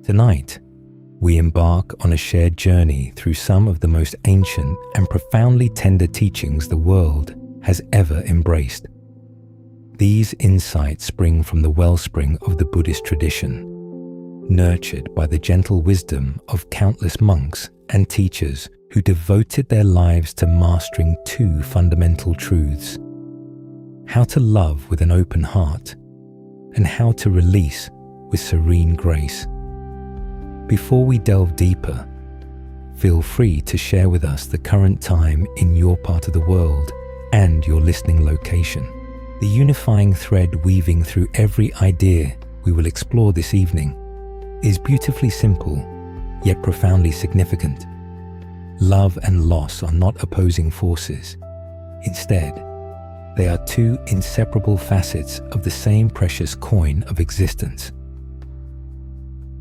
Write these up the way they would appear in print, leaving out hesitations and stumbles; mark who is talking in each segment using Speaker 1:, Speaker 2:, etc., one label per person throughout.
Speaker 1: Tonight, we embark on a shared journey through some of the most ancient and profoundly tender teachings the world has ever embraced. These insights spring from the wellspring of the Buddhist tradition, nurtured by the gentle wisdom of countless monks and teachers who devoted their lives to mastering two fundamental truths: how to love with an open heart and how to release with serene grace. Before we delve deeper, feel free to share with us the current time in your part of the world and your listening location. The unifying thread weaving through every idea we will explore this evening is beautifully simple, yet profoundly significant. Love and loss are not opposing forces. Instead, they are two inseparable facets of the same precious coin of existence.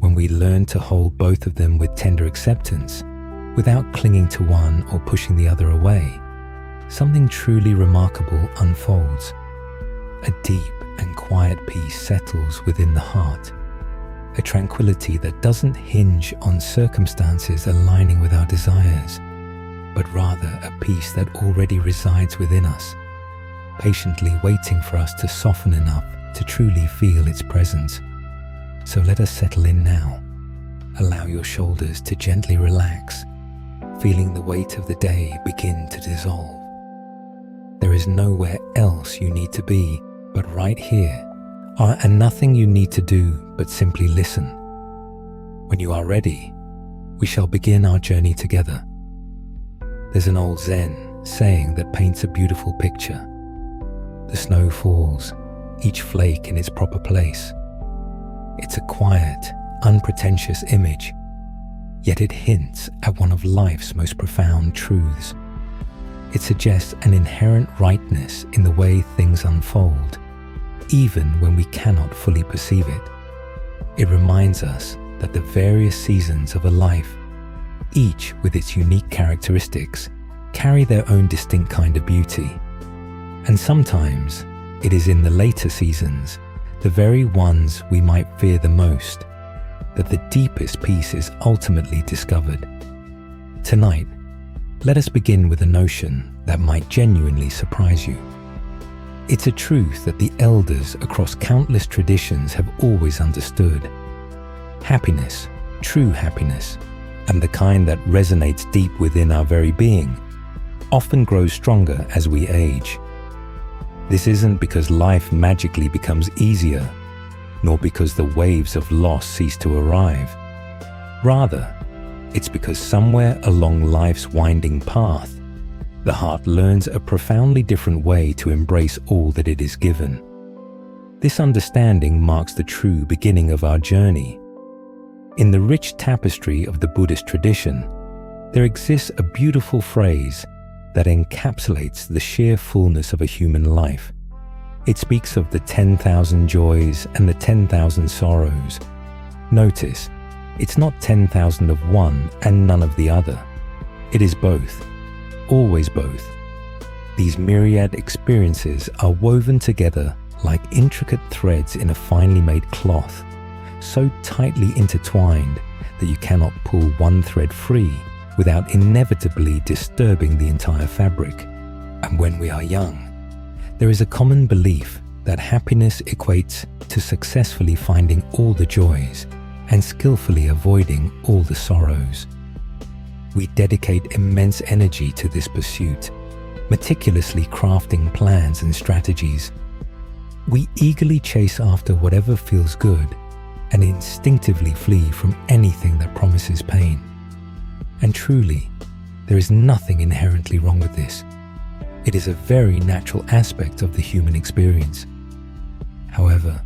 Speaker 1: When we learn to hold both of them with tender acceptance, without clinging to one or pushing the other away, something truly remarkable unfolds. A deep and quiet peace settles within the heart, a tranquility that doesn't hinge on circumstances aligning with our desires, but rather a peace that already resides within us, patiently waiting for us to soften enough to truly feel its presence. So let us settle in now. Allow your shoulders to gently relax, feeling the weight of the day begin to dissolve. There is nowhere else you need to be but right here, and nothing you need to do but simply listen. When you are ready, we shall begin our journey together. There's an old Zen saying that paints a beautiful picture. The snow falls, each flake in its proper place. It's a quiet, unpretentious image, yet it hints at one of life's most profound truths. It suggests an inherent rightness in the way things unfold, even when we cannot fully perceive it. It reminds us that the various seasons of a life, each with its unique characteristics, carry their own distinct kind of beauty. And sometimes it is in the later seasons, the very ones we might fear the most, that the deepest peace is ultimately discovered. Tonight, let us begin with a notion that might genuinely surprise you. It's a truth that the elders across countless traditions have always understood. Happiness, true happiness, and the kind that resonates deep within our very being, often grows stronger as we age. This isn't because life magically becomes easier, nor because the waves of loss cease to arrive. Rather, it's because somewhere along life's winding path, the heart learns a profoundly different way to embrace all that it is given. This understanding marks the true beginning of our journey. In the rich tapestry of the Buddhist tradition, there exists a beautiful phrase that encapsulates the sheer fullness of a human life. It speaks of the 10,000 joys and the 10,000 sorrows. Notice, it's not 10,000 of one and none of the other. It is both, always both. These myriad experiences are woven together like intricate threads in a finely made cloth, so tightly intertwined that you cannot pull one thread free without inevitably disturbing the entire fabric. And when we are young, there is a common belief that happiness equates to successfully finding all the joys and skillfully avoiding all the sorrows. We dedicate immense energy to this pursuit, meticulously crafting plans and strategies. We eagerly chase after whatever feels good and instinctively flee from anything that promises pain. And truly, there is nothing inherently wrong with this. It is a very natural aspect of the human experience. However,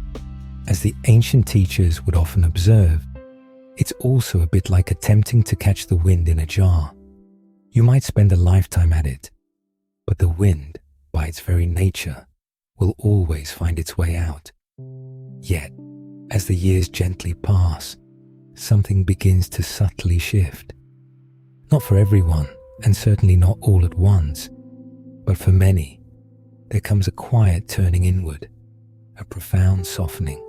Speaker 1: as the ancient teachers would often observe, it's also a bit like attempting to catch the wind in a jar. You might spend a lifetime at it, but the wind, by its very nature, will always find its way out. Yet, as the years gently pass, something begins to subtly shift. Not for everyone, and certainly not all at once, but for many, there comes a quiet turning inward, a profound softening.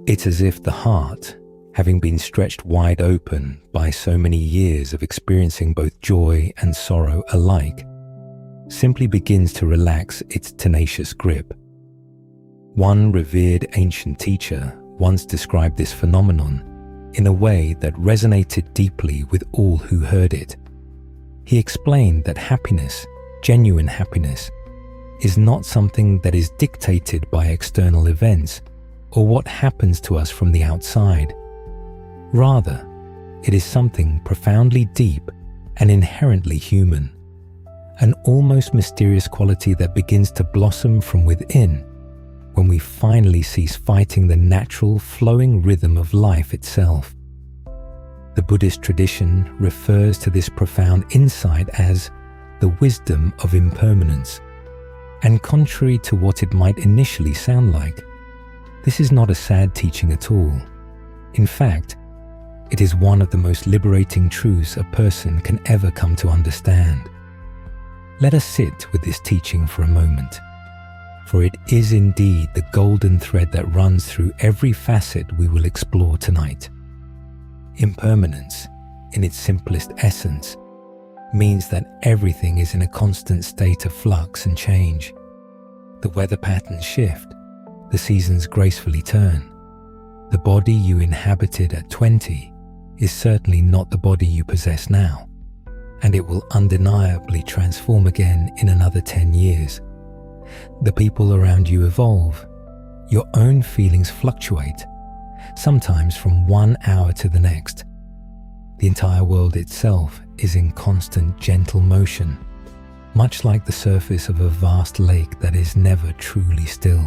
Speaker 1: It's as if the heart having been stretched wide open by so many years of experiencing both joy and sorrow alike, simply begins to relax its tenacious grip. One revered ancient teacher once described this phenomenon in a way that resonated deeply with all who heard it. He explained that happiness, genuine happiness, is not something that is dictated by external events or what happens to us from the outside. Rather, it is something profoundly deep and inherently human, an almost mysterious quality that begins to blossom from within when we finally cease fighting the natural flowing rhythm of life itself. The Buddhist tradition refers to this profound insight as the wisdom of impermanence, and contrary to what it might initially sound like, this is not a sad teaching at all. In fact, it is one of the most liberating truths a person can ever come to understand. Let us sit with this teaching for a moment, for it is indeed the golden thread that runs through every facet we will explore tonight. Impermanence, in its simplest essence, means that everything is in a constant state of flux and change. The weather patterns shift, the seasons gracefully turn. The body you inhabited at 20 is certainly not the body you possess now, and it will undeniably transform again in another 10 years. The people around you evolve. Your own feelings fluctuate, sometimes from 1 hour to the next. The entire world itself is in constant gentle motion, much like the surface of a vast lake that is never truly still.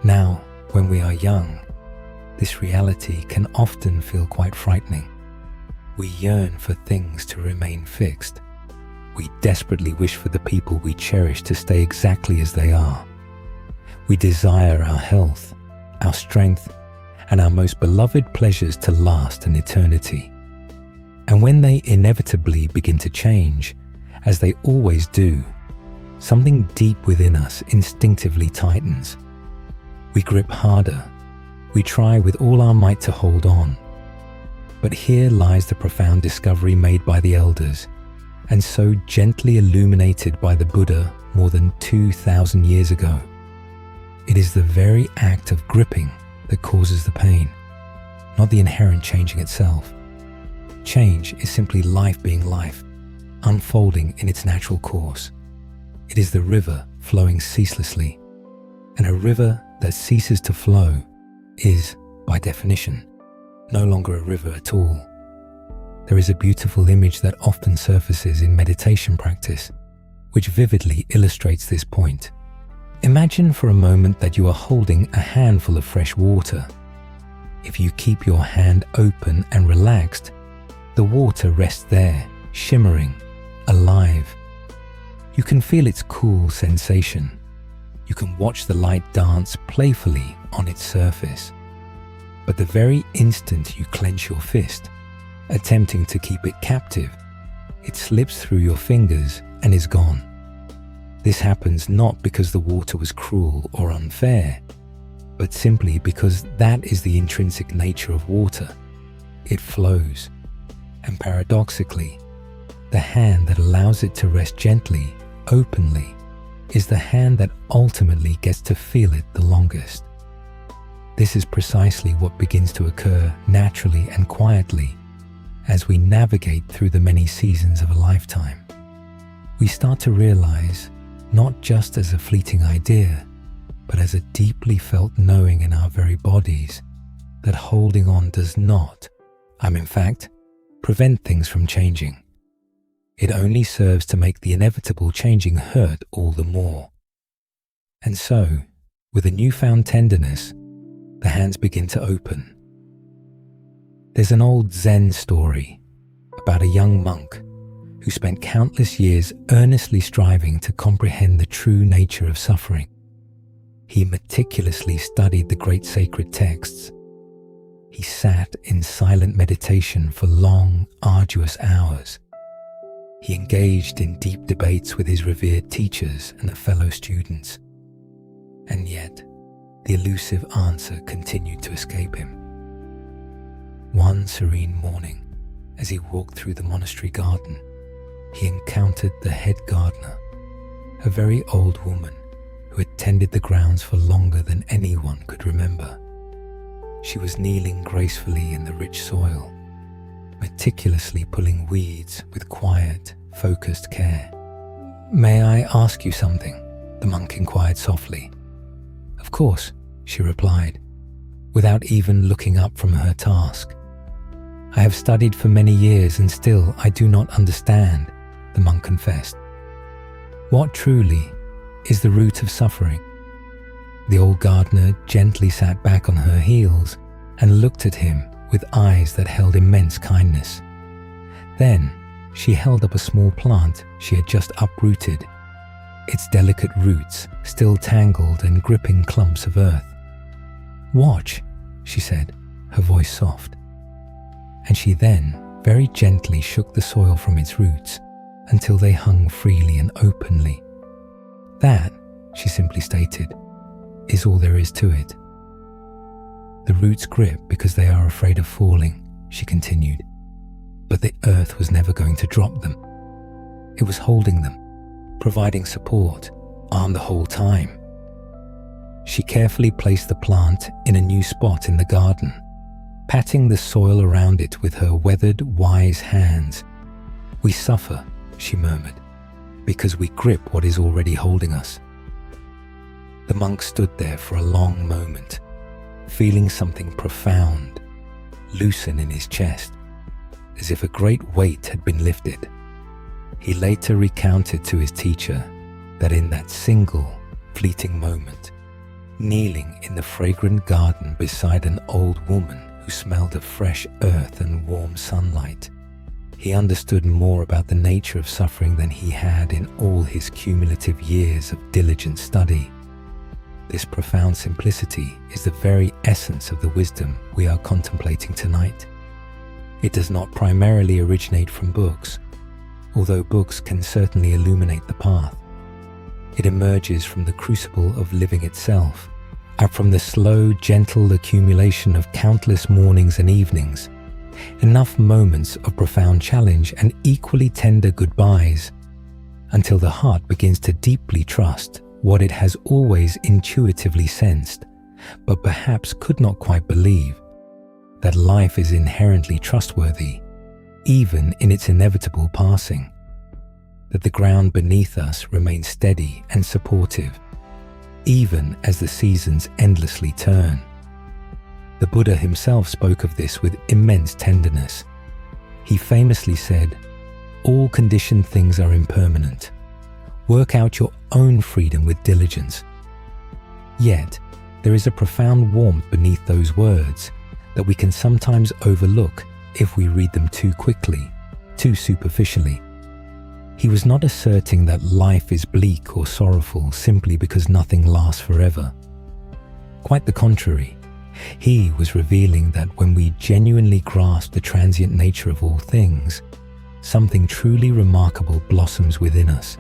Speaker 1: Now, when we are young, this reality can often feel quite frightening. We yearn for things to remain fixed. We desperately wish for the people we cherish to stay exactly as they are. We desire our health, our strength, and our most beloved pleasures to last an eternity. And when they inevitably begin to change, as they always do, something deep within us instinctively tightens. We grip harder. We try with all our might to hold on. But here lies the profound discovery made by the elders, and so gently illuminated by the Buddha more than 2,000 years ago. It is the very act of gripping that causes the pain, not the inherent changing itself. Change is simply life being life, unfolding in its natural course. It is the river flowing ceaselessly, and a river that ceases to flow is, by definition, no longer a river at all. There is a beautiful image that often surfaces in meditation practice, which vividly illustrates this point. Imagine for a moment that you are holding a handful of fresh water. If you keep your hand open and relaxed, the water rests there, shimmering, alive. You can feel its cool sensation. You can watch the light dance playfully on its surface. But the very instant you clench your fist, attempting to keep it captive, it slips through your fingers and is gone. This happens not because the water was cruel or unfair, but simply because that is the intrinsic nature of water. It flows. And paradoxically, the hand that allows it to rest gently, openly, is the hand that ultimately gets to feel it the longest. This is precisely what begins to occur naturally and quietly as we navigate through the many seasons of a lifetime. We start to realize, not just as a fleeting idea, but as a deeply felt knowing in our very bodies, that holding on does not, in fact, prevent things from changing. It only serves to make the inevitable changing hurt all the more. And so, with a newfound tenderness, the hands begin to open. There's an old Zen story about a young monk who spent countless years earnestly striving to comprehend the true nature of suffering. He meticulously studied the great sacred texts. He sat in silent meditation for long, arduous hours. He engaged in deep debates with his revered teachers and fellow students. And yet, the elusive answer continued to escape him. One serene morning, as he walked through the monastery garden, he encountered the head gardener, a very old woman who had tended the grounds for longer than anyone could remember. She was kneeling gracefully in the rich soil, meticulously pulling weeds with quiet, focused care. "May I ask you something?" the monk inquired softly. "Of course," she replied, without even looking up from her task. "I have studied for many years and still I do not understand," the monk confessed. "What truly is the root of suffering?" The old gardener gently sat back on her heels and looked at him with eyes that held immense kindness. Then she held up a small plant she had just uprooted, its delicate roots still tangled and gripping clumps of earth. "Watch," she said, her voice soft. And she then very gently shook the soil from its roots until they hung freely and openly. "That," she simply stated, "is all there is to it." "The roots grip because they are afraid of falling," she continued, "but the earth was never going to drop them. It was holding them, providing support, armed the whole time." She carefully placed the plant in a new spot in the garden, patting the soil around it with her weathered, wise hands. "We suffer," she murmured, "because we grip what is already holding us." The monk stood there for a long moment, feeling something profound loosen in his chest, as if a great weight had been lifted. He later recounted to his teacher that in that single, fleeting moment, kneeling in the fragrant garden beside an old woman who smelled of fresh earth and warm sunlight, he understood more about the nature of suffering than he had in all his cumulative years of diligent study. This profound simplicity is the very essence of the wisdom we are contemplating tonight. It does not primarily originate from books, although books can certainly illuminate the path. It emerges from the crucible of living itself, and from the slow, gentle accumulation of countless mornings and evenings, enough moments of profound challenge and equally tender goodbyes, until the heart begins to deeply trust what it has always intuitively sensed, but perhaps could not quite believe, that life is inherently trustworthy, even in its inevitable passing, that the ground beneath us remains steady and supportive, even as the seasons endlessly turn. The Buddha himself spoke of this with immense tenderness. He famously said, "All conditioned things are impermanent. Work out your own freedom with diligence." Yet, there is a profound warmth beneath those words that we can sometimes overlook if we read them too quickly, too superficially. He was not asserting that life is bleak or sorrowful simply because nothing lasts forever. Quite the contrary, he was revealing that when we genuinely grasp the transient nature of all things, something truly remarkable blossoms within us.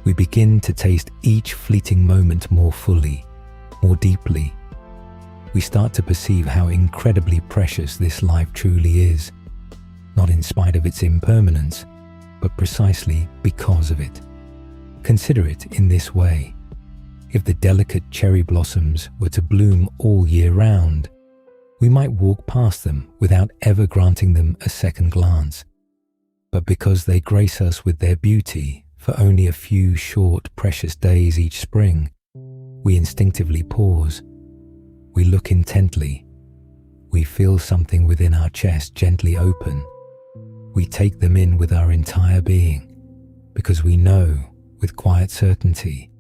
Speaker 1: We begin to taste each fleeting moment more fully, more deeply. We start to perceive how incredibly precious this life truly is, not in spite of its impermanence, but precisely because of it. Consider it in this way. If the delicate cherry blossoms were to bloom all year round, we might walk past them without ever granting them a second glance. But because they grace us with their beauty for only a few short, precious days each spring, we instinctively pause. We look intently. We feel something within our chest gently open. We take them in with our entire being, because we know with quiet certainty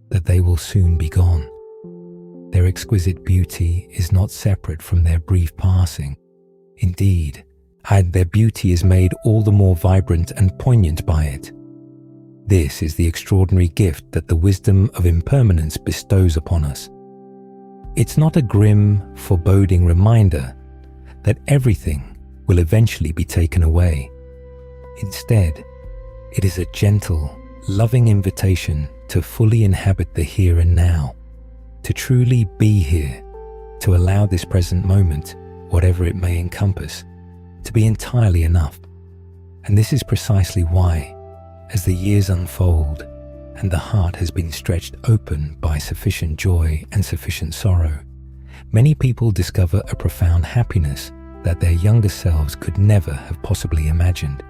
Speaker 1: that they will soon be gone. Their exquisite beauty is not separate from their brief passing. Indeed, their beauty is made all the more vibrant and poignant by it. This is the extraordinary gift that the wisdom of impermanence bestows upon us. It's not a grim, foreboding reminder that everything will eventually be taken away. Instead, it is a gentle, loving invitation to fully inhabit the here and now, to truly be here, to allow this present moment, whatever it may encompass, to be entirely enough. And this is precisely why, as the years unfold and the heart has been stretched open by sufficient joy and sufficient sorrow, many people discover a profound happiness that their younger selves could never have possibly imagined.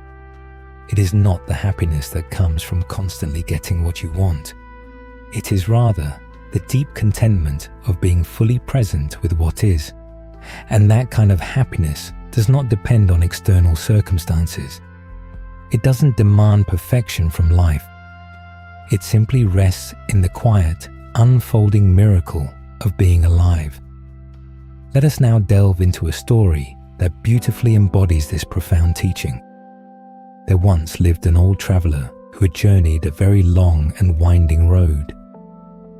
Speaker 1: It is not the happiness that comes from constantly getting what you want. It is rather the deep contentment of being fully present with what is. And that kind of happiness does not depend on external circumstances. It doesn't demand perfection from life. It simply rests in the quiet, unfolding miracle of being alive. Let us now delve into a story that beautifully embodies this profound teaching. There once lived an old traveler who had journeyed a very long and winding road.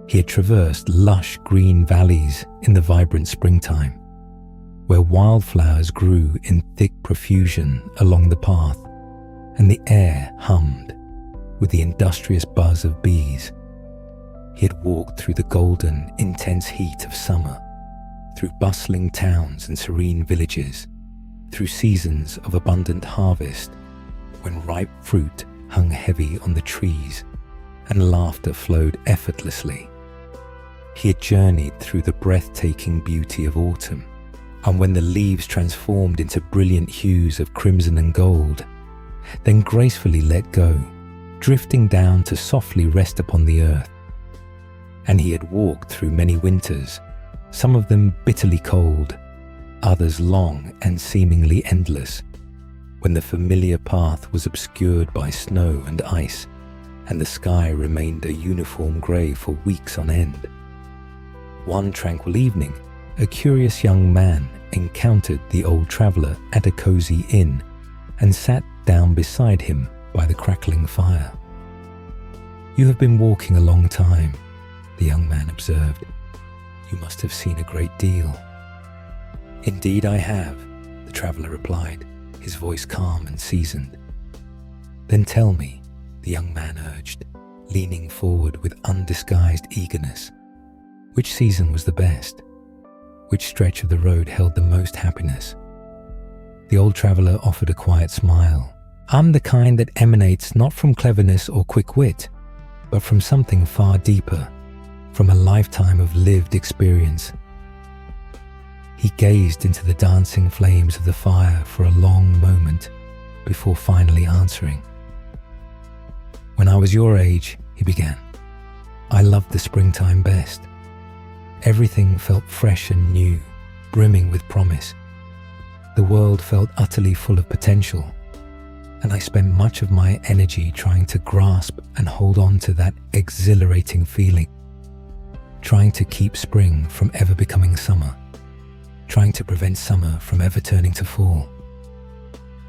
Speaker 1: He had traversed lush green valleys in the vibrant springtime, where wildflowers grew in thick profusion along the path, and the air hummed with the industrious buzz of bees. He had walked through the golden, intense heat of summer, through bustling towns and serene villages, through seasons of abundant harvest, when ripe fruit hung heavy on the trees and laughter flowed effortlessly. He had journeyed through the breathtaking beauty of autumn, and when the leaves transformed into brilliant hues of crimson and gold, then gracefully let go, drifting down to softly rest upon the earth. And he had walked through many winters, some of them bitterly cold, others long and seemingly endless, when the familiar path was obscured by snow and ice, and the sky remained a uniform grey for weeks on end. One tranquil evening, a curious young man encountered the old traveller at a cosy inn and sat down beside him by the crackling fire. "You have been walking a long time," the young man observed. "You must have seen a great deal." "Indeed I have," the traveller replied, his voice calm and seasoned. "Then tell me," the young man urged, leaning forward with undisguised eagerness, "which season was the best? Which stretch of the road held the most happiness?" The old traveller offered a quiet smile. "I'm the kind that emanates not from cleverness or quick wit, but from something far deeper, from a lifetime of lived experience." He gazed into the dancing flames of the fire for a long moment before finally answering. "When I was your age," he began, "I loved the springtime best. Everything felt fresh and new, brimming with promise. The world felt utterly full of potential, and I spent much of my energy trying to grasp and hold on to that exhilarating feeling, trying to keep spring from ever becoming summer, trying to prevent summer from ever turning to fall."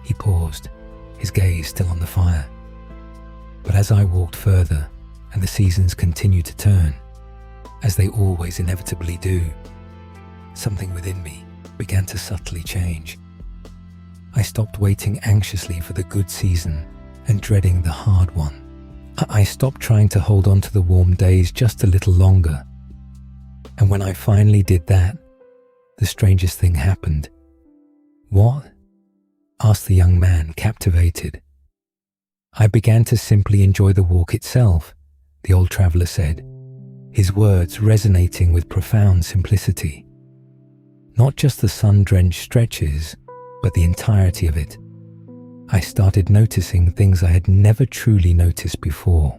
Speaker 1: He paused, his gaze still on the fire. "But as I walked further and the seasons continued to turn, as they always inevitably do, something within me began to subtly change. I stopped waiting anxiously for the good season and dreading the hard one. I stopped trying to hold on to the warm days just a little longer. And when I finally did that, the strangest thing happened." "What?" asked the young man, captivated. "I began to simply enjoy the walk itself," the old traveller said, his words resonating with profound simplicity. "Not just the sun-drenched stretches, but the entirety of it. I started noticing things I had never truly noticed before.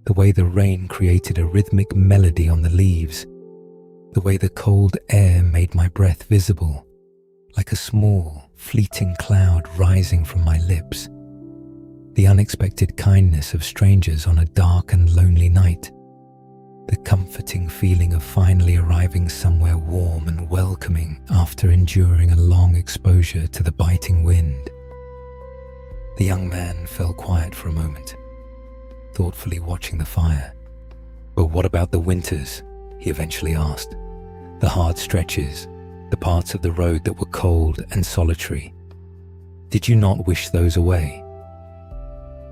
Speaker 1: The way the rain created a rhythmic melody on the leaves, the way the cold air made my breath visible, like a small, fleeting cloud rising from my lips, the unexpected kindness of strangers on a dark and lonely night, the comforting feeling of finally arriving somewhere warm and welcoming after enduring a long exposure to the biting wind." The young man fell quiet for a moment, thoughtfully watching the fire. "But what about the winters?" he eventually asked. "The hard stretches, the parts of the road that were cold and solitary. Did you not wish those away?"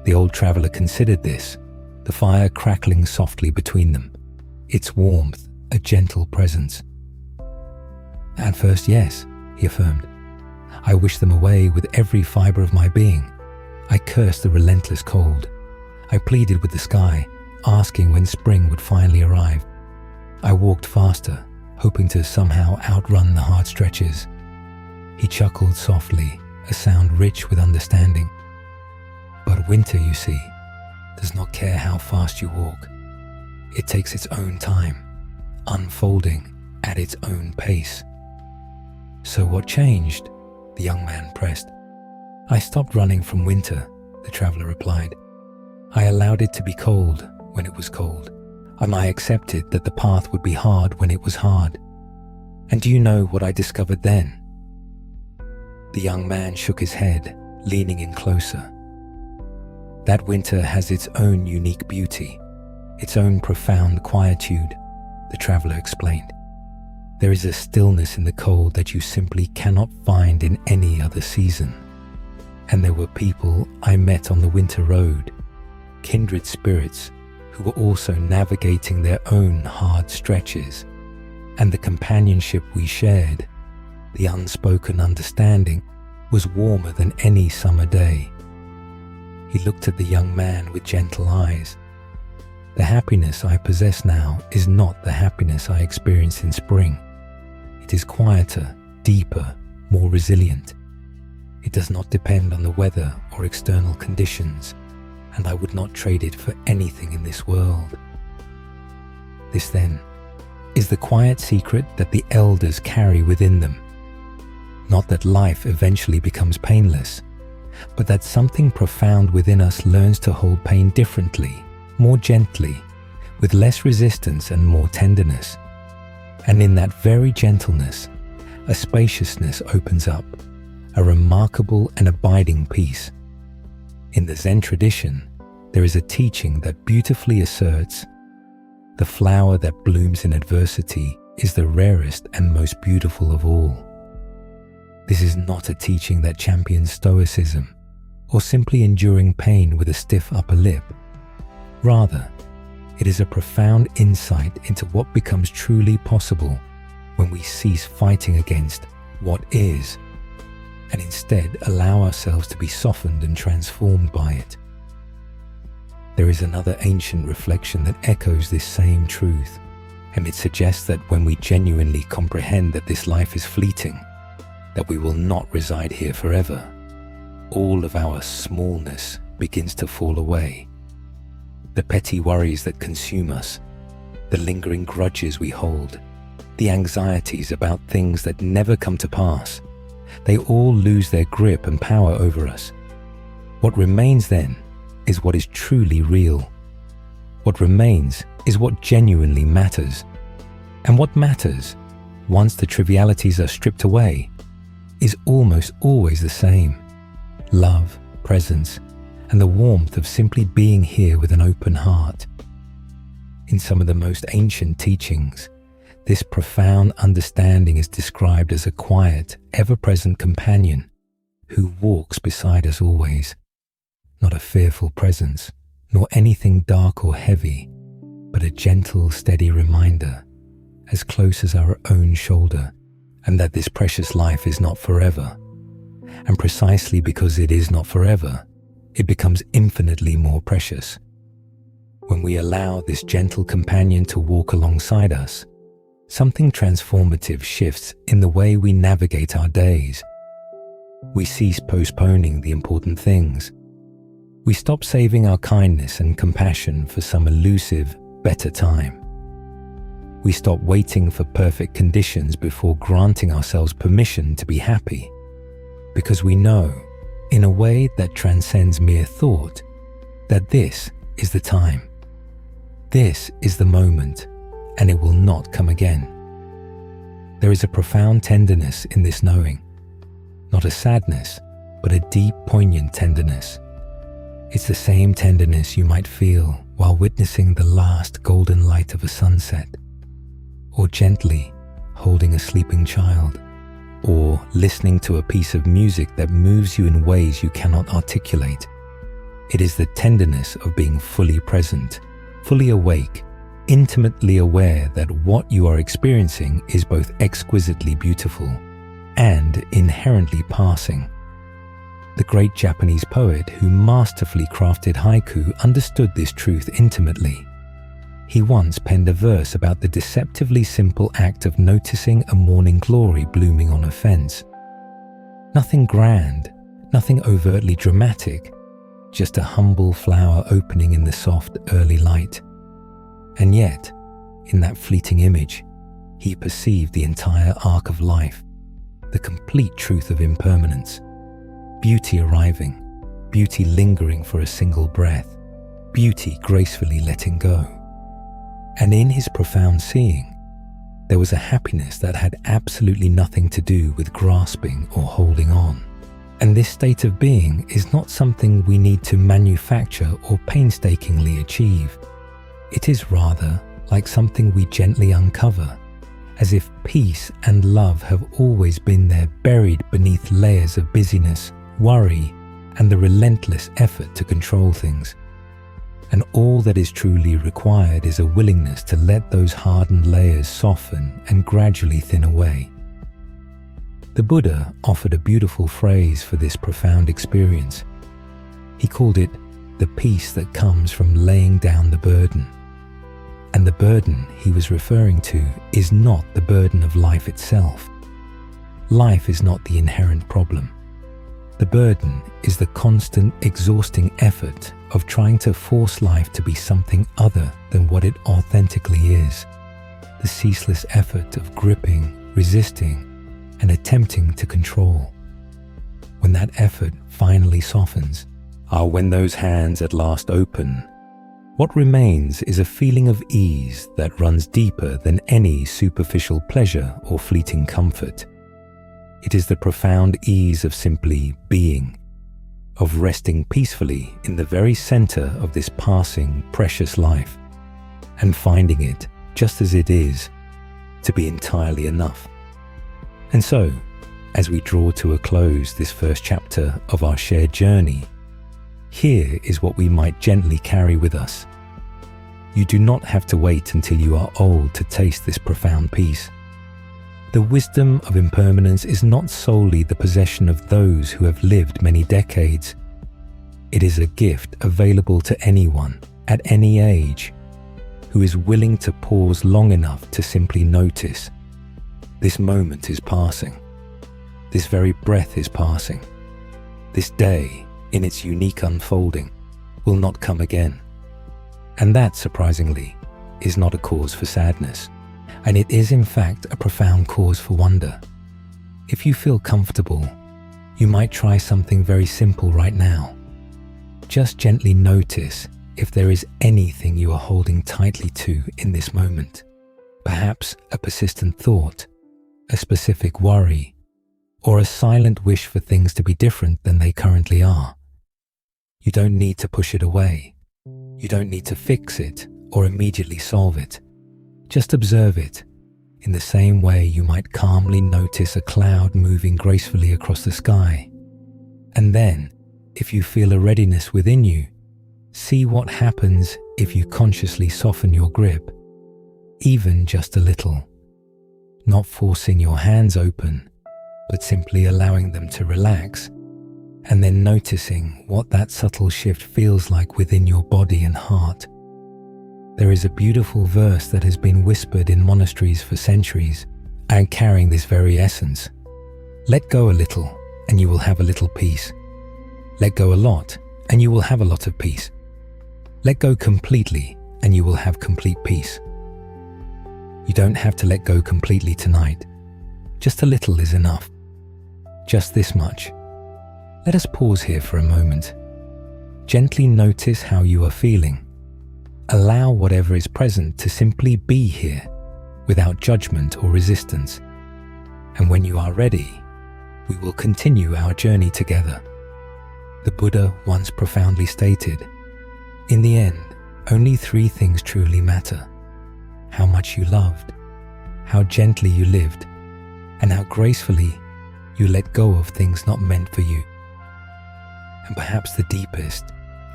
Speaker 1: The old traveller considered this, the fire crackling softly between them, its warmth a gentle presence. "At first, yes," he affirmed. I wished them away with every fiber of my being. I cursed the relentless cold. I pleaded with the sky, asking when spring would finally arrive. I walked faster, hoping to somehow outrun the hard stretches. He chuckled softly, a sound rich with understanding. But winter, you see, does not care how fast you walk. It takes its own time, unfolding at its own pace. So what changed? The young man pressed. I stopped running from winter, the traveler replied. I allowed it to be cold when it was cold, and I accepted that the path would be hard when it was hard. And do you know what I discovered then? The young man shook his head, leaning in closer. That winter has its own unique beauty, its own profound quietude, the traveler explained. There is a stillness in the cold that you simply cannot find in any other season. And there were people I met on the winter road, kindred spirits who were also navigating their own hard stretches. And the companionship we shared, the unspoken understanding, was warmer than any summer day. He looked at the young man with gentle eyes. The happiness I possess now is not the happiness I experienced in spring. It is quieter, deeper, more resilient. It does not depend on the weather or external conditions, and I would not trade it for anything in this world. This, then, is the quiet secret that the elders carry within them. Not that life eventually becomes painless, but that something profound within us learns to hold pain differently, more gently, with less resistance and more tenderness. And in that very gentleness, a spaciousness opens up, a remarkable and abiding peace. In the Zen tradition, there is a teaching that beautifully asserts, the flower that blooms in adversity is the rarest and most beautiful of all. This is not a teaching that champions stoicism or simply enduring pain with a stiff upper lip. Rather, it is a profound insight into what becomes truly possible when we cease fighting against what is and instead allow ourselves to be softened and transformed by it. There is another ancient reflection that echoes this same truth, and it suggests that when we genuinely comprehend that this life is fleeting, that we will not reside here forever, all of our smallness begins to fall away. The petty worries that consume us, the lingering grudges we hold, the anxieties about things that never come to pass, they all lose their grip and power over us. What remains then is what is truly real. What remains is what genuinely matters. And what matters, once the trivialities are stripped away, is almost always the same. Love, presence, and the warmth of simply being here with an open heart. In some of the most ancient teachings, this profound understanding is described as a quiet, ever-present companion who walks beside us always. Not a fearful presence, nor anything dark or heavy, but a gentle, steady reminder, as close as our own shoulder, and that this precious life is not forever. And precisely because it is not forever, it becomes infinitely more precious. When we allow this gentle companion to walk alongside us, something transformative shifts in the way we navigate our days. We cease postponing the important things. We stop saving our kindness and compassion for some elusive, better time. We stop waiting for perfect conditions before granting ourselves permission to be happy, because we know, in a way that transcends mere thought, that this is the time. This is the moment, and it will not come again. There is a profound tenderness in this knowing, not a sadness, but a deep, poignant tenderness. It's the same tenderness you might feel while witnessing the last golden light of a sunset, or gently holding a sleeping child, or listening to a piece of music that moves you in ways you cannot articulate. It is the tenderness of being fully present, fully awake, intimately aware that what you are experiencing is both exquisitely beautiful and inherently passing. The great Japanese poet who masterfully crafted haiku understood this truth intimately. He once penned a verse about the deceptively simple act of noticing a morning glory blooming on a fence. Nothing grand, nothing overtly dramatic, just a humble flower opening in the soft early light. And yet, in that fleeting image, he perceived the entire arc of life, the complete truth of impermanence, beauty arriving, beauty lingering for a single breath, beauty gracefully letting go. And in his profound seeing, there was a happiness that had absolutely nothing to do with grasping or holding on. And this state of being is not something we need to manufacture or painstakingly achieve. It is rather like something we gently uncover, as if peace and love have always been there, buried beneath layers of busyness, worry, and the relentless effort to control things. And all that is truly required is a willingness to let those hardened layers soften and gradually thin away. The Buddha offered a beautiful phrase for this profound experience. He called it the peace that comes from laying down the burden. And the burden he was referring to is not the burden of life itself. Life is not the inherent problem. The burden is the constant, exhausting effort of trying to force life to be something other than what it authentically is. The ceaseless effort of gripping, resisting, and attempting to control. When that effort finally softens, when those hands at last open, what remains is a feeling of ease that runs deeper than any superficial pleasure or fleeting comfort. It is the profound ease of simply being, of resting peacefully in the very center of this passing, precious life, and finding it, just as it is, to be entirely enough. And so, as we draw to a close this first chapter of our shared journey, here is what we might gently carry with us. You do not have to wait until you are old to taste this profound peace. The wisdom of impermanence is not solely the possession of those who have lived many decades. It is a gift available to anyone, at any age, who is willing to pause long enough to simply notice. This moment is passing. This very breath is passing. This day, in its unique unfolding, will not come again. And that, surprisingly, is not a cause for sadness. And it is in fact a profound cause for wonder. If you feel comfortable, you might try something very simple right now. Just gently notice if there is anything you are holding tightly to in this moment. Perhaps a persistent thought, a specific worry, or a silent wish for things to be different than they currently are. You don't need to push it away. You don't need to fix it or immediately solve it. Just observe it in the same way you might calmly notice a cloud moving gracefully across the sky. And then, if you feel a readiness within you, see what happens if you consciously soften your grip, even just a little. Not forcing your hands open, but simply allowing them to relax, and then noticing what that subtle shift feels like within your body and heart. There is a beautiful verse that has been whispered in monasteries for centuries and carrying this very essence. Let go a little and you will have a little peace. Let go a lot and you will have a lot of peace. Let go completely and you will have complete peace. You don't have to let go completely tonight. Just a little is enough. Just this much. Let us pause here for a moment. Gently notice how you are feeling. Allow whatever is present to simply be here without judgment or resistance. And when you are ready, we will continue our journey together. The Buddha once profoundly stated, in the end, only 3 things truly matter: how much you loved, how gently you lived, and how gracefully you let go of things not meant for you. And perhaps the deepest,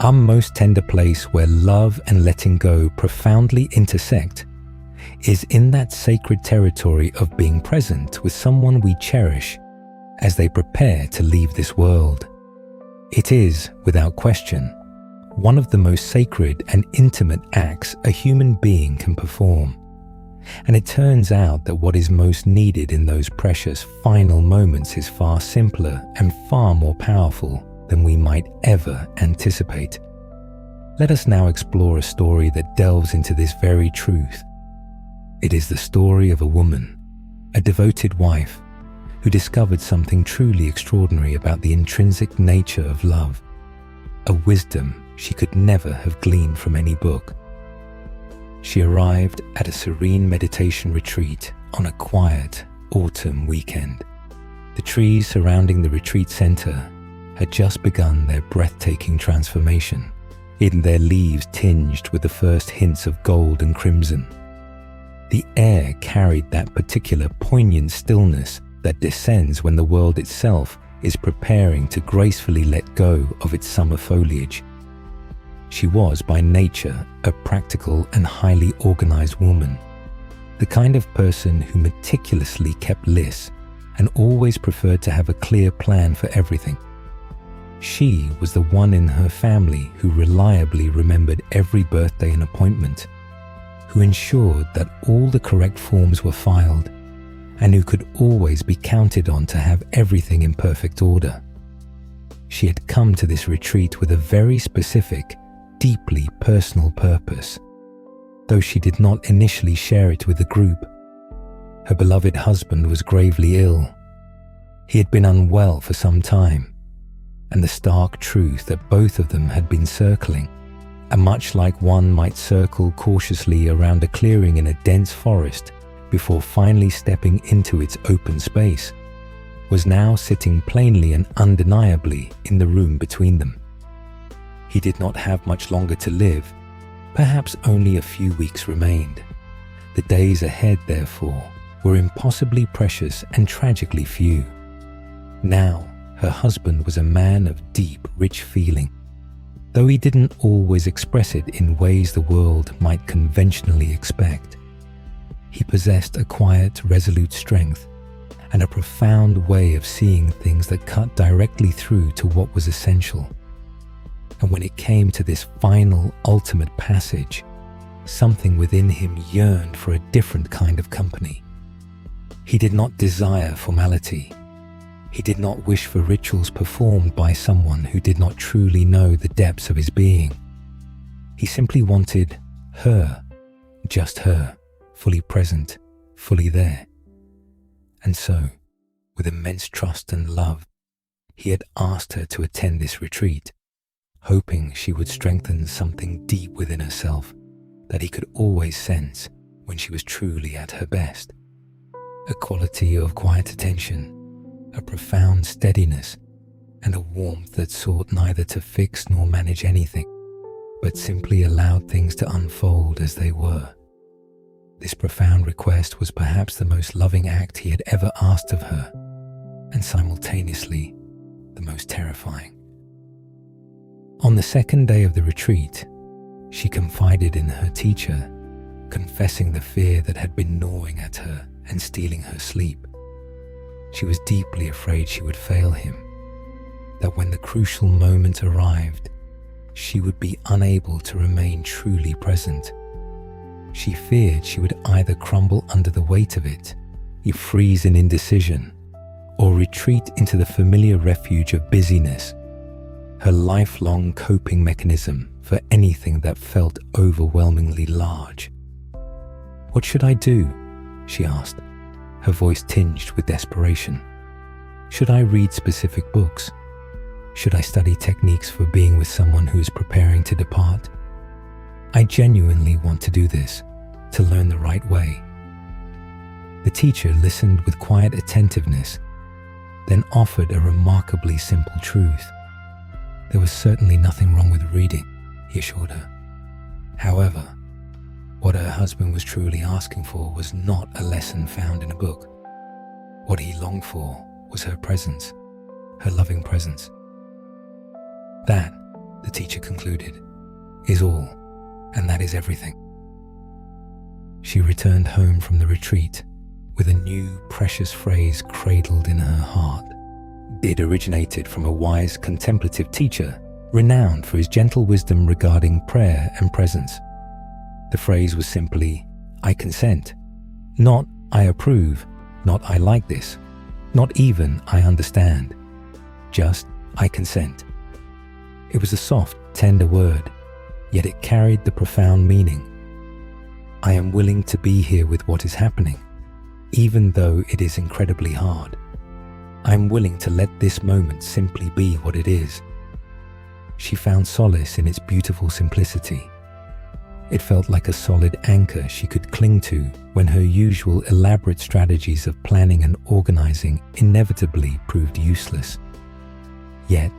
Speaker 1: our most tender place where love and letting go profoundly intersect is in that sacred territory of being present with someone we cherish as they prepare to leave this world. It is, without question, one of the most sacred and intimate acts a human being can perform. And it turns out that what is most needed in those precious final moments is far simpler and far more powerful than we might ever anticipate. Let us now explore a story that delves into this very truth. It is the story of a woman, a devoted wife, who discovered something truly extraordinary about the intrinsic nature of love, a wisdom she could never have gleaned from any book. She arrived at a serene meditation retreat on a quiet autumn weekend. The trees surrounding the retreat center had just begun their breathtaking transformation, in their leaves tinged with the first hints of gold and crimson. The air carried that particular poignant stillness that descends when the world itself is preparing to gracefully let go of its summer foliage. She was by nature a practical and highly organized woman, the kind of person who meticulously kept lists and always preferred to have a clear plan for everything. She was the one in her family who reliably remembered every birthday and appointment, who ensured that all the correct forms were filed, and who could always be counted on to have everything in perfect order. She had come to this retreat with a very specific, deeply personal purpose, though she did not initially share it with the group. Her beloved husband was gravely ill. He had been unwell for some time, and the stark truth that both of them had been circling, and much like one might circle cautiously around a clearing in a dense forest before finally stepping into its open space, was now sitting plainly and undeniably in the room between them. He did not have much longer to live. Perhaps only a few weeks remained. The days ahead, therefore, were impossibly precious and tragically few. Now, her husband was a man of deep, rich feeling, though he didn't always express it in ways the world might conventionally expect. He possessed a quiet, resolute strength and a profound way of seeing things that cut directly through to what was essential. And when it came to this final, ultimate passage, something within him yearned for a different kind of company. He did not desire formality. He did not wish for rituals performed by someone who did not truly know the depths of his being. He simply wanted her, just her, fully present, fully there. And so, with immense trust and love, he had asked her to attend this retreat, hoping she would strengthen something deep within herself that he could always sense when she was truly at her best. A quality of quiet attention, a profound steadiness, and a warmth that sought neither to fix nor manage anything, but simply allowed things to unfold as they were. This profound request was perhaps the most loving act he had ever asked of her, and simultaneously the most terrifying. On the second day of the retreat, she confided in her teacher, confessing the fear that had been gnawing at her and stealing her sleep. She was deeply afraid she would fail him, that when the crucial moment arrived, she would be unable to remain truly present. She feared she would either crumble under the weight of it, freeze in indecision, or retreat into the familiar refuge of busyness, her lifelong coping mechanism for anything that felt overwhelmingly large. "What should I do?" she asked, her voice tinged with desperation. "Should I read specific books? Should I study techniques for being with someone who is preparing to depart? I genuinely want to do this, to learn the right way." The teacher listened with quiet attentiveness, then offered a remarkably simple truth. There was certainly nothing wrong with reading, he assured her. However, what her husband was truly asking for was not a lesson found in a book. What he longed for was her presence, her loving presence. That, the teacher concluded, is all, and that is everything. She returned home from the retreat with a new precious phrase cradled in her heart. It originated from a wise contemplative teacher renowned for his gentle wisdom regarding prayer and presence. The phrase was simply, "I consent," not "I approve," not "I like this," not even "I understand," just "I consent." It was a soft, tender word, yet it carried the profound meaning. I am willing to be here with what is happening, even though it is incredibly hard. I am willing to let this moment simply be what it is. She found solace in its beautiful simplicity. It felt like a solid anchor she could cling to when her usual elaborate strategies of planning and organizing inevitably proved useless. Yet,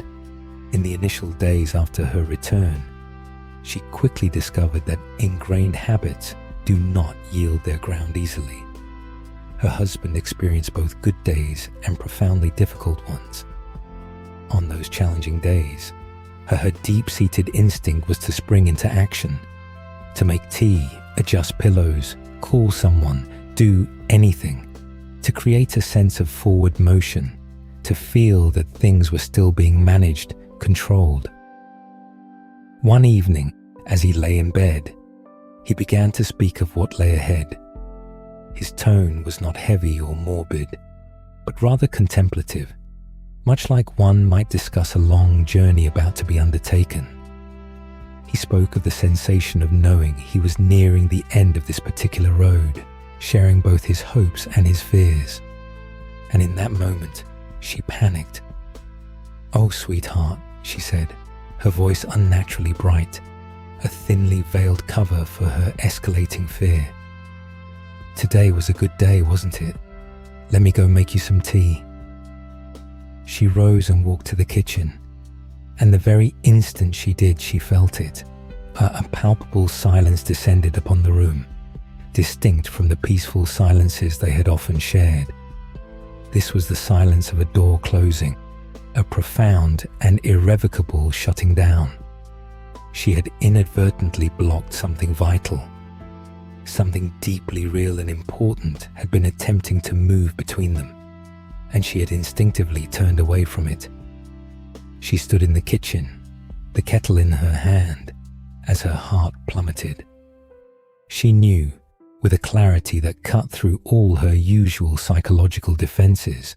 Speaker 1: in the initial days after her return, she quickly discovered that ingrained habits do not yield their ground easily. Her husband experienced both good days and profoundly difficult ones. On those challenging days, her deep-seated instinct was to spring into action, to make tea, adjust pillows, call someone, do anything, to create a sense of forward motion, to feel that things were still being managed, controlled. One evening, as he lay in bed, he began to speak of what lay ahead. His tone was not heavy or morbid, but rather contemplative, much like one might discuss a long journey about to be undertaken. He spoke of the sensation of knowing he was nearing the end of this particular road, sharing both his hopes and his fears. And in that moment, she panicked. "Oh, sweetheart," she said, her voice unnaturally bright, a thinly veiled cover for her escalating fear. "Today was a good day, wasn't it? Let me go make you some tea." She rose and walked to the kitchen, and the very instant she did, she felt it. A palpable silence descended upon the room, distinct from the peaceful silences they had often shared. This was the silence of a door closing, a profound and irrevocable shutting down. She had inadvertently blocked something vital. Something deeply real and important had been attempting to move between them, and she had instinctively turned away from it. She stood in the kitchen, the kettle in her hand, as her heart plummeted. She knew, with a clarity that cut through all her usual psychological defenses,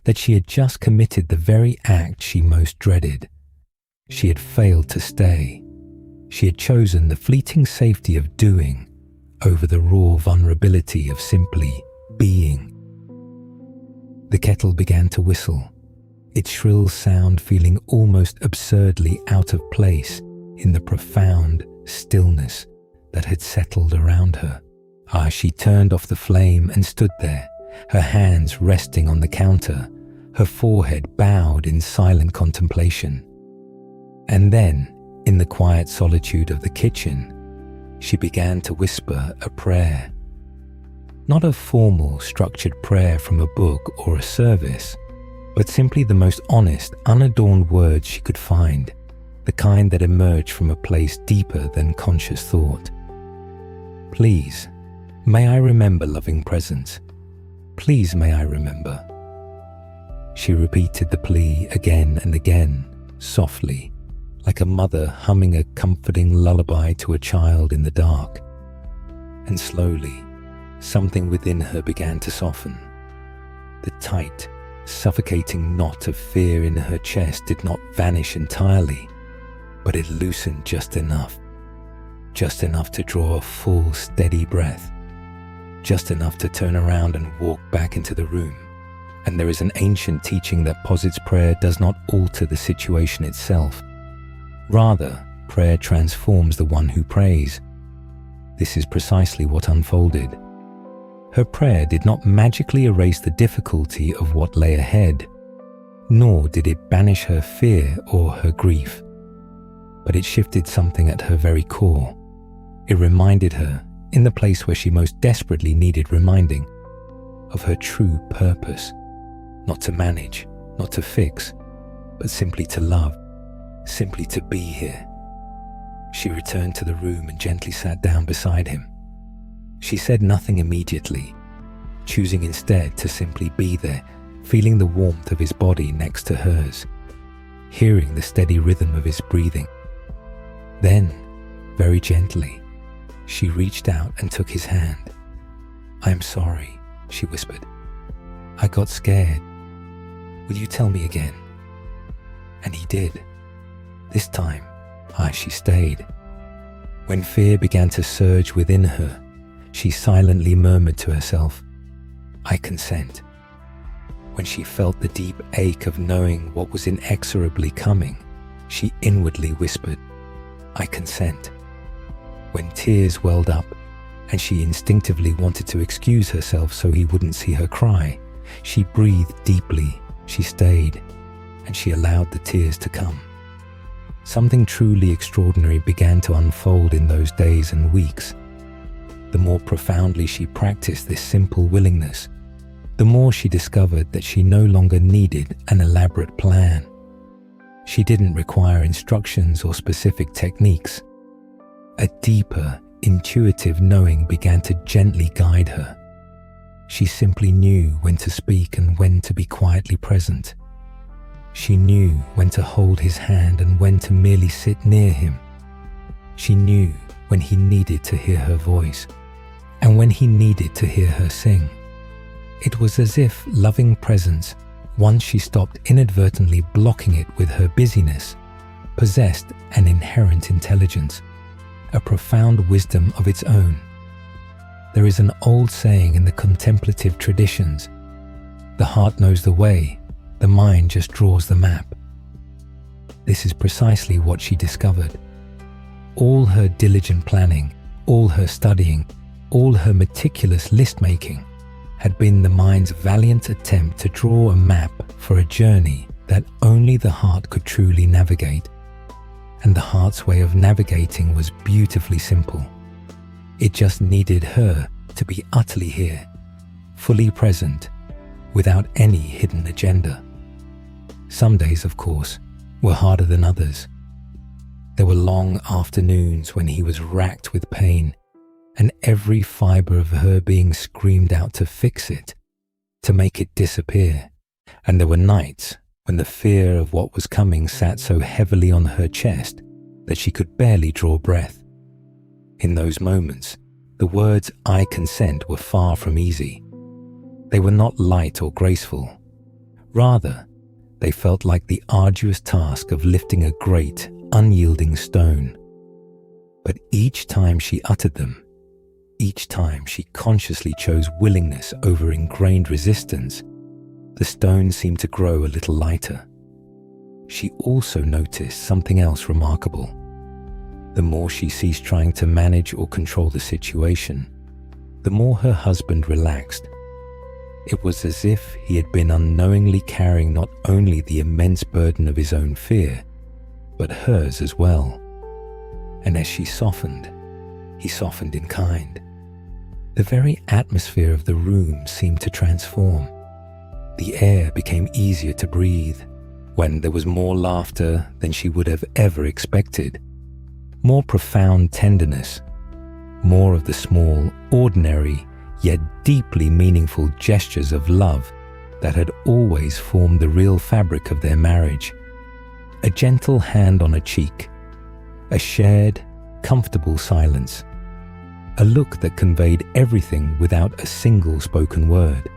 Speaker 1: that she had just committed the very act she most dreaded. She had failed to stay. She had chosen the fleeting safety of doing over the raw vulnerability of simply being. The kettle began to whistle, its shrill sound feeling almost absurdly out of place in the profound stillness that had settled around her. She turned off the flame and stood there, her hands resting on the counter, her forehead bowed in silent contemplation. And then, in the quiet solitude of the kitchen, she began to whisper a prayer. Not a formal, structured prayer from a book or a service, but simply the most honest, unadorned words she could find, the kind that emerged from a place deeper than conscious thought. "Please, may I remember loving presence. Please may I remember." She repeated the plea again and again, softly, like a mother humming a comforting lullaby to a child in the dark. And slowly, something within her began to soften. The tight, suffocating knot of fear in her chest did not vanish entirely, but it loosened just enough to draw a full, steady breath, just enough to turn around and walk back into the room. And there is an ancient teaching that posits prayer does not alter the situation itself. Rather, prayer transforms the one who prays. This is precisely what unfolded. Her prayer did not magically erase the difficulty of what lay ahead, nor did it banish her fear or her grief. But it shifted something at her very core. It reminded her, in the place where she most desperately needed reminding, of her true purpose, not to manage, not to fix, but simply to love, simply to be here. She returned to the room and gently sat down beside him. She said nothing immediately, choosing instead to simply be there, feeling the warmth of his body next to hers, hearing the steady rhythm of his breathing. Then, very gently, she reached out and took his hand. "I'm sorry," she whispered. "I got scared. Will you tell me again?" And he did. This time, she stayed. When fear began to surge within her, she silently murmured to herself, "I consent." When she felt the deep ache of knowing what was inexorably coming, she inwardly whispered, "I consent." When tears welled up and she instinctively wanted to excuse herself so he wouldn't see her cry, she breathed deeply, she stayed, and she allowed the tears to come. Something truly extraordinary began to unfold in those days and weeks. The more profoundly she practiced this simple willingness, the more she discovered that she no longer needed an elaborate plan. She didn't require instructions or specific techniques. A deeper, intuitive knowing began to gently guide her. She simply knew when to speak and when to be quietly present. She knew when to hold his hand and when to merely sit near him. She knew when he needed to hear her voice and when he needed to hear her sing. It was as if loving presence, once she stopped inadvertently blocking it with her busyness, possessed an inherent intelligence, a profound wisdom of its own. There is an old saying in the contemplative traditions, "The heart knows the way, the mind just draws the map." This is precisely what she discovered. All her diligent planning, all her studying, all her meticulous list-making had been the mind's valiant attempt to draw a map for a journey that only the heart could truly navigate. And the heart's way of navigating was beautifully simple. It just needed her to be utterly here, fully present, without any hidden agenda. Some days, of course, were harder than others. There were long afternoons when he was racked with pain, and every fiber of her being screamed out to fix it, to make it disappear. And there were nights when the fear of what was coming sat so heavily on her chest that she could barely draw breath. In those moments, the words "I consent" were far from easy. They were not light or graceful. Rather, they felt like the arduous task of lifting a great, unyielding stone. But each time she uttered them, each time she consciously chose willingness over ingrained resistance, the stone seemed to grow a little lighter. She also noticed something else remarkable. The more she ceased trying to manage or control the situation, the more her husband relaxed. It was as if he had been unknowingly carrying not only the immense burden of his own fear, but hers as well. And as she softened, he softened in kind. The very atmosphere of the room seemed to transform. The air became easier to breathe when there was more laughter than she would have ever expected, more profound tenderness, more of the small, ordinary, yet deeply meaningful gestures of love that had always formed the real fabric of their marriage. A gentle hand on a cheek, a shared, comfortable silence, a look that conveyed everything without a single spoken word.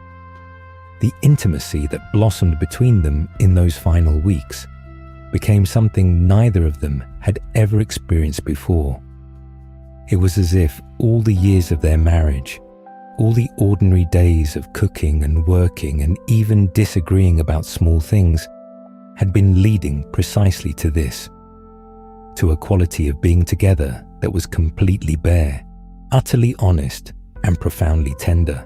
Speaker 1: The intimacy that blossomed between them in those final weeks became something neither of them had ever experienced before. It was as if all the years of their marriage, all the ordinary days of cooking and working and even disagreeing about small things, had been leading precisely to this, to a quality of being together that was completely bare, utterly honest, and profoundly tender.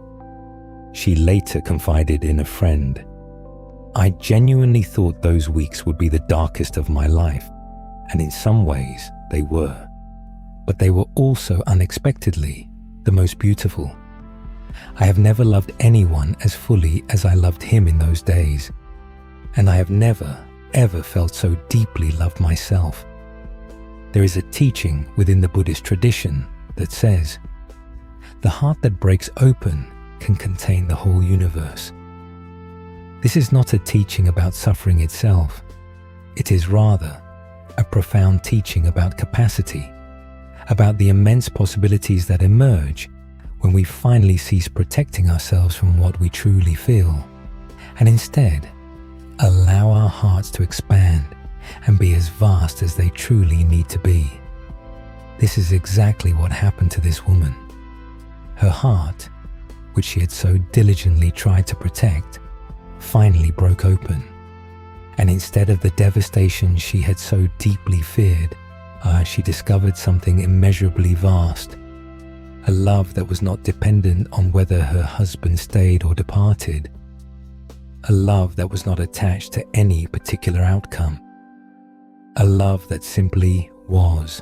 Speaker 1: She later confided in a friend, "I genuinely thought those weeks would be the darkest of my life, and in some ways they were. But they were also unexpectedly the most beautiful. I have never loved anyone as fully as I loved him in those days, and I have never, ever felt so deeply loved myself." There is a teaching within the Buddhist tradition that says, "The heart that breaks open can contain the whole universe." This is not a teaching about suffering itself. It is rather a profound teaching about capacity, about the immense possibilities that emerge when we finally cease protecting ourselves from what we truly feel, and instead allow our hearts to expand and be as vast as they truly need to be. This is exactly what happened to this woman. Her heart, which she had so diligently tried to protect, finally broke open. And instead of the devastation she had so deeply feared, she discovered something immeasurably vast. A love that was not dependent on whether her husband stayed or departed. A love that was not attached to any particular outcome. A love that simply was.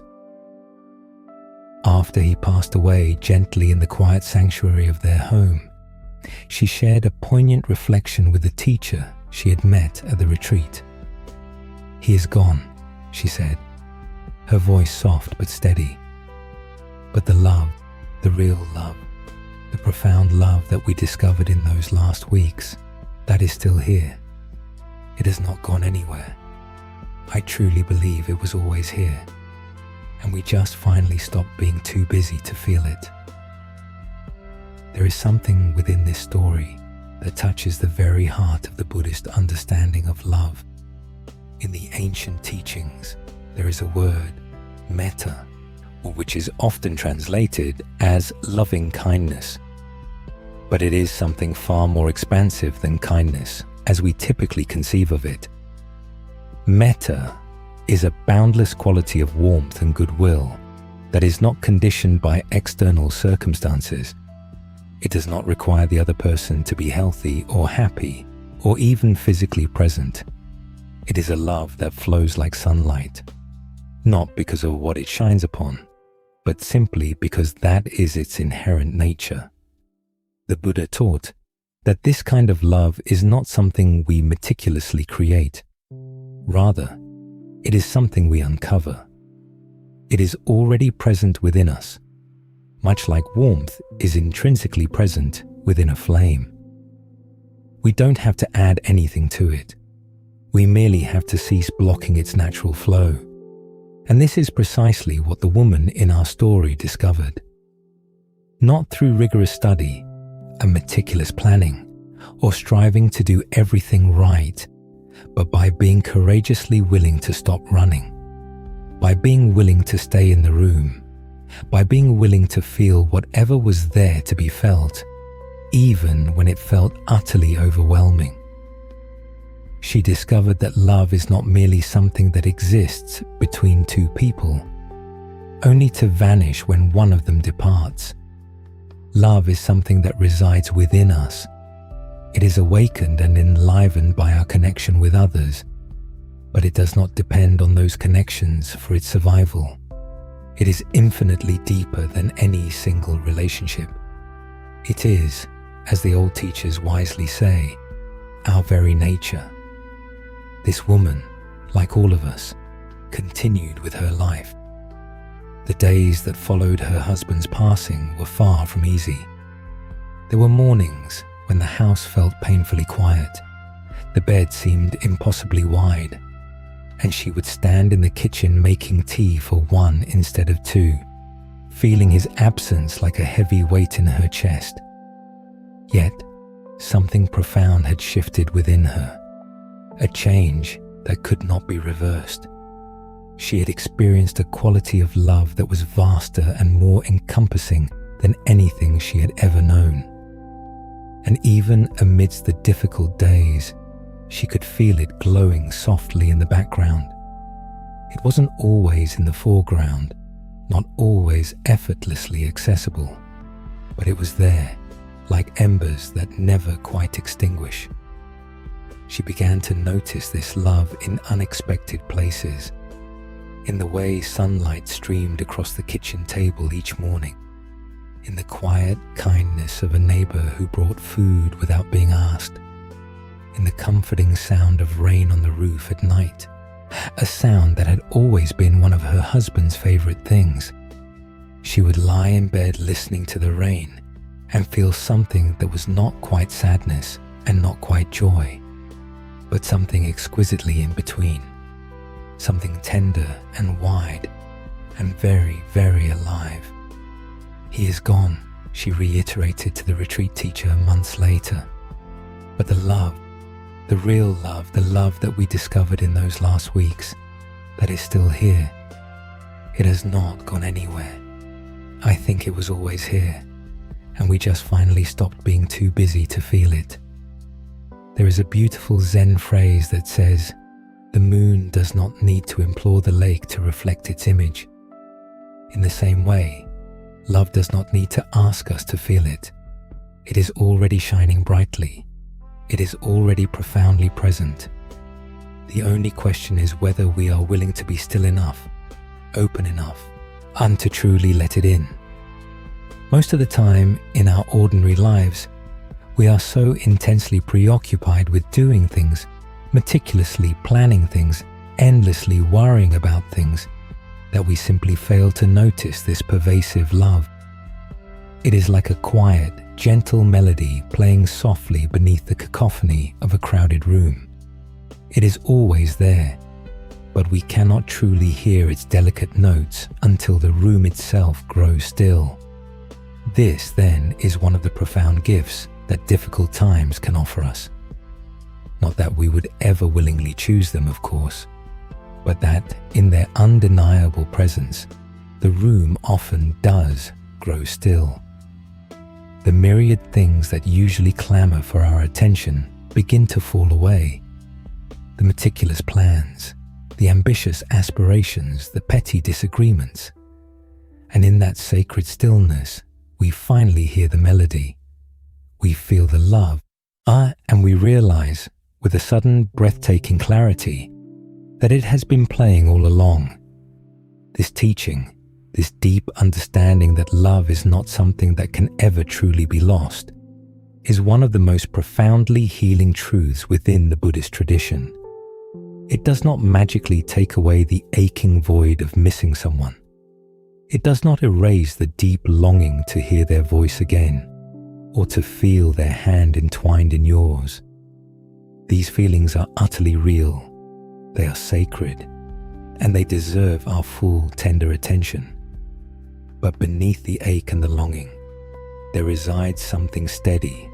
Speaker 1: After he passed away gently in the quiet sanctuary of their home, she shared a poignant reflection with the teacher she had met at the retreat. "He is gone," she said, her voice soft but steady. "But the love, the real love, the profound love that we discovered in those last weeks, that is still here. It has not gone anywhere. I truly believe it was always here, and we just finally stopped being too busy to feel it." There is something within this story that touches the very heart of the Buddhist understanding of love. In the ancient teachings, there is a word, metta, which is often translated as loving kindness. But it is something far more expansive than kindness, as we typically conceive of it. Metta is a boundless quality of warmth and goodwill that is not conditioned by external circumstances. It does not require the other person to be healthy or happy or even physically present. It is a love that flows like sunlight, not because of what it shines upon, but simply because that is its inherent nature. The Buddha taught that this kind of love is not something we meticulously create. Rather, it is something we uncover. It is already present within us, much like warmth is intrinsically present within a flame. We don't have to add anything to it. We merely have to cease blocking its natural flow. And this is precisely what the woman in our story discovered. Not through rigorous study and meticulous planning, or striving to do everything right, but by being courageously willing to stop running, by being willing to stay in the room, by being willing to feel whatever was there to be felt, even when it felt utterly overwhelming. She discovered that love is not merely something that exists between two people, only to vanish when one of them departs. Love is something that resides within us. It is awakened and enlivened by our connection with others, but it does not depend on those connections for its survival. It is infinitely deeper than any single relationship. It is, as the old teachers wisely say, our very nature. This woman, like all of us, continued with her life. The days that followed her husband's passing were far from easy. There were mornings when the house felt painfully quiet. The bed seemed impossibly wide, and she would stand in the kitchen making tea for one instead of two, feeling his absence like a heavy weight in her chest. Yet, something profound had shifted within her, a change that could not be reversed. She had experienced a quality of love that was vaster and more encompassing than anything she had ever known. And even amidst the difficult days, she could feel it glowing softly in the background. It wasn't always in the foreground, not always effortlessly accessible, but it was there, like embers that never quite extinguish. She began to notice this love in unexpected places, in the way sunlight streamed across the kitchen table each morning, in the quiet kindness of a neighbor who brought food without being asked, in the comforting sound of rain on the roof at night, a sound that had always been one of her husband's favorite things. She would lie in bed listening to the rain and feel something that was not quite sadness and not quite joy, but something exquisitely in between, something tender and wide and very, very alive. He is gone, she reiterated to the retreat teacher months later. But the love, the real love, the love that we discovered in those last weeks, that is still here. It has not gone anywhere. I think it was always here, and we just finally stopped being too busy to feel it. There is a beautiful Zen phrase that says, "The moon does not need to implore the lake to reflect its image." In the same way, love does not need to ask us to feel it. It is already shining brightly. It is already profoundly present. The only question is whether we are willing to be still enough, open enough, and to truly let it in. Most of the time in our ordinary lives, we are so intensely preoccupied with doing things, meticulously planning things, endlessly worrying about things, that we simply fail to notice this pervasive love. It is like a quiet, gentle melody playing softly beneath the cacophony of a crowded room. It is always there, but we cannot truly hear its delicate notes until the room itself grows still. This, then, is one of the profound gifts that difficult times can offer us. Not that we would ever willingly choose them, of course, but that in their undeniable presence, the room often does grow still. The myriad things that usually clamor for our attention begin to fall away. The meticulous plans, the ambitious aspirations, the petty disagreements. And in that sacred stillness, we finally hear the melody. We feel the love, and we realize, with a sudden breathtaking clarity, that it has been playing all along. This teaching, this deep understanding that love is not something that can ever truly be lost, is one of the most profoundly healing truths within the Buddhist tradition. It does not magically take away the aching void of missing someone. It does not erase the deep longing to hear their voice again, or to feel their hand entwined in yours. These feelings are utterly real. They are sacred, and they deserve our full, tender attention. But beneath the ache and the longing, there resides something steady,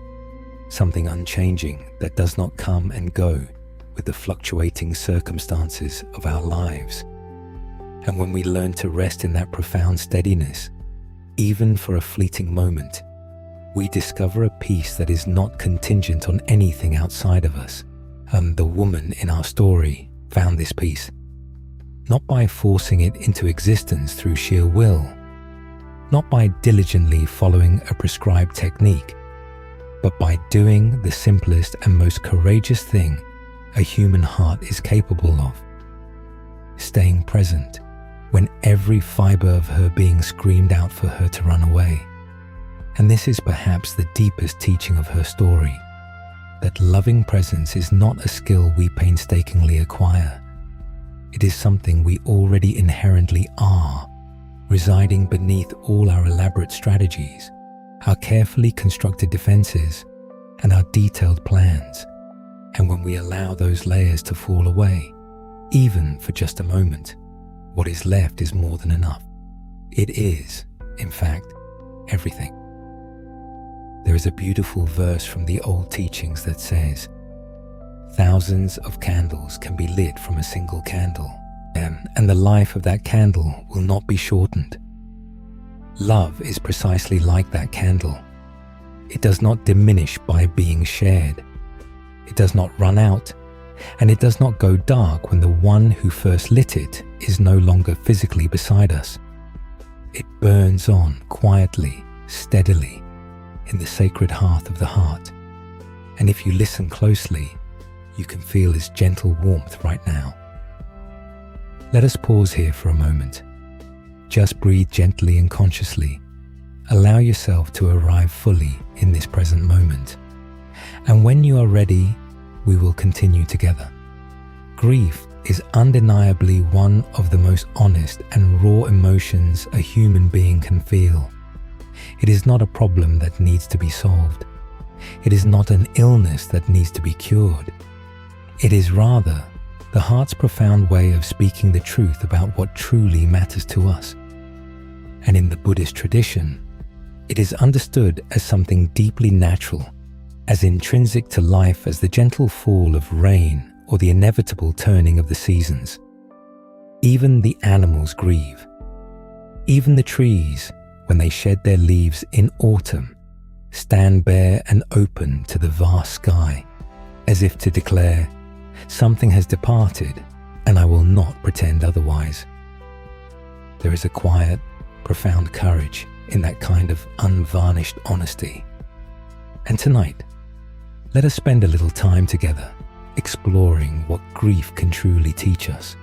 Speaker 1: something unchanging that does not come and go with the fluctuating circumstances of our lives. And when we learn to rest in that profound steadiness, even for a fleeting moment, we discover a peace that is not contingent on anything outside of us. And the woman in our story found this peace, not by forcing it into existence through sheer will, not by diligently following a prescribed technique, but by doing the simplest and most courageous thing a human heart is capable of: staying present when every fiber of her being screamed out for her to run away. And this is perhaps the deepest teaching of her story, that loving presence is not a skill we painstakingly acquire. It is something we already inherently are, residing beneath all our elaborate strategies, our carefully constructed defenses, and our detailed plans. And when we allow those layers to fall away, even for just a moment, what is left is more than enough. It is, in fact, everything. There is a beautiful verse from the old teachings that says, "Thousands of candles can be lit from a single candle, and the life of that candle will not be shortened." Love is precisely like that candle. It does not diminish by being shared. It does not run out, and it does not go dark when the one who first lit it is no longer physically beside us. It burns on quietly, steadily, in the sacred hearth of the heart. And if you listen closely, you can feel its gentle warmth right now. Let us pause here for a moment. Just breathe gently and consciously. Allow yourself to arrive fully in this present moment. And when you are ready, we will continue together. Grief is undeniably one of the most honest and raw emotions a human being can feel. It is not a problem that needs to be solved. It is not an illness that needs to be cured. It is rather the heart's profound way of speaking the truth about what truly matters to us. And in the Buddhist tradition, it is understood as something deeply natural, as intrinsic to life as the gentle fall of rain or the inevitable turning of the seasons. Even the animals grieve. Even the trees, when they shed their leaves in autumn, stand bare and open to the vast sky, as if to declare, "Something has departed, and I will not pretend otherwise." There is a quiet, profound courage in that kind of unvarnished honesty. And tonight, let us spend a little time together exploring what grief can truly teach us,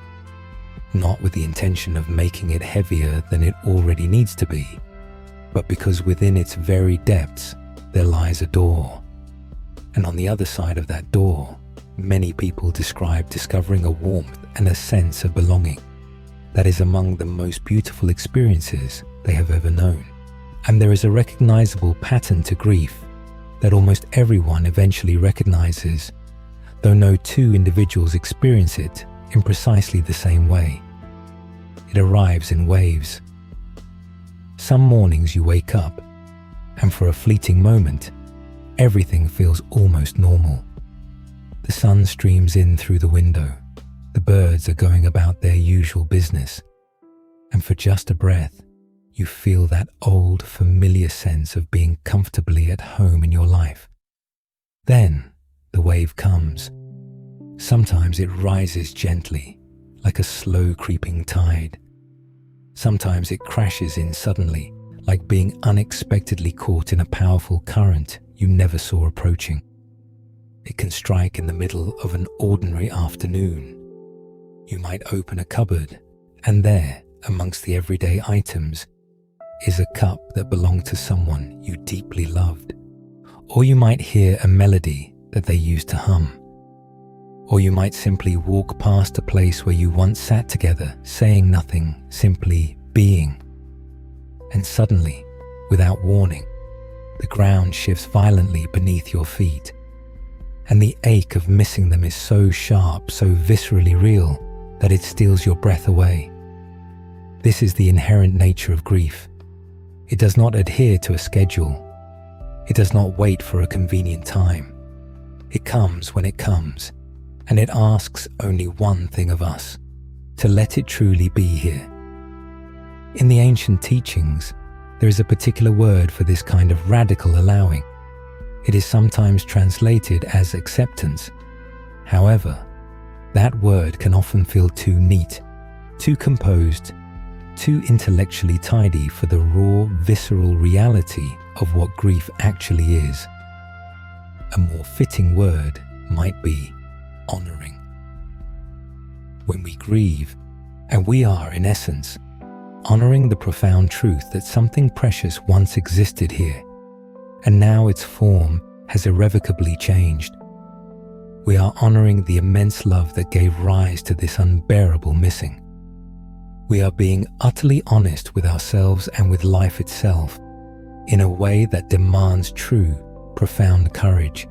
Speaker 1: not with the intention of making it heavier than it already needs to be, but because within its very depths there lies a door. And on the other side of that door, many people describe discovering a warmth and a sense of belonging that is among the most beautiful experiences they have ever known. And there is a recognizable pattern to grief that almost everyone eventually recognizes, though no two individuals experience it in precisely the same way. It arrives in waves. Some mornings you wake up, and for a fleeting moment, everything feels almost normal. The sun streams in through the window, the birds are going about their usual business, and for just a breath, you feel that old, familiar sense of being comfortably at home in your life. Then, the wave comes. Sometimes it rises gently, like a slow creeping tide. Sometimes it crashes in suddenly, like being unexpectedly caught in a powerful current you never saw approaching. It can strike in the middle of an ordinary afternoon. You might open a cupboard, and there, amongst the everyday items, is a cup that belonged to someone you deeply loved. Or you might hear a melody that they used to hum. Or you might simply walk past a place where you once sat together, saying nothing, simply being. And suddenly, without warning, the ground shifts violently beneath your feet. And the ache of missing them is so sharp, so viscerally real, that it steals your breath away. This is the inherent nature of grief. It does not adhere to a schedule. It does not wait for a convenient time. It comes when it comes, and it asks only one thing of us, to let it truly be here. In the ancient teachings, there is a particular word for this kind of radical allowing. It is sometimes translated as acceptance. However, that word can often feel too neat, too composed, too intellectually tidy for the raw, visceral reality of what grief actually is. A more fitting word might be honoring. When we grieve, and we are in essence honoring the profound truth that something precious once existed here, and now its form has irrevocably changed. We are honoring the immense love that gave rise to this unbearable missing. We are being utterly honest with ourselves and with life itself in a way that demands true, profound courage.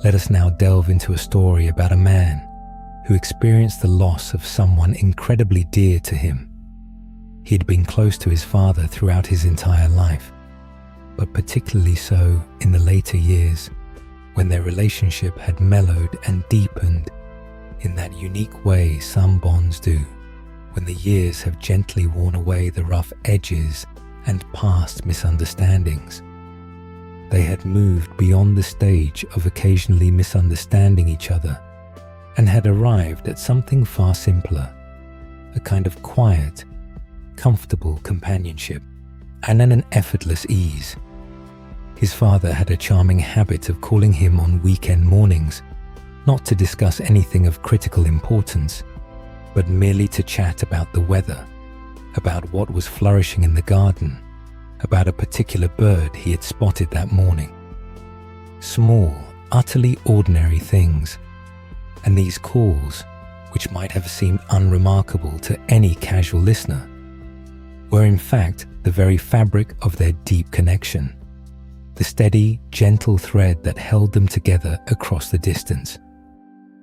Speaker 1: Let us now delve into a story about a man who experienced the loss of someone incredibly dear to him. He had been close to his father throughout his entire life, but particularly so in the later years, when their relationship had mellowed and deepened in that unique way some bonds do, when the years have gently worn away the rough edges and past misunderstandings. They had moved beyond the stage of occasionally misunderstanding each other and had arrived at something far simpler, a kind of quiet, comfortable companionship and an effortless ease. His father had a charming habit of calling him on weekend mornings, not to discuss anything of critical importance, but merely to chat about the weather, about what was flourishing in the garden, about a particular bird he had spotted that morning. Small, utterly ordinary things. And these calls, which might have seemed unremarkable to any casual listener, were in fact the very fabric of their deep connection, the steady, gentle thread that held them together across the distance.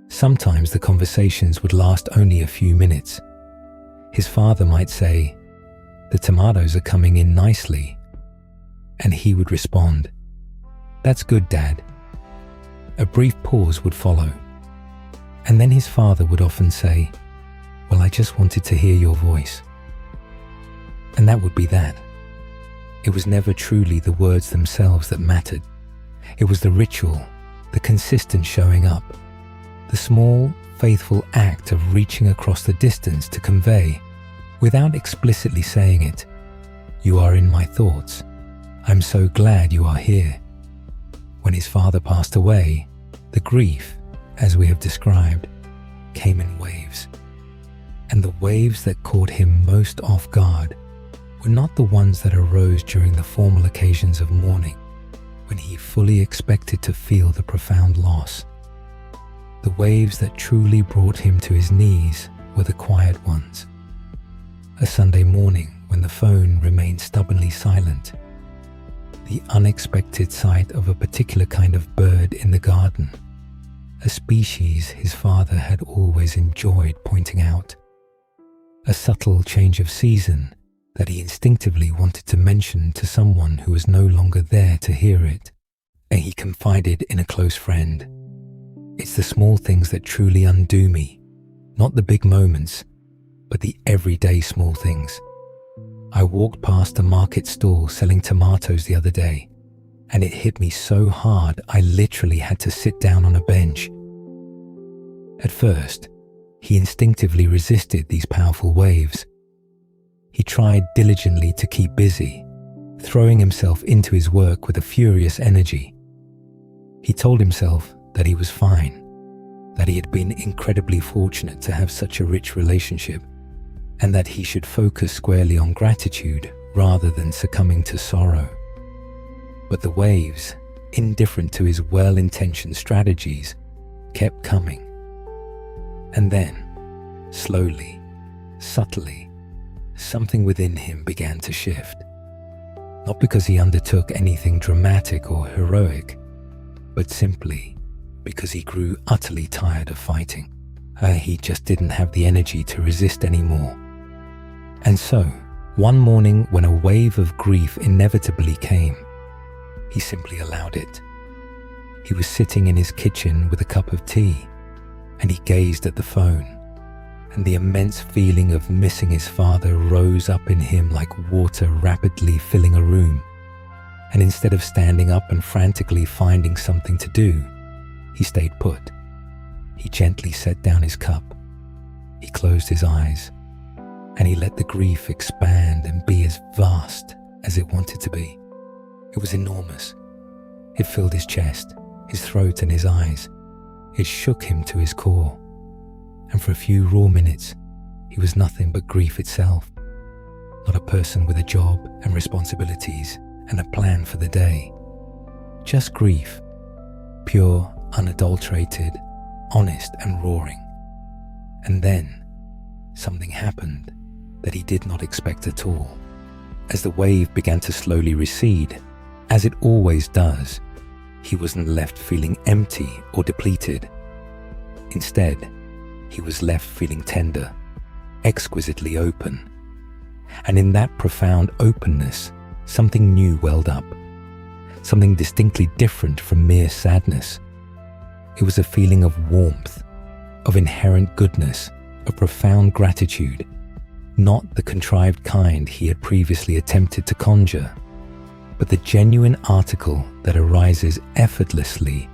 Speaker 1: Sometimes the conversations would last only a few minutes. His father might say, "The tomatoes are coming in nicely," and he would respond, "That's good, Dad." A brief pause would follow, and then his father would often say, "Well, I just wanted to hear your voice." And that would be that. It was never truly the words themselves that mattered. It was the ritual, the consistent showing up, the small, faithful act of reaching across the distance to convey, without explicitly saying it, "You are in my thoughts. I'm so glad you are here." When his father passed away, the grief, as we have described, came in waves. And the waves that caught him most off guard were not the ones that arose during the formal occasions of mourning, when he fully expected to feel the profound loss. The waves that truly brought him to his knees were the quiet ones. A Sunday morning when the phone remained stubbornly silent, the unexpected sight of a particular kind of bird in the garden, a species his father had always enjoyed pointing out, a subtle change of season that he instinctively wanted to mention to someone who was no longer there to hear it, and he confided in a close friend. It's the small things that truly undo me, not the big moments, but the everyday small things. I walked past a market stall selling tomatoes the other day, and it hit me so hard I literally had to sit down on a bench. At first, he instinctively resisted these powerful waves. He tried diligently to keep busy, throwing himself into his work with a furious energy. He told himself that he was fine, that he had been incredibly fortunate to have such a rich relationship, and that he should focus squarely on gratitude rather than succumbing to sorrow. But the waves, indifferent to his well-intentioned strategies, kept coming. And then, slowly, subtly, something within him began to shift. Not because he undertook anything dramatic or heroic, but simply because he grew utterly tired of fighting. He just didn't have the energy to resist anymore. And so, one morning when a wave of grief inevitably came, he simply allowed it. He was sitting in his kitchen with a cup of tea, and he gazed at the phone, and the immense feeling of missing his father rose up in him like water rapidly filling a room. And instead of standing up and frantically finding something to do, he stayed put. He gently set down his cup. He closed his eyes, and he let the grief expand and be as vast as it wanted to be. It was enormous. It filled his chest, his throat, and his eyes. It shook him to his core. And for a few raw minutes, he was nothing but grief itself. Not a person with a job and responsibilities and a plan for the day. Just grief, pure, unadulterated, honest and roaring. And then, something happened that he did not expect at all. As the wave began to slowly recede, as it always does, he wasn't left feeling empty or depleted. Instead, he was left feeling tender, exquisitely open. And in that profound openness, something new welled up, something distinctly different from mere sadness. It was a feeling of warmth, of inherent goodness, of profound gratitude, not the contrived kind he had previously attempted to conjure, but the genuine article that arises effortlessly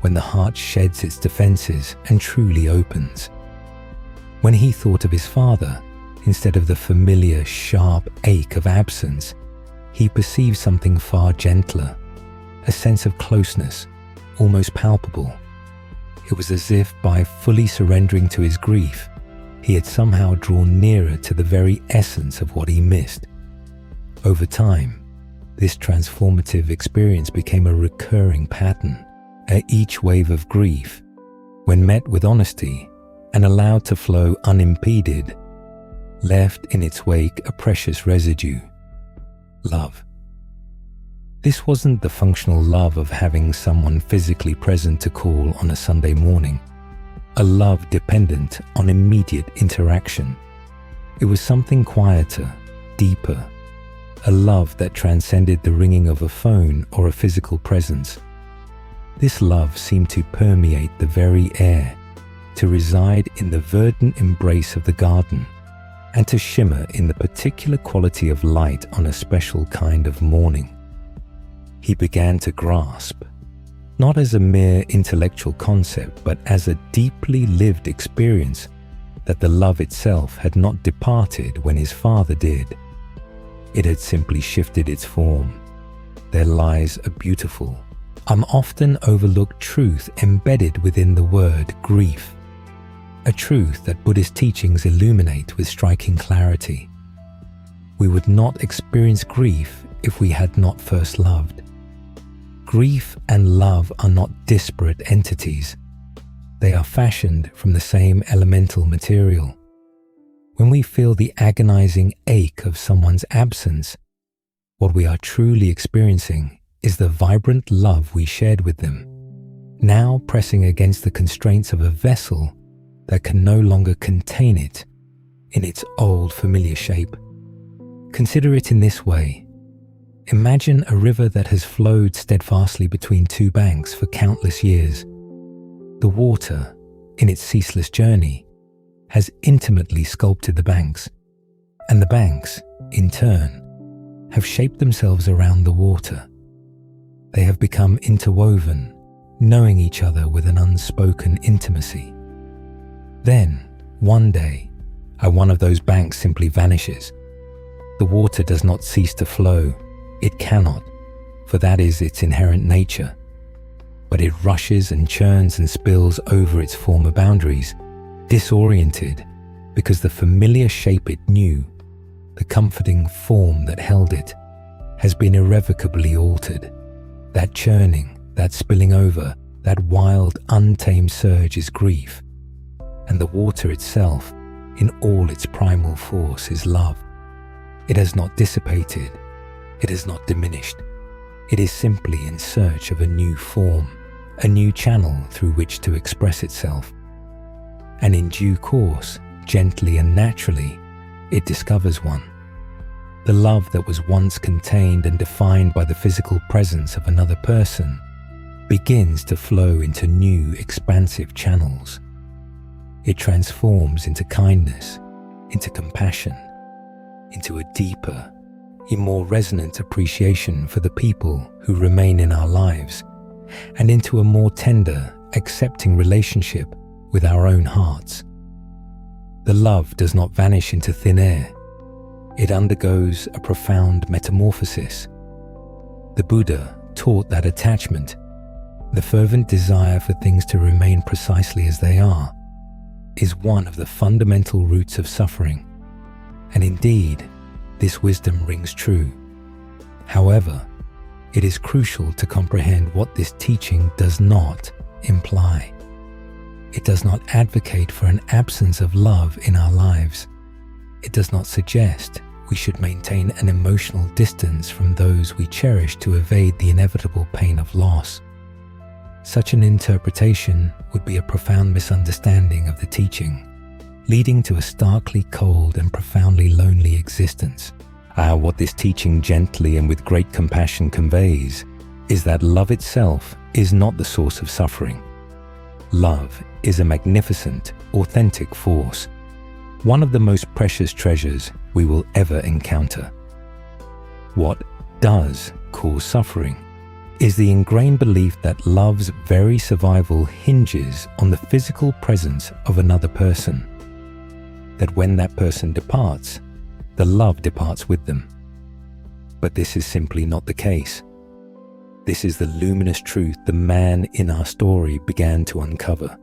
Speaker 1: when the heart sheds its defenses and truly opens. When he thought of his father, instead of the familiar sharp ache of absence, he perceived something far gentler, a sense of closeness, almost palpable. It was as if by fully surrendering to his grief, he had somehow drawn nearer to the very essence of what he missed. Over time, this transformative experience became a recurring pattern. At each wave of grief, when met with honesty and allowed to flow unimpeded, left in its wake a precious residue: love. This wasn't the functional love of having someone physically present to call on a Sunday morning. a love dependent on immediate interaction. It was something quieter, deeper, a love that transcended the ringing of a phone or a physical presence. This love seemed to permeate the very air, to reside in the verdant embrace of the garden, and to shimmer in the particular quality of light on a special kind of morning. He began to grasp, not as a mere intellectual concept, but as a deeply lived experience, that the love itself had not departed when his father did. It had simply shifted its form. There lies a beautiful, often overlooked truth embedded within the word grief, a truth that Buddhist teachings illuminate with striking clarity. We would not experience grief if we had not first loved. Grief and love are not disparate entities. They are fashioned from the same elemental material. When we feel the agonizing ache of someone's absence, what we are truly experiencing is the vibrant love we shared with them, now pressing against the constraints of a vessel that can no longer contain it in its old familiar shape. Consider it in this way. Imagine a river that has flowed steadfastly between two banks for countless years. The water, in its ceaseless journey, has intimately sculpted the banks, and the banks, in turn, have shaped themselves around the water. They have become interwoven, knowing each other with an unspoken intimacy. Then, one day, one of those banks simply vanishes. The water does not cease to flow. It cannot, for that is its inherent nature. But it rushes and churns and spills over its former boundaries, disoriented because the familiar shape it knew, the comforting form that held it, has been irrevocably altered. That churning, that spilling over, that wild, untamed surge is grief. And the water itself, in all its primal force, is love. It has not dissipated. It has not diminished. It is simply in search of a new form, a new channel through which to express itself. And in due course, gently and naturally, it discovers one. The love that was once contained and defined by the physical presence of another person begins to flow into new, expansive channels. It transforms into kindness, into compassion, into a deeper, a more resonant appreciation for the people who remain in our lives, and into a more tender, accepting relationship with our own hearts. The love does not vanish into thin air. It undergoes a profound metamorphosis. The Buddha taught that attachment, the fervent desire for things to remain precisely as they are, is one of the fundamental roots of suffering. And indeed, this wisdom rings true. However, it is crucial to comprehend what this teaching does not imply. It does not advocate for an absence of love in our lives. It does not suggest we should maintain an emotional distance from those we cherish to evade the inevitable pain of loss. Such an interpretation would be a profound misunderstanding of the teaching, leading to a starkly cold and profoundly lonely existence. What this teaching gently and with great compassion conveys is that love itself is not the source of suffering. Love is a magnificent, authentic force, one of the most precious treasures we will ever encounter. What does cause suffering is the ingrained belief that love's very survival hinges on the physical presence of another person, that when that person departs, the love departs with them. But this is simply not the case. This is the luminous truth the man in our story began to uncover.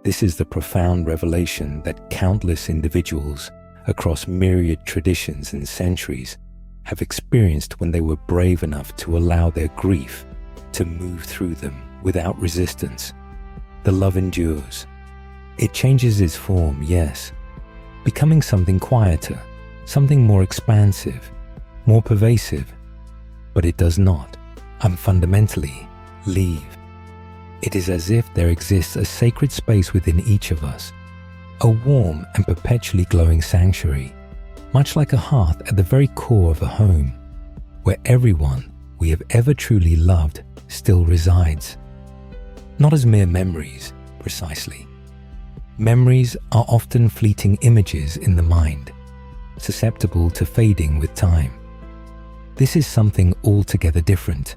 Speaker 1: This is the profound revelation that countless individuals across myriad traditions and centuries have experienced when they were brave enough to allow their grief to move through them without resistance. The love endures. It changes its form, yes, becoming something quieter, something more expansive, more pervasive, but it does not, fundamentally, leave. It is as if there exists a sacred space within each of us, a warm and perpetually glowing sanctuary, much like a hearth at the very core of a home, where everyone we have ever truly loved still resides. Not as mere memories, precisely. Memories are often fleeting images in the mind, susceptible to fading with time. This is something altogether different.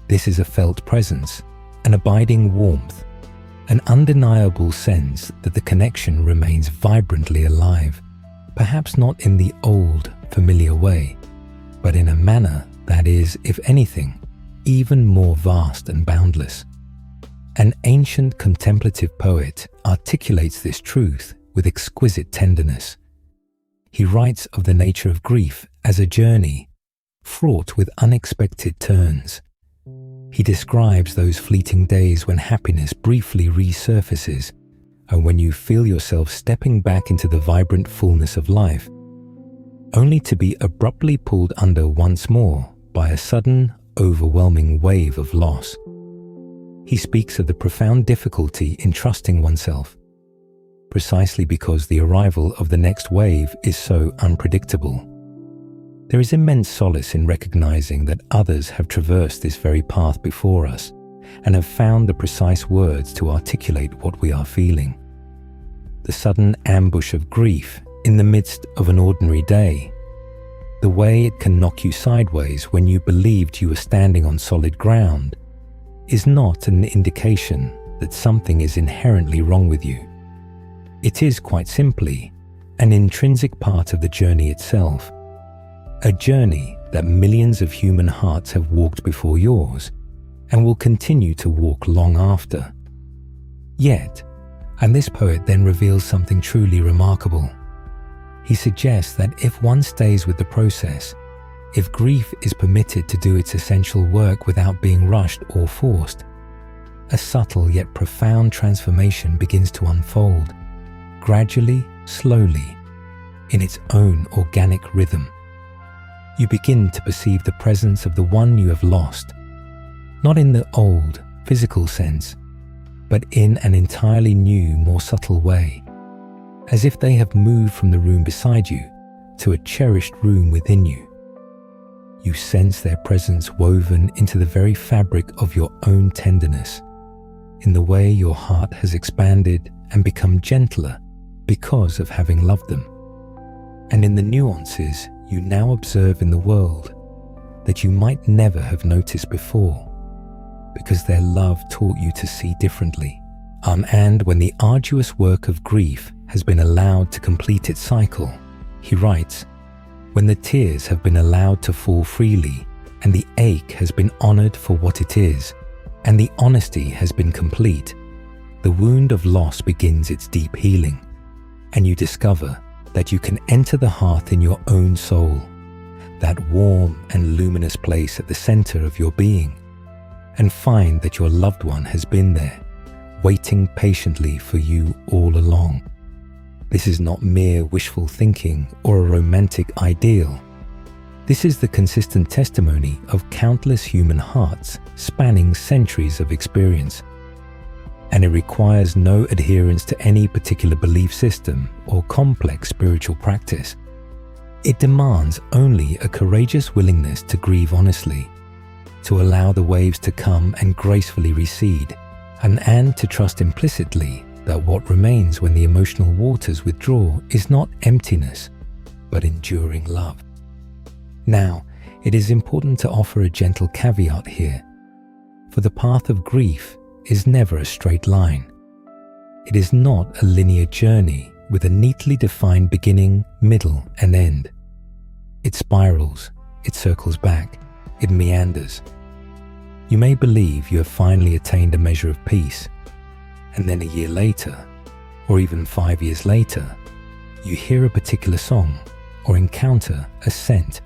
Speaker 1: This is a felt presence, an abiding warmth, an undeniable sense that the connection remains vibrantly alive, perhaps not in the old, familiar way, but in a manner that is, if anything, even more vast and boundless. An ancient contemplative poet articulates this truth with exquisite tenderness. He writes of the nature of grief as a journey fraught with unexpected turns. He describes those fleeting days when happiness briefly resurfaces and when you feel yourself stepping back into the vibrant fullness of life, only to be abruptly pulled under once more by a sudden, overwhelming wave of loss. He speaks of the profound difficulty in trusting oneself, precisely because the arrival of the next wave is so unpredictable. There is immense solace in recognizing that others have traversed this very path before us and have found the precise words to articulate what we are feeling. The sudden ambush of grief in the midst of an ordinary day, the way it can knock you sideways when you believed you were standing on solid ground, is not an indication that something is inherently wrong with you. It is quite simply an intrinsic part of the journey itself, a journey that millions of human hearts have walked before yours and will continue to walk long after. Yet, and this poet then reveals something truly remarkable. He suggests that if one stays with the process, if grief is permitted to do its essential work without being rushed or forced, a subtle yet profound transformation begins to unfold, gradually, slowly, in its own organic rhythm. You begin to perceive the presence of the one you have lost, not in the old, physical sense, but in an entirely new, more subtle way, as if they have moved from the room beside you to a cherished room within you. You sense their presence woven into the very fabric of your own tenderness, in the way your heart has expanded and become gentler because of having loved them, and in the nuances you now observe in the world that you might never have noticed before, because their love taught you to see differently. And when the arduous work of grief has been allowed to complete its cycle, he writes, when the tears have been allowed to fall freely and the ache has been honored for what it is, and the honesty has been complete, the wound of loss begins its deep healing, and you discover that you can enter the hearth in your own soul, that warm and luminous place at the center of your being, and find that your loved one has been there, waiting patiently for you all along. This is not mere wishful thinking or a romantic ideal. This is the consistent testimony of countless human hearts spanning centuries of experience. And it requires no adherence to any particular belief system or complex spiritual practice. It demands only a courageous willingness to grieve honestly, to allow the waves to come and gracefully recede, and to trust implicitly that what remains when the emotional waters withdraw is not emptiness, but enduring love. Now, it is important to offer a gentle caveat here, for the path of grief is never a straight line. It is not a linear journey with a neatly defined beginning, middle, and end. It spirals, it circles back, it meanders. You may believe you have finally attained a measure of peace, and then a year later, or even 5 years later, you hear a particular song or encounter a scent,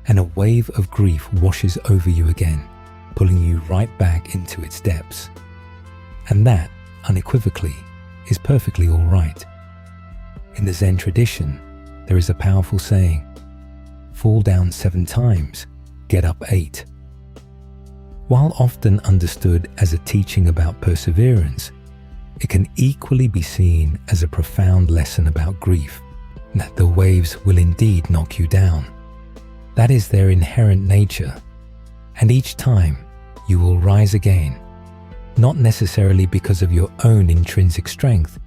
Speaker 1: and a wave of grief washes over you again, pulling you right back into its depths. And that, unequivocally, is perfectly all right. In the Zen tradition, there is a powerful saying, fall down 7 times, get up 8. While often understood as a teaching about perseverance, it can equally be seen as a profound lesson about grief, that the waves will indeed knock you down. That is their inherent nature, and each time you will rise again, not necessarily because of your own intrinsic strength,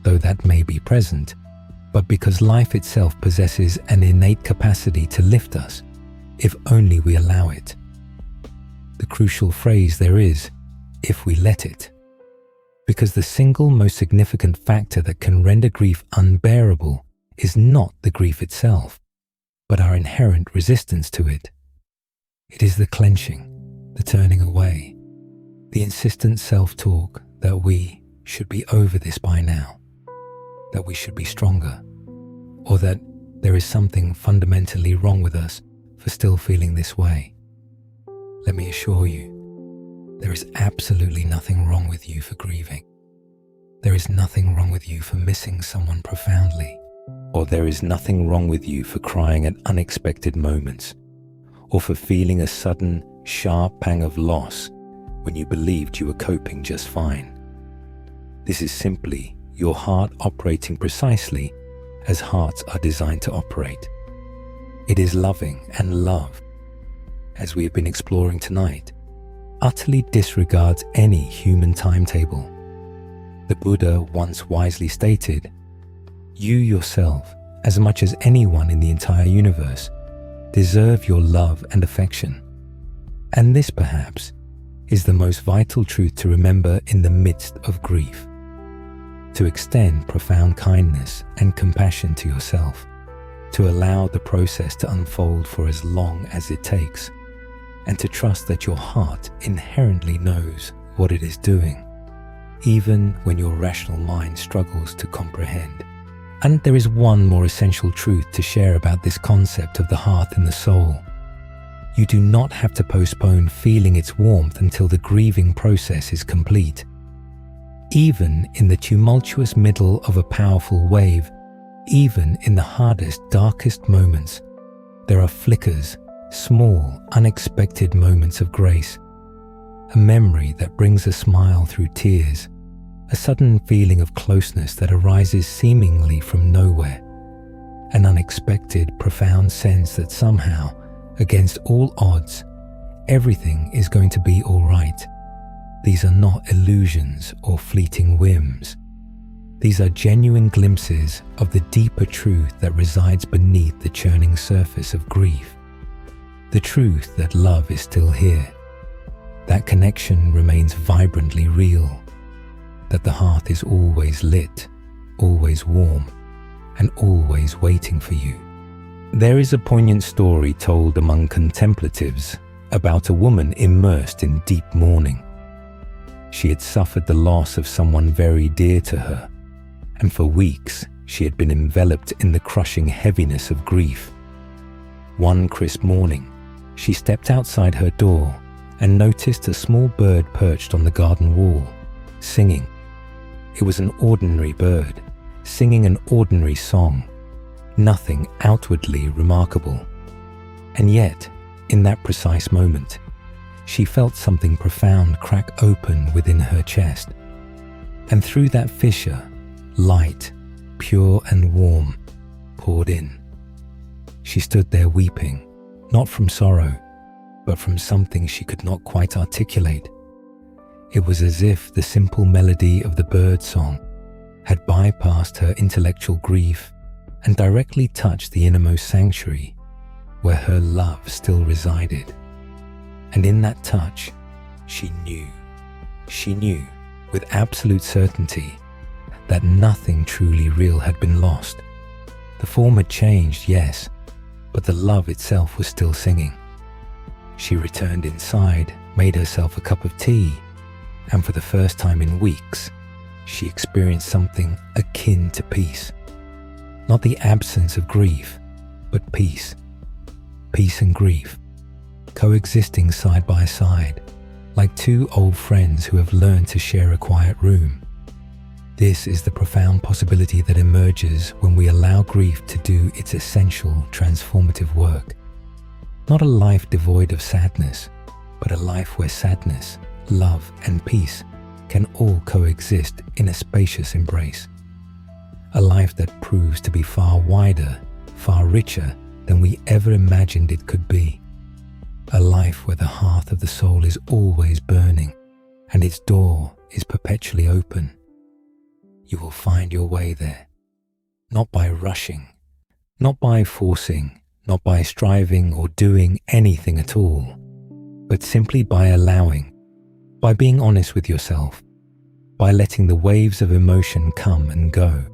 Speaker 1: though that may be present, but because life itself possesses an innate capacity to lift us, if only we allow it. The crucial phrase there is, if we let it. Because the single most significant factor that can render grief unbearable is not the grief itself, but our inherent resistance to it. It is the clenching, the turning away, the insistent self-talk that we should be over this by now, that we should be stronger, or that there is something fundamentally wrong with us for still feeling this way. Let me assure you, there is absolutely nothing wrong with you for grieving. There is nothing wrong with you for missing someone profoundly, or there is nothing wrong with you for crying at unexpected moments, or for feeling a sudden, sharp pang of loss when you believed you were coping just fine. This is simply your heart operating precisely as hearts are designed to operate. It is loving, and love, as we have been exploring tonight, utterly disregards any human timetable. The Buddha once wisely stated, "You yourself, as much as anyone in the entire universe, deserve your love and affection." And this, perhaps, is the most vital truth to remember in the midst of grief. To extend profound kindness and compassion to yourself, to allow the process to unfold for as long as it takes, and to trust that your heart inherently knows what it is doing, even when your rational mind struggles to comprehend. And there is one more essential truth to share about this concept of the heart and the soul. You do not have to postpone feeling its warmth until the grieving process is complete. Even in the tumultuous middle of a powerful wave, even in the hardest, darkest moments, there are flickers, small, unexpected moments of grace, a memory that brings a smile through tears, a sudden feeling of closeness that arises seemingly from nowhere, an unexpected, profound sense that somehow, against all odds, everything is going to be all right. These are not illusions or fleeting whims. These are genuine glimpses of the deeper truth that resides beneath the churning surface of grief. The truth that love is still here, that connection remains vibrantly real, that the heart is always lit, always warm, and always waiting for you. There is a poignant story told among contemplatives about a woman immersed in deep mourning. She had suffered the loss of someone very dear to her, and for weeks she had been enveloped in the crushing heaviness of grief. One crisp morning, she stepped outside her door and noticed a small bird perched on the garden wall, singing. It was an ordinary bird, singing an ordinary song, nothing outwardly remarkable. And yet, in that precise moment, she felt something profound crack open within her chest. And through that fissure, light, pure and warm, poured in. She stood there weeping, not from sorrow, but from something she could not quite articulate. It was as if the simple melody of the bird song had bypassed her intellectual grief and directly touched the innermost sanctuary where her love still resided. And in that touch, she knew with absolute certainty that nothing truly real had been lost. The form had changed, yes, but the love itself was still singing. She returned inside, made herself a cup of tea, and for the first time in weeks, she experienced something akin to peace. Not the absence of grief, but peace. Peace and grief, coexisting side by side, like two old friends who have learned to share a quiet room. This is the profound possibility that emerges when we allow grief to do its essential transformative work. Not a life devoid of sadness, but a life where sadness, love, and peace can all coexist in a spacious embrace. A life that proves to be far wider, far richer than we ever imagined it could be. A life where the hearth of the soul is always burning and its door is perpetually open. You will find your way there, not by rushing, not by forcing, not by striving or doing anything at all, but simply by allowing, by being honest with yourself, by letting the waves of emotion come and go,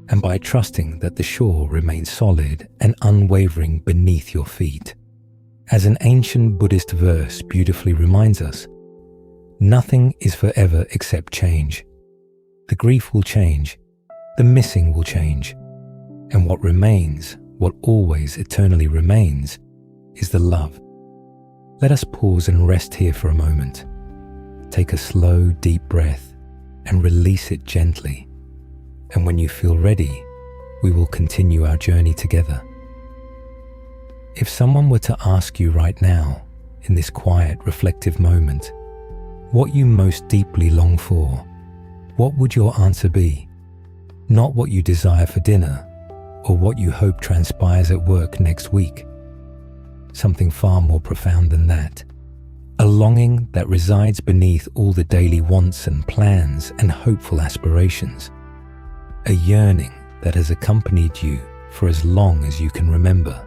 Speaker 1: and by trusting that the shore remains solid and unwavering beneath your feet. As an ancient Buddhist verse beautifully reminds us, nothing is forever except change. The grief will change, the missing will change, and what remains, what always eternally remains, is the love. Let us pause and rest here for a moment. Take a slow, deep breath and release it gently. And when you feel ready, we will continue our journey together. If someone were to ask you right now, in this quiet, reflective moment, what you most deeply long for, what would your answer be? Not what you desire for dinner, or what you hope transpires at work next week. Something far more profound than that. A longing that resides beneath all the daily wants and plans and hopeful aspirations. A yearning that has accompanied you for as long as you can remember,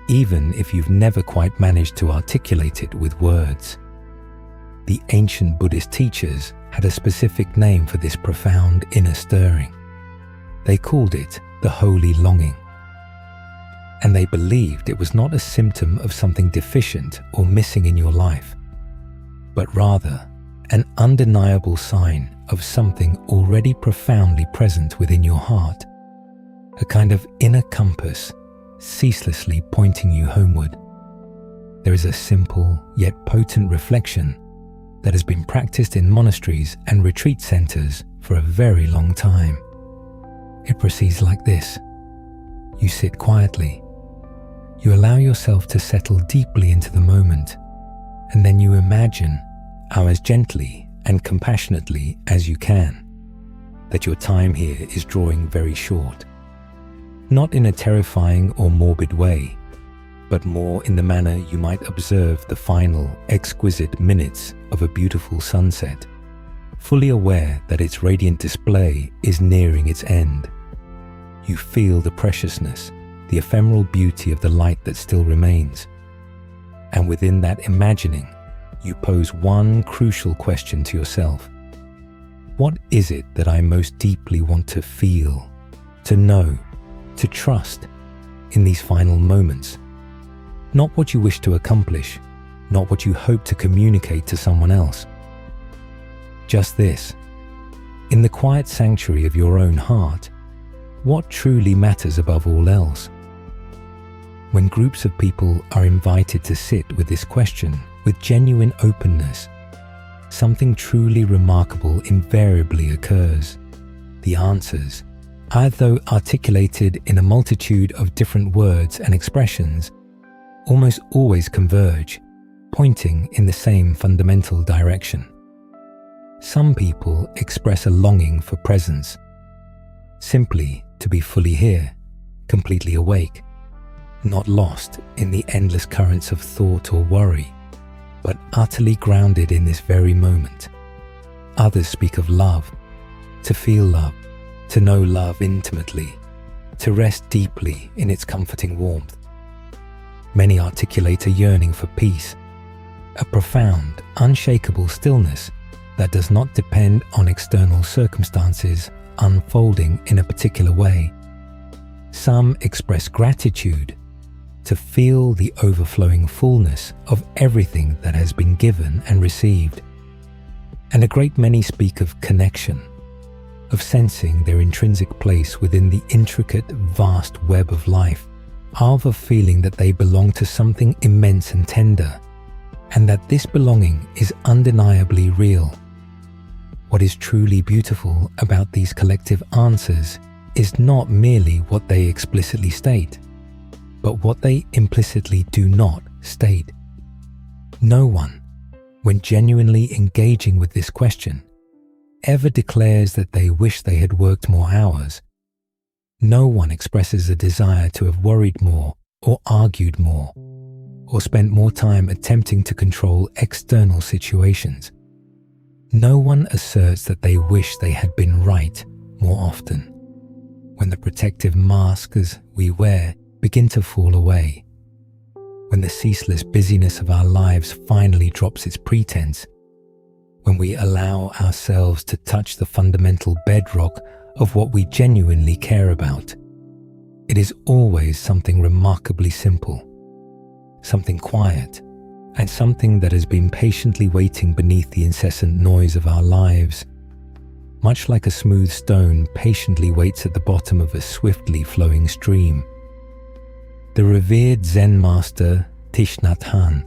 Speaker 1: even if you've never quite managed to articulate it with words. The ancient Buddhist teachers had a specific name for this profound inner stirring. They called it the holy longing. And they believed it was not a symptom of something deficient or missing in your life, but rather an undeniable sign of something already profoundly present within your heart, a kind of inner compass ceaselessly pointing you homeward. There is a simple yet potent reflection that has been practiced in monasteries and retreat centers for a very long time. It proceeds like this. You sit quietly. You allow yourself to settle deeply into the moment, and then you imagine, as gently and compassionately as you can, that your time here is drawing very short. Not in a terrifying or morbid way, but more in the manner you might observe the final, exquisite minutes of a beautiful sunset, fully aware that its radiant display is nearing its end. You feel the preciousness, the ephemeral beauty of the light that still remains. And within that imagining, you pose one crucial question to yourself. What is it that I most deeply want to feel, to know, to trust in these final moments? Not what you wish to accomplish, not what you hope to communicate to someone else. Just this. In the quiet sanctuary of your own heart, what truly matters above all else? When groups of people are invited to sit with this question with genuine openness, something truly remarkable invariably occurs. The answers, although articulated in a multitude of different words and expressions, almost always converge, pointing in the same fundamental direction. Some people express a longing for presence, simply to be fully here, completely awake, not lost in the endless currents of thought or worry, but utterly grounded in this very moment. Others speak of love, to feel love, to know love intimately, to rest deeply in its comforting warmth. Many articulate a yearning for peace, a profound, unshakable stillness that does not depend on external circumstances unfolding in a particular way. Some express gratitude, to feel the overflowing fullness of everything that has been given and received. And a great many speak of connection, of sensing their intrinsic place within the intricate, vast web of life, of a feeling that they belong to something immense and tender, and that this belonging is undeniably real. What is truly beautiful about these collective answers is not merely what they explicitly state, but what they implicitly do not state. No one, when genuinely engaging with this question, ever declares that they wish they had worked more hours. No one expresses a desire to have worried more or argued more, or spent more time attempting to control external situations. No one asserts that they wish they had been right more often. When the protective masks we wear begin to fall away, when the ceaseless busyness of our lives finally drops its pretense, when we allow ourselves to touch the fundamental bedrock of what we genuinely care about, it is always something remarkably simple, something quiet, and something that has been patiently waiting beneath the incessant noise of our lives, much like a smooth stone patiently waits at the bottom of a swiftly flowing stream. The revered Zen master Thich Nhat Hanh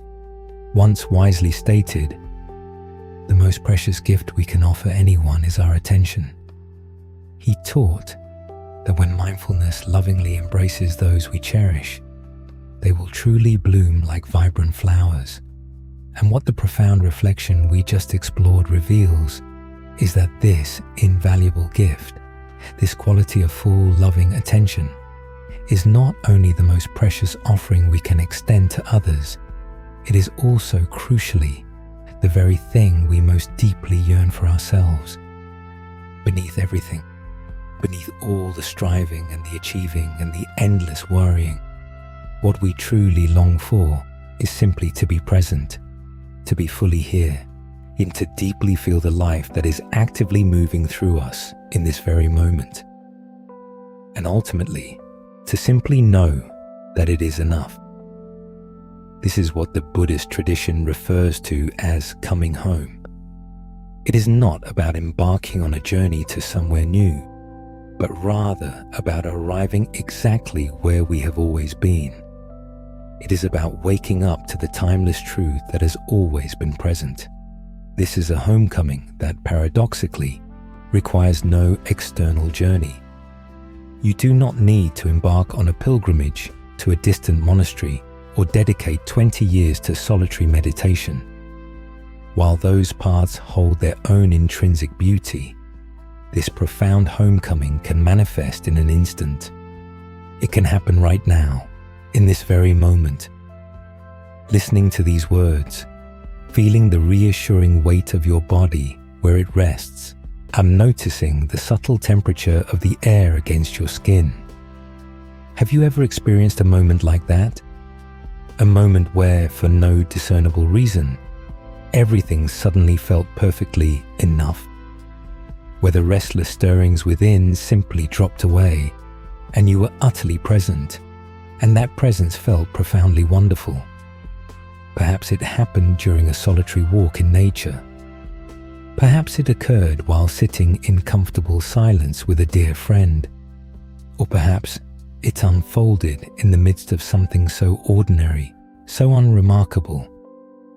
Speaker 1: once wisely stated, "The most precious gift we can offer anyone is our attention." He taught that when mindfulness lovingly embraces those we cherish, they will truly bloom like vibrant flowers. And what the profound reflection we just explored reveals is that this invaluable gift, this quality of full, loving attention, is not only the most precious offering we can extend to others, it is also crucially the very thing we most deeply yearn for ourselves. Beneath everything, beneath all the striving and the achieving and the endless worrying, what we truly long for is simply to be present, to be fully here, and to deeply feel the life that is actively moving through us in this very moment. And ultimately, to simply know that it is enough. This is what the Buddhist tradition refers to as coming home. It is not about embarking on a journey to somewhere new, but rather about arriving exactly where we have always been. It is about waking up to the timeless truth that has always been present. This is a homecoming that paradoxically requires no external journey. You do not need to embark on a pilgrimage to a distant monastery or dedicate 20 years to solitary meditation. While those paths hold their own intrinsic beauty, this profound homecoming can manifest in an instant. It can happen right now, in this very moment. Listening to these words, feeling the reassuring weight of your body where it rests, and noticing the subtle temperature of the air against your skin. Have you ever experienced a moment like that? A moment where, for no discernible reason, everything suddenly felt perfectly enough? Where the restless stirrings within simply dropped away, and you were utterly present, and that presence felt profoundly wonderful. Perhaps it happened during a solitary walk in nature. Perhaps it occurred while sitting in comfortable silence with a dear friend. Or perhaps it unfolded in the midst of something so ordinary, so unremarkable,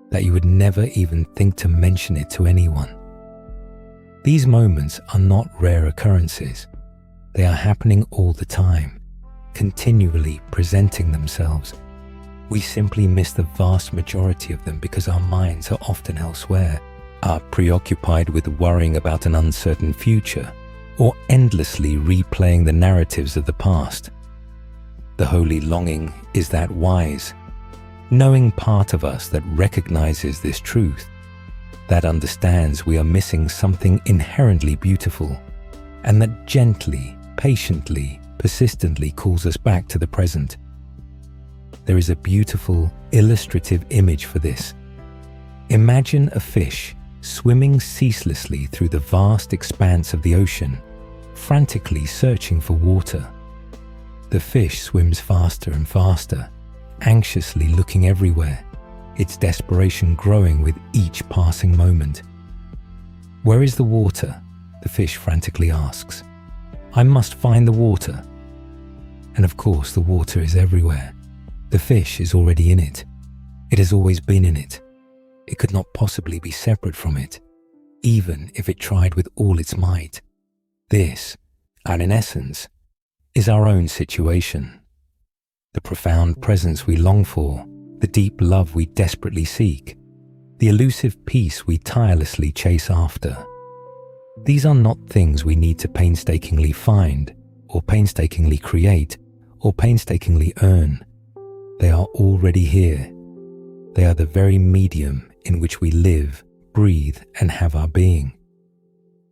Speaker 1: that you would never even think to mention it to anyone. These moments are not rare occurrences. They are happening all the time, continually presenting themselves. We simply miss the vast majority of them because our minds are often elsewhere, are preoccupied with worrying about an uncertain future, or endlessly replaying the narratives of the past. The holy longing is that wise, knowing part of us that recognizes this truth, that understands we are missing something inherently beautiful, and that gently, patiently, persistently calls us back to the present. There is a beautiful, illustrative image for this. Imagine a fish swimming ceaselessly through the vast expanse of the ocean, frantically searching for water. The fish swims faster and faster, anxiously looking everywhere, its desperation growing with each passing moment. "Where is the water?" the fish frantically asks. "I must find the water." And of course, the water is everywhere. The fish is already in it. It has always been in it. It could not possibly be separate from it, even if it tried with all its might. This, and in essence, is our own situation. The profound presence we long for, the deep love we desperately seek, the elusive peace we tirelessly chase after. These are not things we need to painstakingly find, or painstakingly create, or painstakingly earn. They are already here. They are the very medium in which we live, breathe, and have our being.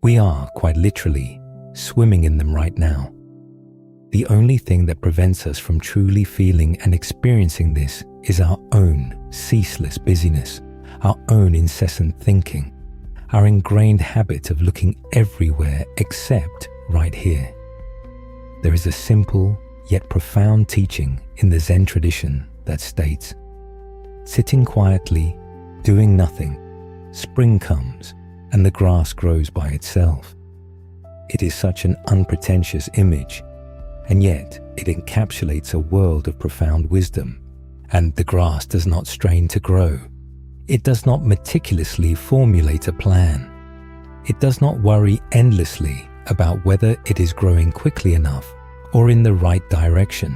Speaker 1: We are, quite literally, swimming in them right now. The only thing that prevents us from truly feeling and experiencing this is our own ceaseless busyness, our own incessant thinking, our ingrained habit of looking everywhere except right here. There is a simple yet profound teaching in the Zen tradition that states, sitting quietly, doing nothing, spring comes and the grass grows by itself. It is such an unpretentious image, and yet it encapsulates a world of profound wisdom. And the grass does not strain to grow. It does not meticulously formulate a plan. It does not worry endlessly about whether it is growing quickly enough or in the right direction.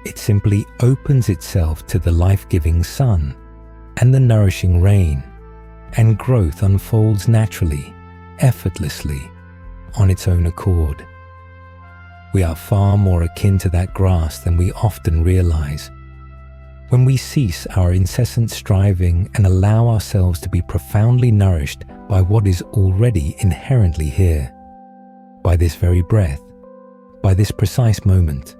Speaker 1: It simply opens itself to the life-giving sun and the nourishing rain, and growth unfolds naturally, effortlessly, on its own accord. We are far more akin to that grass than we often realize. When we cease our incessant striving and allow ourselves to be profoundly nourished by what is already inherently here, by this very breath, by this precise moment,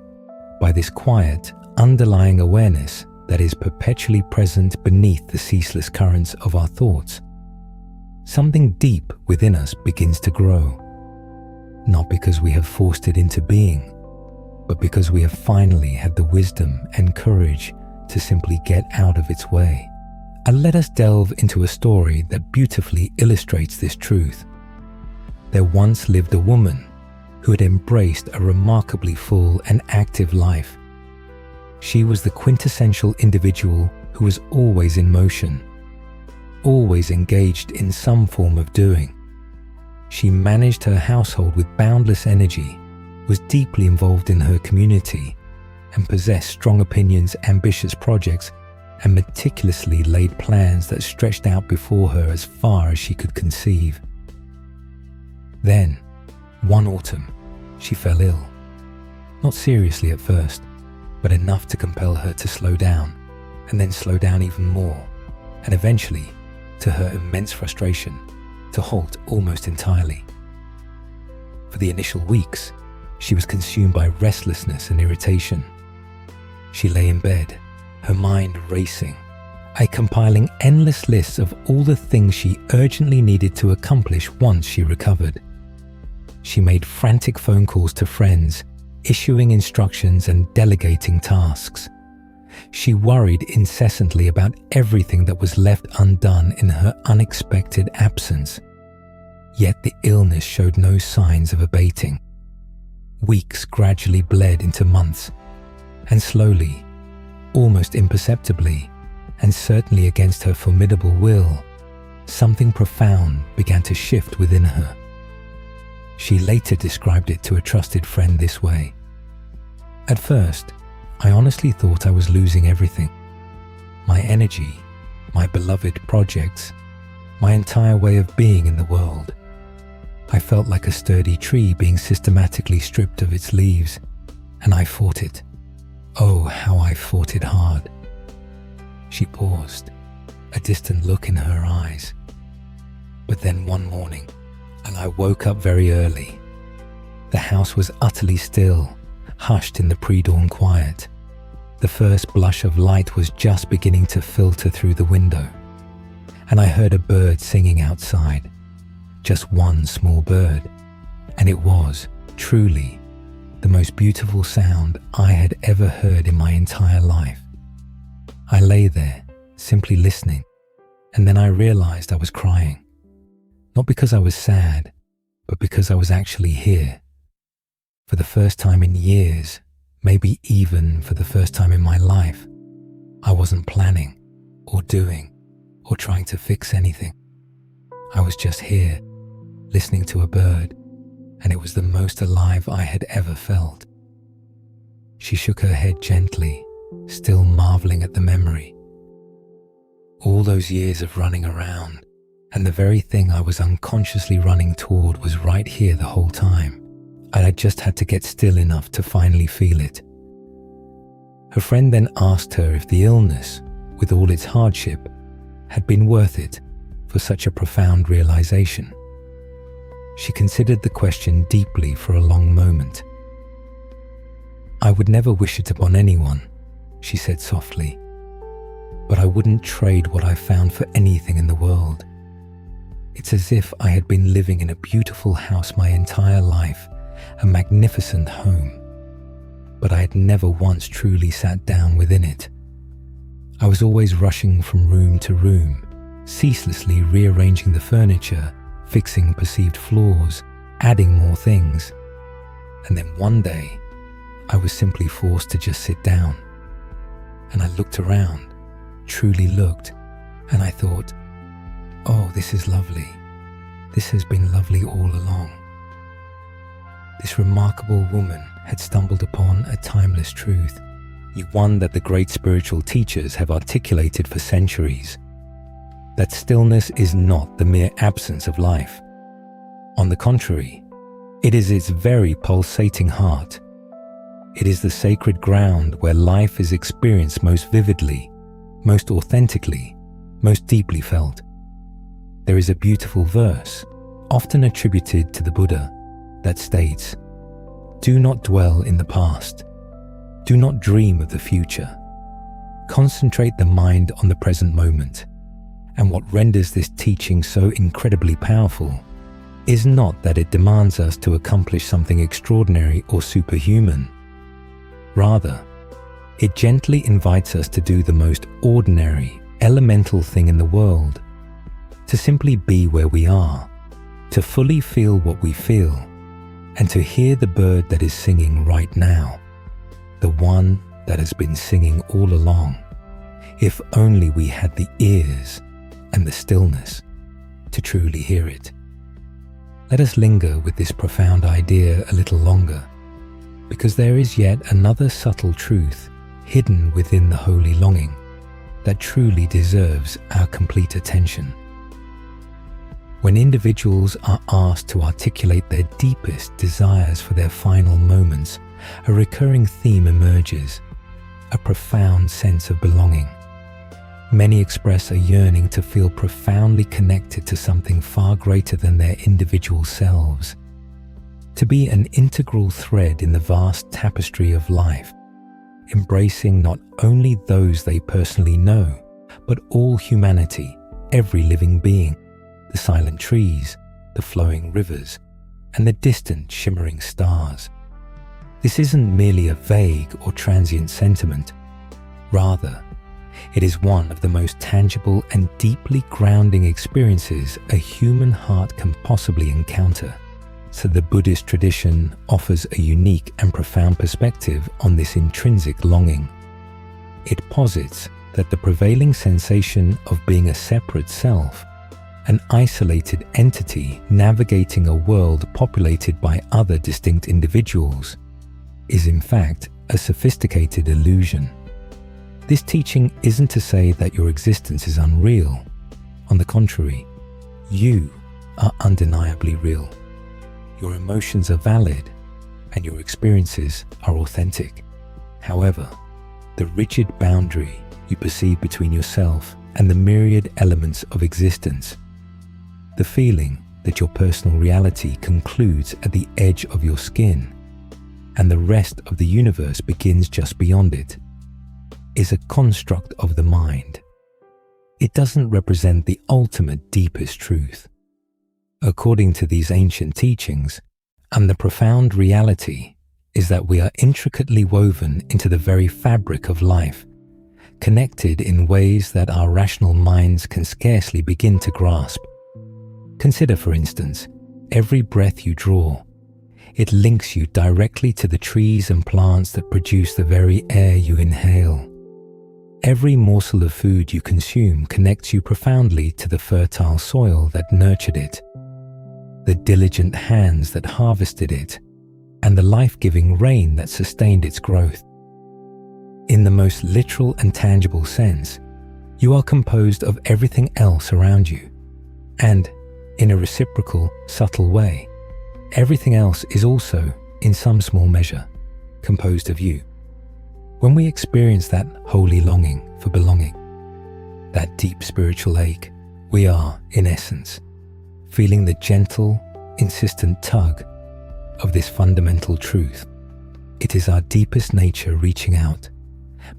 Speaker 1: by this quiet, underlying awareness that is perpetually present beneath the ceaseless currents of our thoughts, something deep within us begins to grow. Not because we have forced it into being, but because we have finally had the wisdom and courage to simply get out of its way. And let us delve into a story that beautifully illustrates this truth. There once lived a woman who had embraced a remarkably full and active life. She was the quintessential individual who was always in motion, always engaged in some form of doing. She managed her household with boundless energy, was deeply involved in her community, and possessed strong opinions, ambitious projects, and meticulously laid plans that stretched out before her as far as she could conceive. Then, one autumn, she fell ill. Not seriously at first, but enough to compel her to slow down, and then slow down even more, and eventually, to her immense frustration, to halt almost entirely. For the initial weeks, she was consumed by restlessness and irritation. She lay in bed, her mind racing, compiling endless lists of all the things she urgently needed to accomplish once she recovered. She made frantic phone calls to friends, issuing instructions and delegating tasks. She worried incessantly about everything that was left undone in her unexpected absence. Yet the illness showed no signs of abating. Weeks gradually bled into months, and slowly, almost imperceptibly, and certainly against her formidable will, something profound began to shift within her. She later described it to a trusted friend this way: "At first, I honestly thought I was losing everything. My energy, my beloved projects, my entire way of being in the world. I felt like a sturdy tree being systematically stripped of its leaves, and I fought it. Oh, how I fought it hard." She paused, a distant look in her eyes. "But then one morning, and I woke up very early. The house was utterly still, hushed in the pre-dawn quiet. The first blush of light was just beginning to filter through the window, and I heard a bird singing outside. Just one small bird, and it was, truly, the most beautiful sound I had ever heard in my entire life. I lay there, simply listening, and then I realized I was crying. Not because I was sad, but because I was actually here. For the first time in years, maybe even for the first time in my life, I wasn't planning, or doing, or trying to fix anything. I was just here, listening to a bird, and it was the most alive I had ever felt." She shook her head gently, still marveling at the memory. All those years of running around, and the very thing I was unconsciously running toward was right here the whole time. I had just had to get still enough to finally feel it. Her friend then asked her if the illness, with all its hardship, had been worth it for such a profound realization. She considered the question deeply for a long moment. "I would never wish it upon anyone," she said softly, "but I wouldn't trade what I found for anything in the world. It's as if I had been living in a beautiful house my entire life, a magnificent home, but I had never once truly sat down within it. I was always rushing from room to room, ceaselessly rearranging the furniture, fixing perceived flaws, adding more things. And then one day, I was simply forced to just sit down. And I looked around, truly looked, and I thought, oh, this is lovely. This has been lovely all along." This remarkable woman had stumbled upon a timeless truth, one that the great spiritual teachers have articulated for centuries, that stillness is not the mere absence of life. On the contrary, it is its very pulsating heart. It is the sacred ground where life is experienced most vividly, most authentically, most deeply felt. There is a beautiful verse, often attributed to the Buddha, that states, "Do not dwell in the past. Do not dream of the future. Concentrate the mind on the present moment." And what renders this teaching so incredibly powerful is not that it demands us to accomplish something extraordinary or superhuman. Rather, it gently invites us to do the most ordinary, elemental thing in the world, to simply be where we are, to fully feel what we feel, and to hear the bird that is singing right now, the one that has been singing all along, if only we had the ears and the stillness to truly hear it. Let us linger with this profound idea a little longer, because there is yet another subtle truth hidden within the holy longing that truly deserves our complete attention. When individuals are asked to articulate their deepest desires for their final moments, a recurring theme emerges, a profound sense of belonging. Many express a yearning to feel profoundly connected to something far greater than their individual selves, to be an integral thread in the vast tapestry of life, embracing not only those they personally know, but all humanity, every living being, the silent trees, the flowing rivers, and the distant shimmering stars. This isn't merely a vague or transient sentiment. Rather, it is one of the most tangible and deeply grounding experiences a human heart can possibly encounter. So the Buddhist tradition offers a unique and profound perspective on this intrinsic longing. It posits that the prevailing sensation of being a separate self, an isolated entity navigating a world populated by other distinct individuals, is in fact a sophisticated illusion. This teaching isn't to say that your existence is unreal. On the contrary, you are undeniably real. Your emotions are valid, and your experiences are authentic. However, the rigid boundary you perceive between yourself and the myriad elements of existence, the feeling that your personal reality concludes at the edge of your skin, and the rest of the universe begins just beyond it, is a construct of the mind. It doesn't represent the ultimate deepest truth. According to these ancient teachings, and the profound reality is that we are intricately woven into the very fabric of life, connected in ways that our rational minds can scarcely begin to grasp. Consider, for instance, every breath you draw. It links you directly to the trees and plants that produce the very air you inhale. Every morsel of food you consume connects you profoundly to the fertile soil that nurtured it, the diligent hands that harvested it, and the life-giving rain that sustained its growth. In the most literal and tangible sense, You are composed of everything else around you, and in a reciprocal, subtle way, everything else is also, in some small measure, composed of you. When we experience that holy longing for belonging, that deep spiritual ache, we are, in essence, feeling the gentle, insistent tug of this fundamental truth. It is our deepest nature reaching out,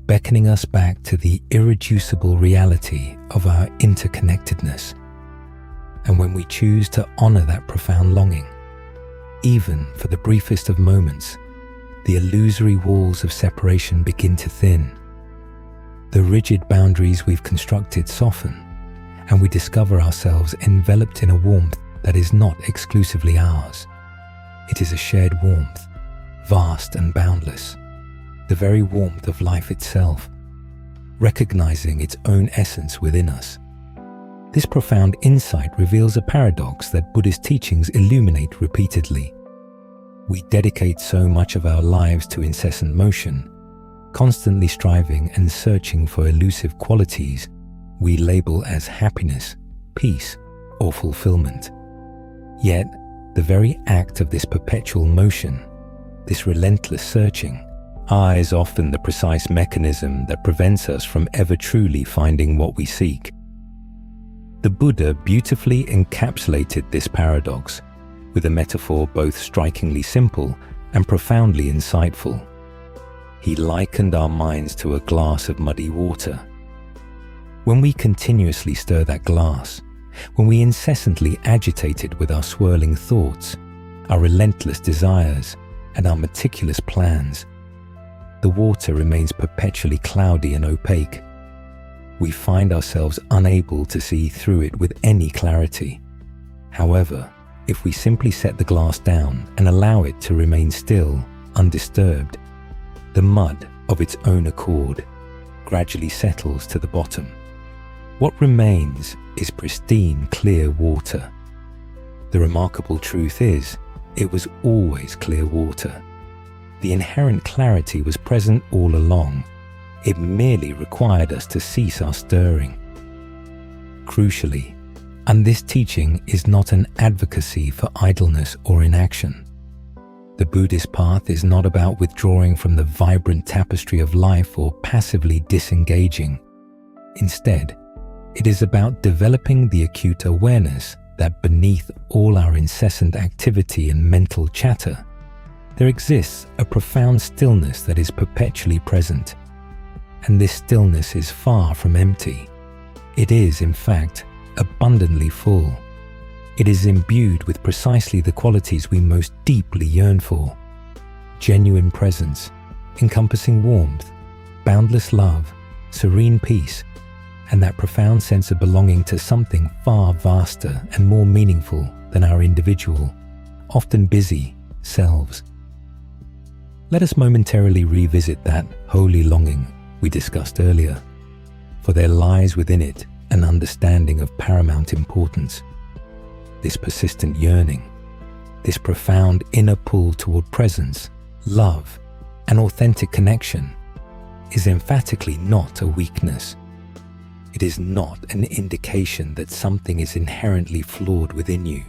Speaker 1: beckoning us back to the irreducible reality of our interconnectedness. And when we choose to honor that profound longing, even for the briefest of moments, the illusory walls of separation begin to thin. The rigid boundaries we've constructed soften, and we discover ourselves enveloped in a warmth that is not exclusively ours. It is a shared warmth, vast and boundless, the very warmth of life itself, recognizing its own essence within us. This profound insight reveals a paradox that Buddhist teachings illuminate repeatedly. We dedicate so much of our lives to incessant motion, constantly striving and searching for elusive qualities we label as happiness, peace, or fulfillment. Yet, the very act of this perpetual motion, this relentless searching, is often the precise mechanism that prevents us from ever truly finding what we seek. The Buddha beautifully encapsulated this paradox with a metaphor both strikingly simple and profoundly insightful. He likened our minds to a glass of muddy water. When we continuously stir that glass, when we incessantly agitate it with our swirling thoughts, our relentless desires, and our meticulous plans, the water remains perpetually cloudy and opaque. We find ourselves unable to see through it with any clarity. However, if we simply set the glass down and allow it to remain still, undisturbed, the mud of its own accord gradually settles to the bottom. What remains is pristine, clear water. The remarkable truth is, it was always clear water. The inherent clarity was present all along. It merely required us to cease our stirring. Crucially, and this teaching is not an advocacy for idleness or inaction. The Buddhist path is not about withdrawing from the vibrant tapestry of life or passively disengaging. Instead, it is about developing the acute awareness that beneath all our incessant activity and mental chatter, there exists a profound stillness that is perpetually present. And this stillness is far from empty. It is, in fact, abundantly full. It is imbued with precisely the qualities we most deeply yearn for: genuine presence, encompassing warmth, boundless love, serene peace, and that profound sense of belonging to something far vaster and more meaningful than our individual, often busy, selves. Let us momentarily revisit that holy longing we discussed earlier, for there lies within it an understanding of paramount importance. This persistent yearning, this profound inner pull toward presence, love, and authentic connection is emphatically not a weakness. It is not an indication that something is inherently flawed within you,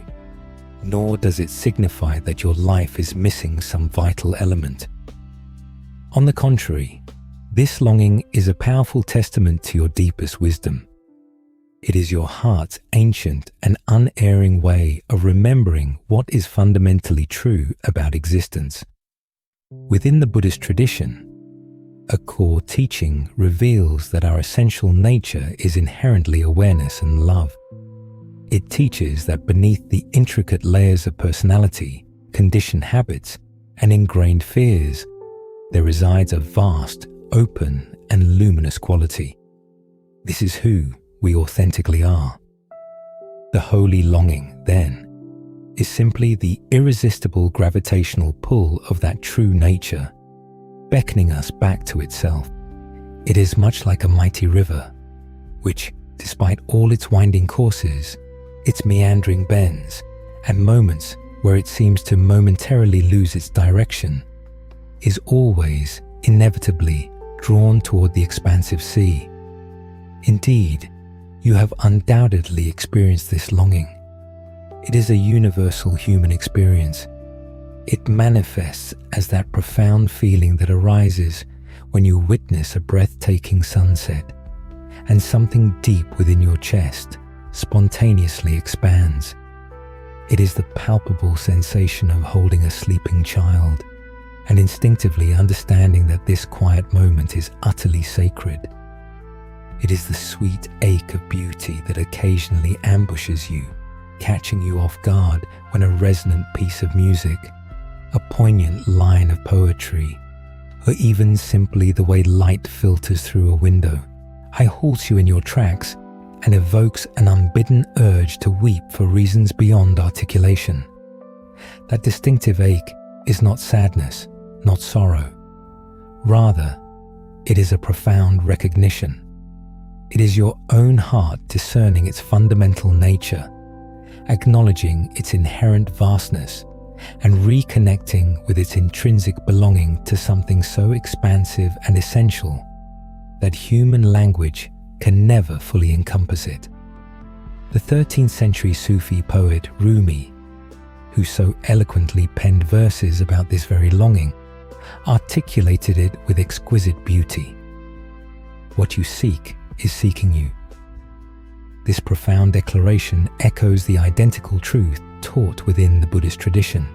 Speaker 1: nor does it signify that your life is missing some vital element. On the contrary, this longing is a powerful testament to your deepest wisdom. It is your heart's ancient and unerring way of remembering what is fundamentally true about existence. Within the Buddhist tradition, a core teaching reveals that our essential nature is inherently awareness and love. It teaches that beneath the intricate layers of personality, conditioned habits, and ingrained fears, there resides a vast, open, and luminous quality. This is who we authentically are. The holy longing, then, is simply the irresistible gravitational pull of that true nature, beckoning us back to itself. It is much like a mighty river, which, despite all its winding courses, its meandering bends, and moments where it seems to momentarily lose its direction, is always, inevitably, drawn toward the expansive sea. Indeed, you have undoubtedly experienced this longing. It is a universal human experience. It manifests as that profound feeling that arises when you witness a breathtaking sunset, and something deep within your chest spontaneously expands. It is the palpable sensation of holding a sleeping child and instinctively understanding that this quiet moment is utterly sacred. It is the sweet ache of beauty that occasionally ambushes you, catching you off guard when a resonant piece of music, a poignant line of poetry, or even simply the way light filters through a window, halts you in your tracks and evokes an unbidden urge to weep for reasons beyond articulation. That distinctive ache is not sadness, not sorrow. Rather, it is a profound recognition. It is your own heart discerning its fundamental nature, acknowledging its inherent vastness, and reconnecting with its intrinsic belonging to something so expansive and essential that human language can never fully encompass it. The 13th century Sufi poet Rumi, who so eloquently penned verses about this very longing, articulated it with exquisite beauty. What you seek is seeking you. This profound declaration echoes the identical truth taught within the Buddhist tradition.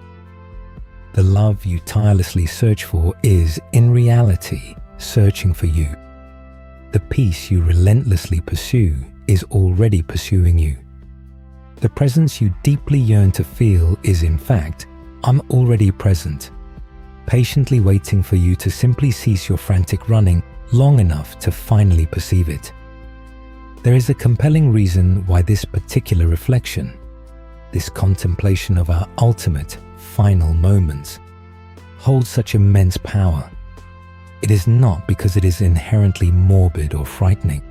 Speaker 1: The love you tirelessly search for is, in reality, searching for you. The peace you relentlessly pursue is already pursuing you. The presence you deeply yearn to feel is, in fact, I'm already present, patiently waiting for you to simply cease your frantic running long enough to finally perceive it. There is a compelling reason why this particular reflection, this contemplation of our ultimate, final moments, holds such immense power. It is not because it is inherently morbid or frightening.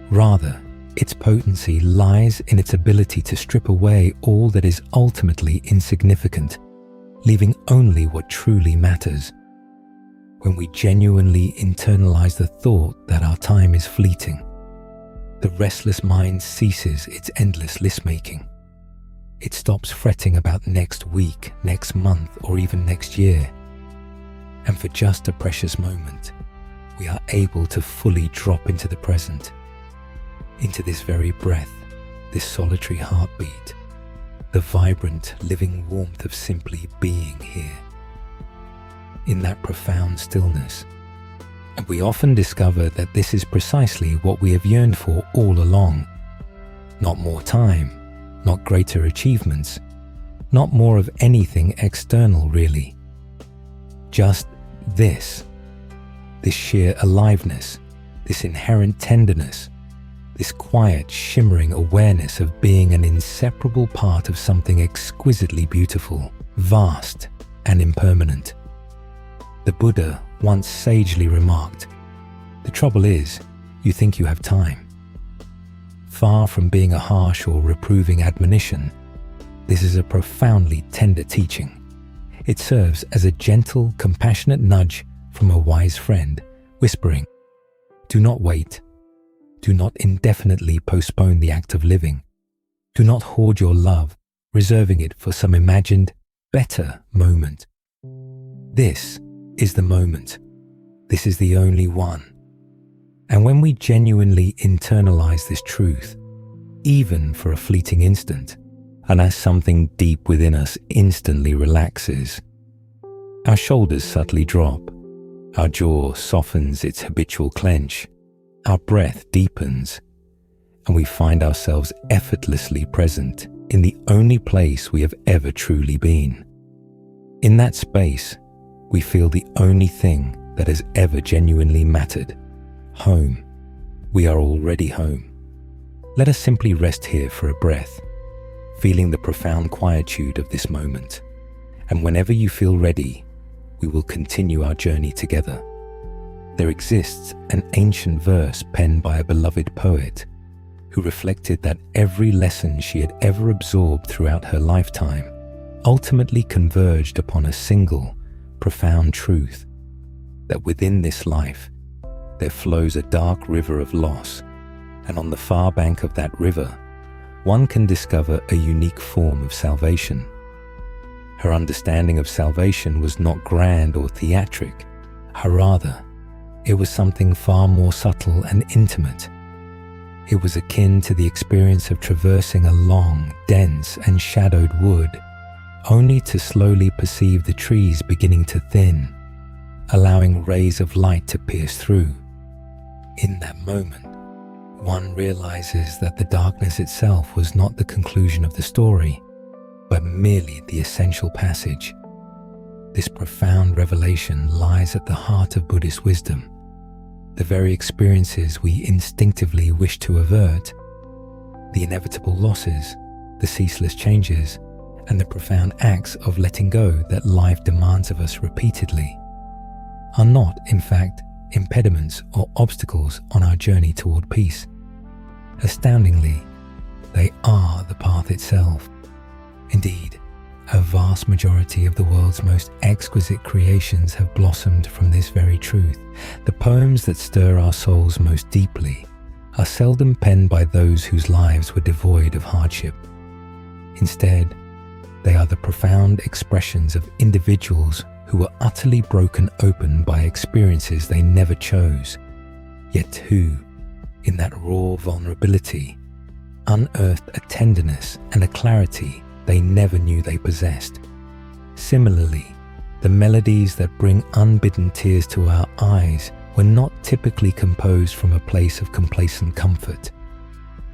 Speaker 1: Rather, its potency lies in its ability to strip away all that is ultimately insignificant, leaving only what truly matters. When we genuinely internalize the thought that our time is fleeting, the restless mind ceases its endless list-making. It stops fretting about next week, next month, or even next year. And for just a precious moment, we are able to fully drop into the present, into this very breath, this solitary heartbeat, the vibrant, living warmth of simply being here, in that profound stillness. And we often discover that this is precisely what we have yearned for all along. Not more time, not greater achievements, not more of anything external really. Just this sheer aliveness, this inherent tenderness, this quiet, shimmering awareness of being an inseparable part of something exquisitely beautiful, vast, and impermanent. The Buddha once sagely remarked, "The trouble is, you think you have time." Far from being a harsh or reproving admonition, this is a profoundly tender teaching. It serves as a gentle, compassionate nudge from a wise friend, whispering, "Do not wait. Do not indefinitely postpone the act of living. Do not hoard your love, reserving it for some imagined, better moment. This is the moment. This is the only one." And when we genuinely internalize this truth, even for a fleeting instant, and as something deep within us instantly relaxes, our shoulders subtly drop, our jaw softens its habitual clench, our breath deepens, and we find ourselves effortlessly present in the only place we have ever truly been. In that space, we feel the only thing that has ever genuinely mattered: home. We are already home. Let us simply rest here for a breath, feeling the profound quietude of this moment. And whenever you feel ready, we will continue our journey together. There exists an ancient verse penned by a beloved poet who reflected that every lesson she had ever absorbed throughout her lifetime ultimately converged upon a single, profound truth: that within this life there flows a dark river of loss and on the far bank of that river, one can discover a unique form of salvation. Her understanding of salvation was not grand or theatric. Rather, it was something far more subtle and intimate. It was akin to the experience of traversing a long, dense, and shadowed wood, only to slowly perceive the trees beginning to thin, allowing rays of light to pierce through. In that moment, one realizes that the darkness itself was not the conclusion of the story, but merely the essential passage. This profound revelation lies at the heart of Buddhist wisdom. The very experiences we instinctively wish to avert, the inevitable losses, the ceaseless changes, and the profound acts of letting go that life demands of us repeatedly, are not, in fact, impediments or obstacles on our journey toward peace. Astoundingly, they are the path itself. Indeed, a vast majority of the world's most exquisite creations have blossomed from this very truth. The poems that stir our souls most deeply are seldom penned by those whose lives were devoid of hardship. Instead, they are the profound expressions of individuals who were utterly broken open by experiences they never chose, yet who, in that raw vulnerability, unearthed a tenderness and a clarity they never knew they possessed. Similarly, the melodies that bring unbidden tears to our eyes were not typically composed from a place of complacent comfort.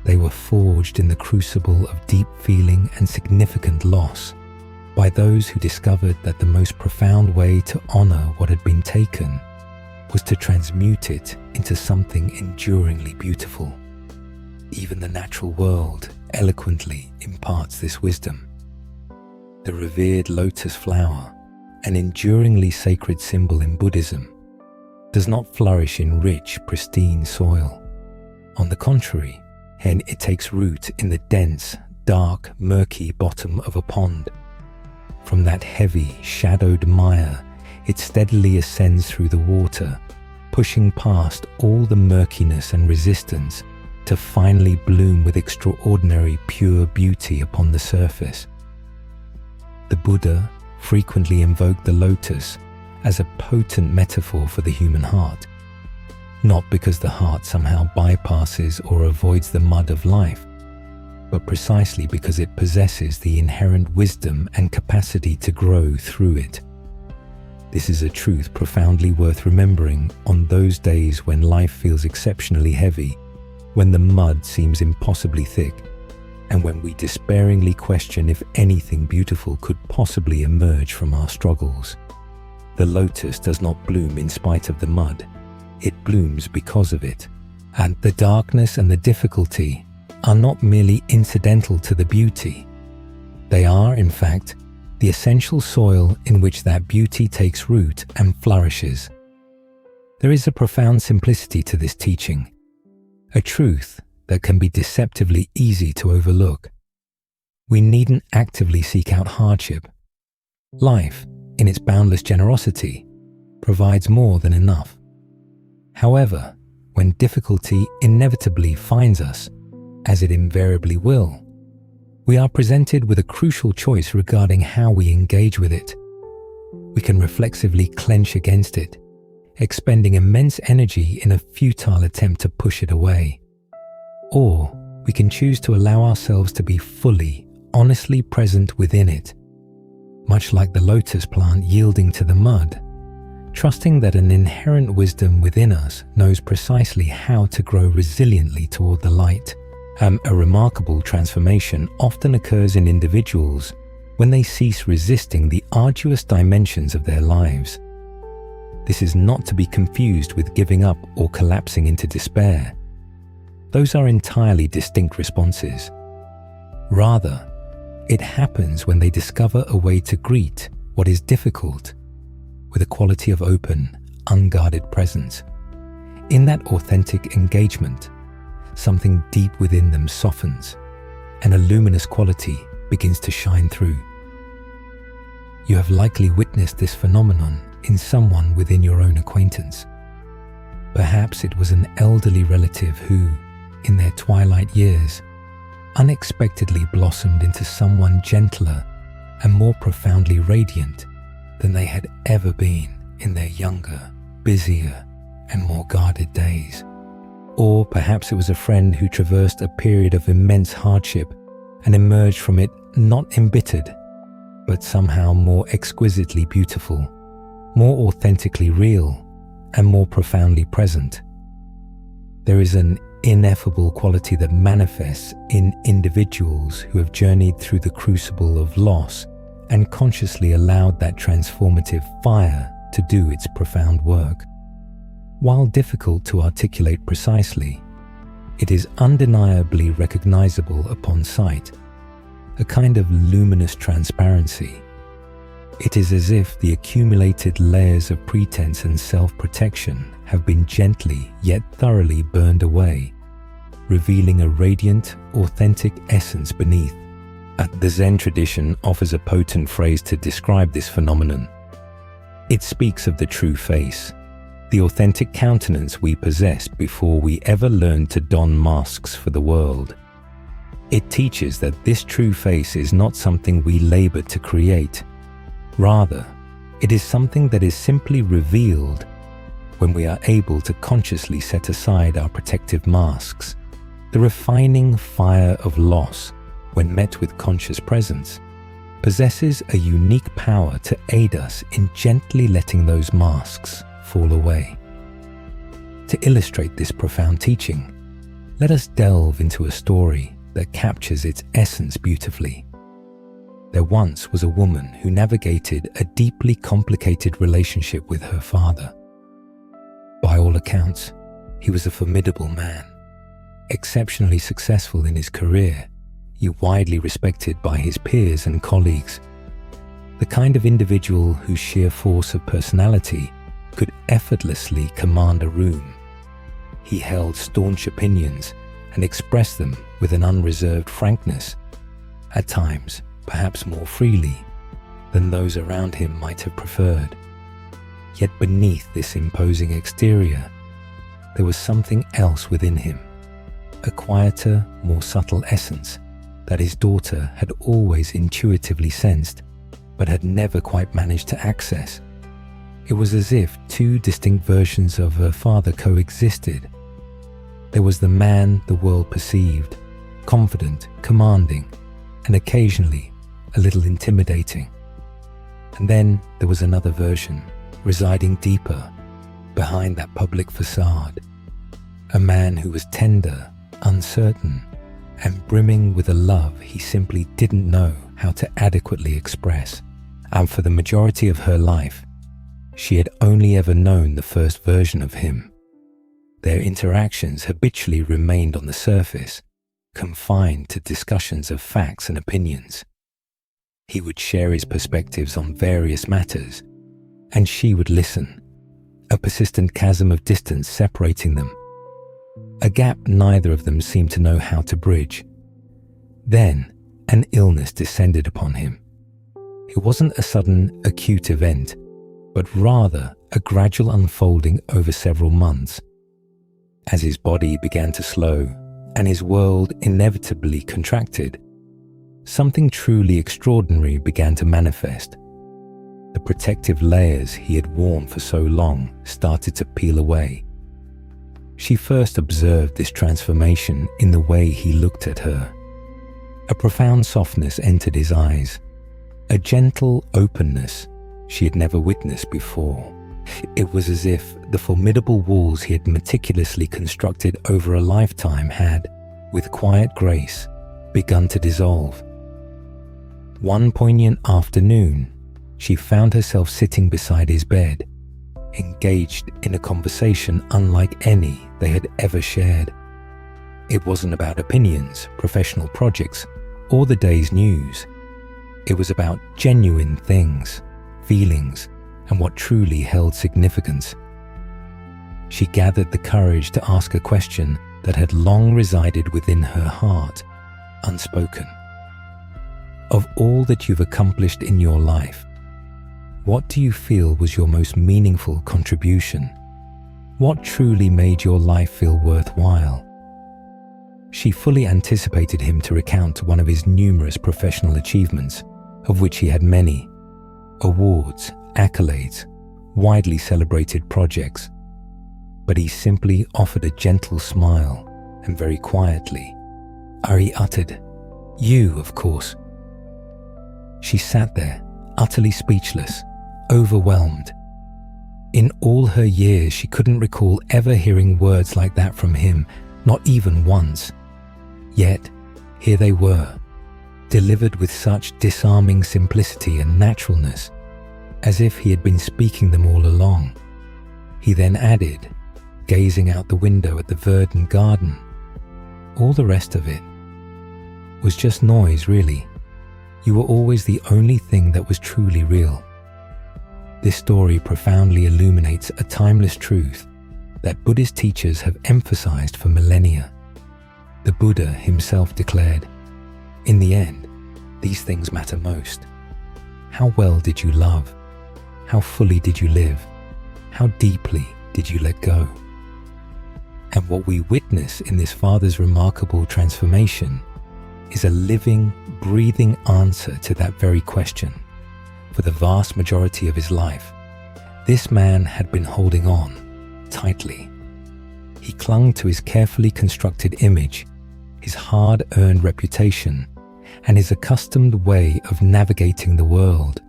Speaker 1: They were forged in the crucible of deep feeling and significant loss by those who discovered that the most profound way to honor what had been taken was to transmute it into something enduringly beautiful. Even the natural world eloquently imparts this wisdom. The revered lotus flower, an enduringly sacred symbol in Buddhism, does not flourish in rich, pristine soil. On the contrary, it takes root in the dense, dark, murky bottom of a pond. From that heavy, shadowed mire, it steadily ascends through the water, pushing past all the murkiness and resistance to finally bloom with extraordinary pure beauty upon the surface. The Buddha frequently invoked the lotus as a potent metaphor for the human heart, not because the heart somehow bypasses or avoids the mud of life, but precisely because it possesses the inherent wisdom and capacity to grow through it. This is a truth profoundly worth remembering on those days when life feels exceptionally heavy, when the mud seems impossibly thick, and when we despairingly question if anything beautiful could possibly emerge from our struggles. The lotus does not bloom in spite of the mud, it blooms because of it. And the darkness and the difficulty are not merely incidental to the beauty. They are, in fact, the essential soil in which that beauty takes root and flourishes. There is a profound simplicity to this teaching, a truth that can be deceptively easy to overlook. We needn't actively seek out hardship. Life, in its boundless generosity, provides more than enough. However, when difficulty inevitably finds us, as it invariably will, we are presented with a crucial choice regarding how we engage with it. We can reflexively clench against it, expending immense energy in a futile attempt to push it away. Or we can choose to allow ourselves to be fully, honestly present within it, much like the lotus plant yielding to the mud, trusting that an inherent wisdom within us knows precisely how to grow resiliently toward the light. A remarkable transformation often occurs in individuals when they cease resisting the arduous dimensions of their lives. This is not to be confused with giving up or collapsing into despair. Those are entirely distinct responses. Rather, it happens when they discover a way to greet what is difficult with a quality of open, unguarded presence. In that authentic engagement, something deep within them softens, and a luminous quality begins to shine through. You have likely witnessed this phenomenon in someone within your own acquaintance. Perhaps it was an elderly relative who, in their twilight years unexpectedly blossomed into someone gentler and more profoundly radiant than they had ever been in their younger, busier, and more guarded days. Or perhaps it was a friend who traversed a period of immense hardship and emerged from it not embittered, but somehow more exquisitely beautiful, more authentically real, and more profoundly present. There is an ineffable quality that manifests in individuals who have journeyed through the crucible of loss and consciously allowed that transformative fire to do its profound work. While difficult to articulate precisely, it is undeniably recognizable upon sight, a kind of luminous transparency. It is as if the accumulated layers of pretense and self-protection have been gently yet thoroughly burned away, revealing a radiant, authentic essence beneath. The Zen tradition offers a potent phrase to describe this phenomenon. It speaks of the true face, the authentic countenance we possessed before we ever learned to don masks for the world. It teaches that this true face is not something we labor to create. Rather, it is something that is simply revealed when we are able to consciously set aside our protective masks. The refining fire of loss, when met with conscious presence, possesses a unique power to aid us in gently letting those masks fall away. To illustrate this profound teaching, let us delve into a story that captures its essence beautifully. There once was a woman who navigated a deeply complicated relationship with her father. By all accounts, he was a formidable man, exceptionally successful in his career, yet widely respected by his peers and colleagues. The kind of individual whose sheer force of personality could effortlessly command a room. He held staunch opinions and expressed them with an unreserved frankness, at times perhaps more freely than those around him might have preferred. Yet beneath this imposing exterior, there was something else within him, a quieter, more subtle essence that his daughter had always intuitively sensed, but had never quite managed to access. It was as if two distinct versions of her father coexisted. There was the man the world perceived, confident, commanding, and occasionally a little intimidating. And then there was another version, residing deeper, behind that public facade. A man who was tender, uncertain, and brimming with a love he simply didn't know how to adequately express. And for the majority of her life, she had only ever known the first version of him. Their interactions habitually remained on the surface, confined to discussions of facts and opinions. He would share his perspectives on various matters, and she would listen, a persistent chasm of distance separating them, a gap neither of them seemed to know how to bridge. Then, an illness descended upon him. It wasn't a sudden, acute event, but rather a gradual unfolding over several months. As his body began to slow and his world inevitably contracted, something truly extraordinary began to manifest. The protective layers he had worn for so long started to peel away. She first observed this transformation in the way he looked at her. A profound softness entered his eyes, a gentle openness she had never witnessed before. It was as if the formidable walls he had meticulously constructed over a lifetime had, with quiet grace, begun to dissolve. One poignant afternoon, she found herself sitting beside his bed, engaged in a conversation unlike any they had ever shared. It wasn't about opinions, professional projects, or the day's news. It was about genuine things, feelings, and what truly held significance. She gathered the courage to ask a question that had long resided within her heart, unspoken. Of all that you've accomplished in your life, what do you feel was your most meaningful contribution? What truly made your life feel worthwhile? She fully anticipated him to recount one of his numerous professional achievements, of which he had many: awards, accolades, widely celebrated projects. But he simply offered a gentle smile, and very quietly, Ari uttered, "You, of course." She sat there, utterly speechless, overwhelmed. In all her years, she couldn't recall ever hearing words like that from him, not even once. Yet, here they were, delivered with such disarming simplicity and naturalness, as if he had been speaking them all along. He then added, gazing out the window at the verdant garden, "All the rest of it was just noise, really. You were always the only thing that was truly real." This story profoundly illuminates a timeless truth that Buddhist teachers have emphasized for millennia. The Buddha himself declared, "In the end, these things matter most. How well did you love? How fully did you live? How deeply did you let go?" And what we witness in this father's remarkable transformation is a living, breathing answer to that very question. For the vast majority of his life, this man had been holding on tightly. He clung to his carefully constructed image, his hard-earned reputation, and his accustomed way of navigating the world.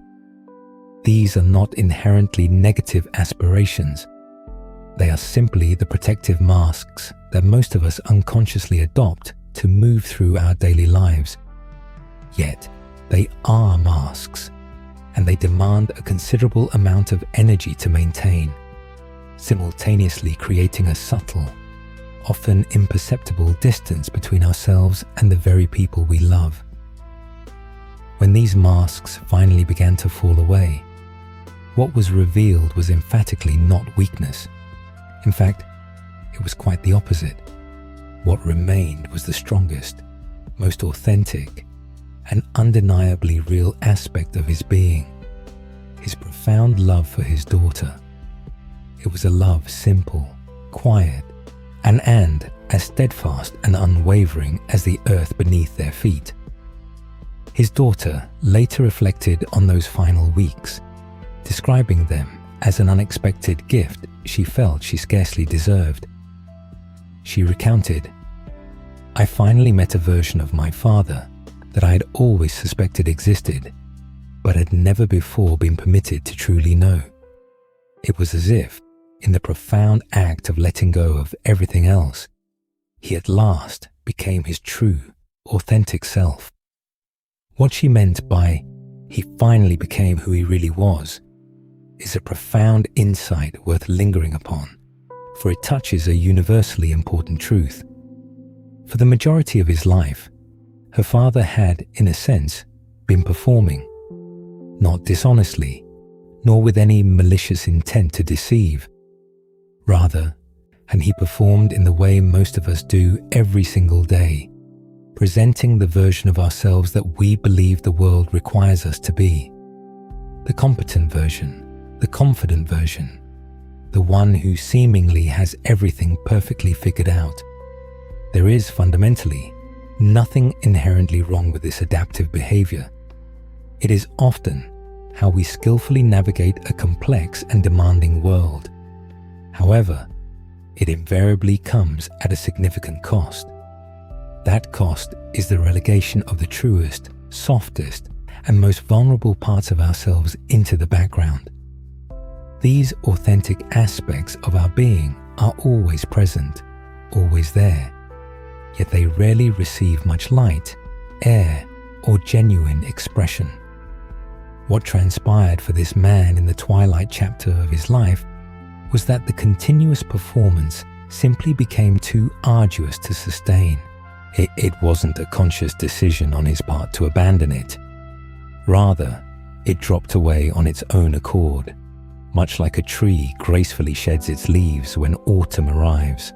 Speaker 1: These are not inherently negative aspirations. They are simply the protective masks that most of us unconsciously adopt to move through our daily lives. Yet, they are masks, and they demand a considerable amount of energy to maintain, simultaneously creating a subtle, often imperceptible distance between ourselves and the very people we love. When these masks finally began to fall away, what was revealed was emphatically not weakness. In fact, it was quite the opposite. What remained was the strongest, most authentic, and undeniably real aspect of his being, his profound love for his daughter. It was a love simple, quiet, and as steadfast and unwavering as the earth beneath their feet. His daughter later reflected on those final weeks, describing them as an unexpected gift she felt she scarcely deserved. She recounted, "I finally met a version of my father that I had always suspected existed, but had never before been permitted to truly know. It was as if, in the profound act of letting go of everything else, he at last became his true, authentic self." What she meant by "he finally became who he really was" is a profound insight worth lingering upon, for it touches a universally important truth. For the majority of his life, her father had, in a sense, been performing, not dishonestly, nor with any malicious intent to deceive. Rather, and he performed in the way most of us do every single day, presenting the version of ourselves that we believe the world requires us to be. The competent version, the confident version, the one who seemingly has everything perfectly figured out. There is fundamentally nothing inherently wrong with this adaptive behavior. It is often how we skillfully navigate a complex and demanding world. However, it invariably comes at a significant cost. That cost is the relegation of the truest, softest, and most vulnerable parts of ourselves into the background. These authentic aspects of our being are always present, always there, yet they rarely receive much light, air, or genuine expression. What transpired for this man in the twilight chapter of his life was that the continuous performance simply became too arduous to sustain. It wasn't a conscious decision on his part to abandon it. Rather, it dropped away on its own accord, much like a tree gracefully sheds its leaves when autumn arrives.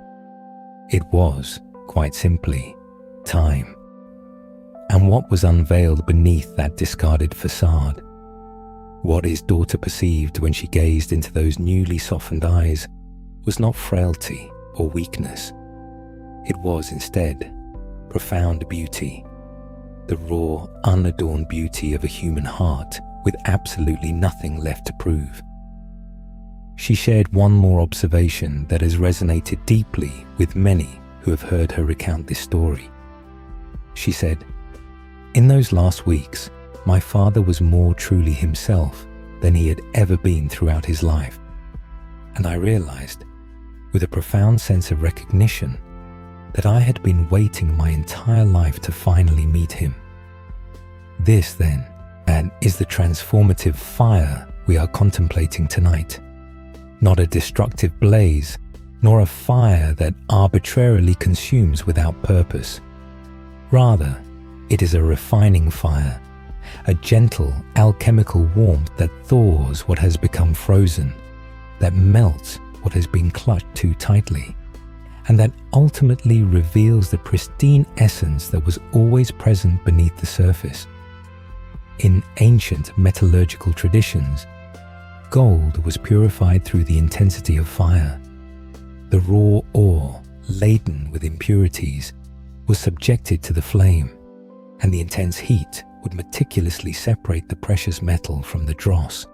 Speaker 1: It was, quite simply, time. And what was unveiled beneath that discarded facade? What his daughter perceived when she gazed into those newly softened eyes was not frailty or weakness. It was instead profound beauty, the raw, unadorned beauty of a human heart with absolutely nothing left to prove. She shared one more observation that has resonated deeply with many who have heard her recount this story. She said, "In those last weeks, my father was more truly himself than he had ever been throughout his life. And I realized, with a profound sense of recognition, that I had been waiting my entire life to finally meet him. This, then, is the transformative fire we are contemplating tonight. Not a destructive blaze, nor a fire that arbitrarily consumes without purpose. Rather, it is a refining fire, a gentle alchemical warmth that thaws what has become frozen, that melts what has been clutched too tightly, and that ultimately reveals the pristine essence that was always present beneath the surface. In ancient metallurgical traditions, gold was purified through the intensity of fire. The raw ore, laden with impurities, was subjected to the flame, and the intense heat would meticulously separate the precious metal from the dross.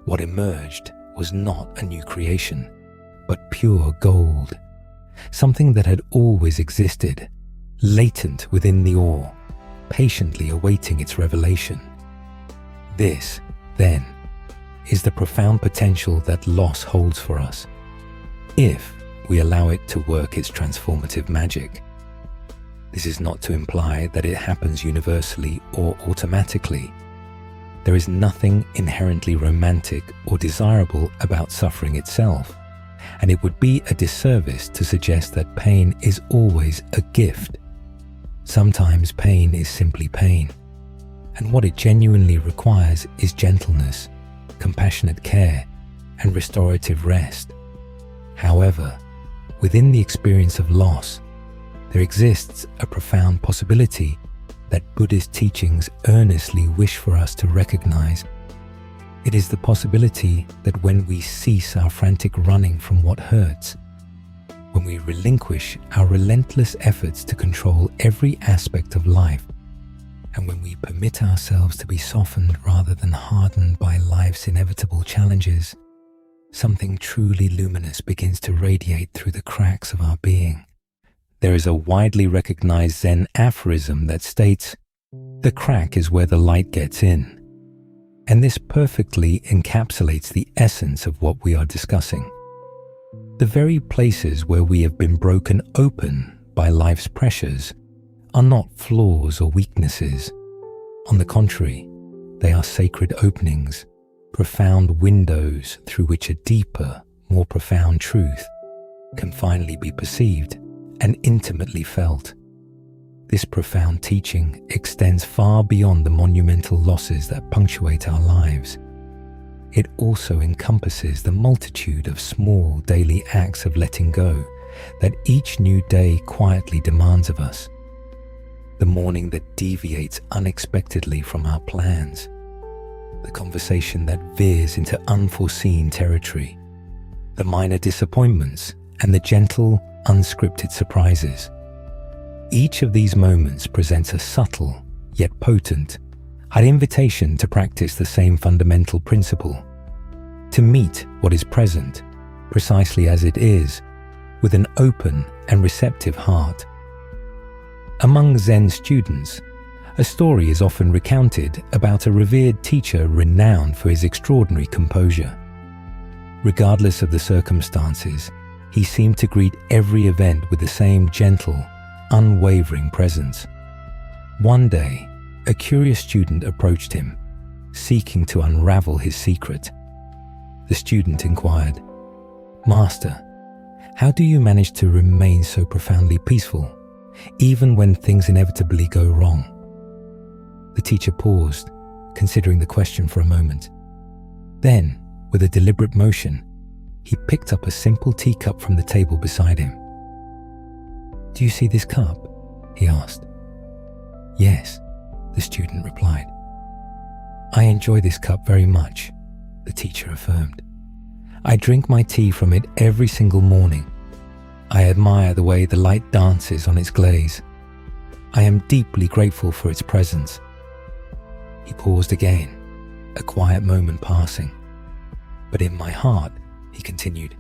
Speaker 1: What emerged was not a new creation, but pure gold, something that had always existed, latent within the ore, patiently awaiting its revelation. This, then, is the profound potential that loss holds for us, if we allow it to work its transformative magic. This is not to imply that it happens universally or automatically. There is nothing inherently romantic or desirable about suffering itself, and it would be a disservice to suggest that pain is always a gift. Sometimes pain is simply pain, and what it genuinely requires is gentleness, compassionate care, and restorative rest. However, within the experience of loss, there exists a profound possibility that Buddhist teachings earnestly wish for us to recognize. It is the possibility that when we cease our frantic running from what hurts, when we relinquish our relentless efforts to control every aspect of life, and when we permit ourselves to be softened rather than hardened by life's inevitable challenges, something truly luminous begins to radiate through the cracks of our being. There is a widely recognized Zen aphorism that states, "The crack is where the light gets in." And this perfectly encapsulates the essence of what we are discussing. The very places where we have been broken open by life's pressures are not flaws or weaknesses. On the contrary, they are sacred openings, profound windows through which a deeper, more profound truth can finally be perceived and intimately felt. This profound teaching extends far beyond the monumental losses that punctuate our lives. It also encompasses the multitude of small daily acts of letting go that each new day quietly demands of us. The morning that deviates unexpectedly from our plans, the conversation that veers into unforeseen territory, the minor disappointments, and the gentle, unscripted surprises. Each of these moments presents a subtle, yet potent, an invitation to practice the same fundamental principle, to meet what is present, precisely as it is, with an open and receptive heart. Among Zen students, a story is often recounted about a revered teacher renowned for his extraordinary composure. Regardless of the circumstances, he seemed to greet every event with the same gentle, unwavering presence. One day, a curious student approached him, seeking to unravel his secret. The student inquired, "Master, how do you manage to remain so profoundly peaceful, even when things inevitably go wrong?" The teacher paused, considering the question for a moment. Then, with a deliberate motion, he picked up a simple teacup from the table beside him. "Do you see this cup?" he asked. "Yes," the student replied. "I enjoy this cup very much," the teacher affirmed. "I drink my tea from it every single morning. I admire the way the light dances on its glaze, I am deeply grateful for its presence." He paused again, a quiet moment passing. "But in my heart," he continued,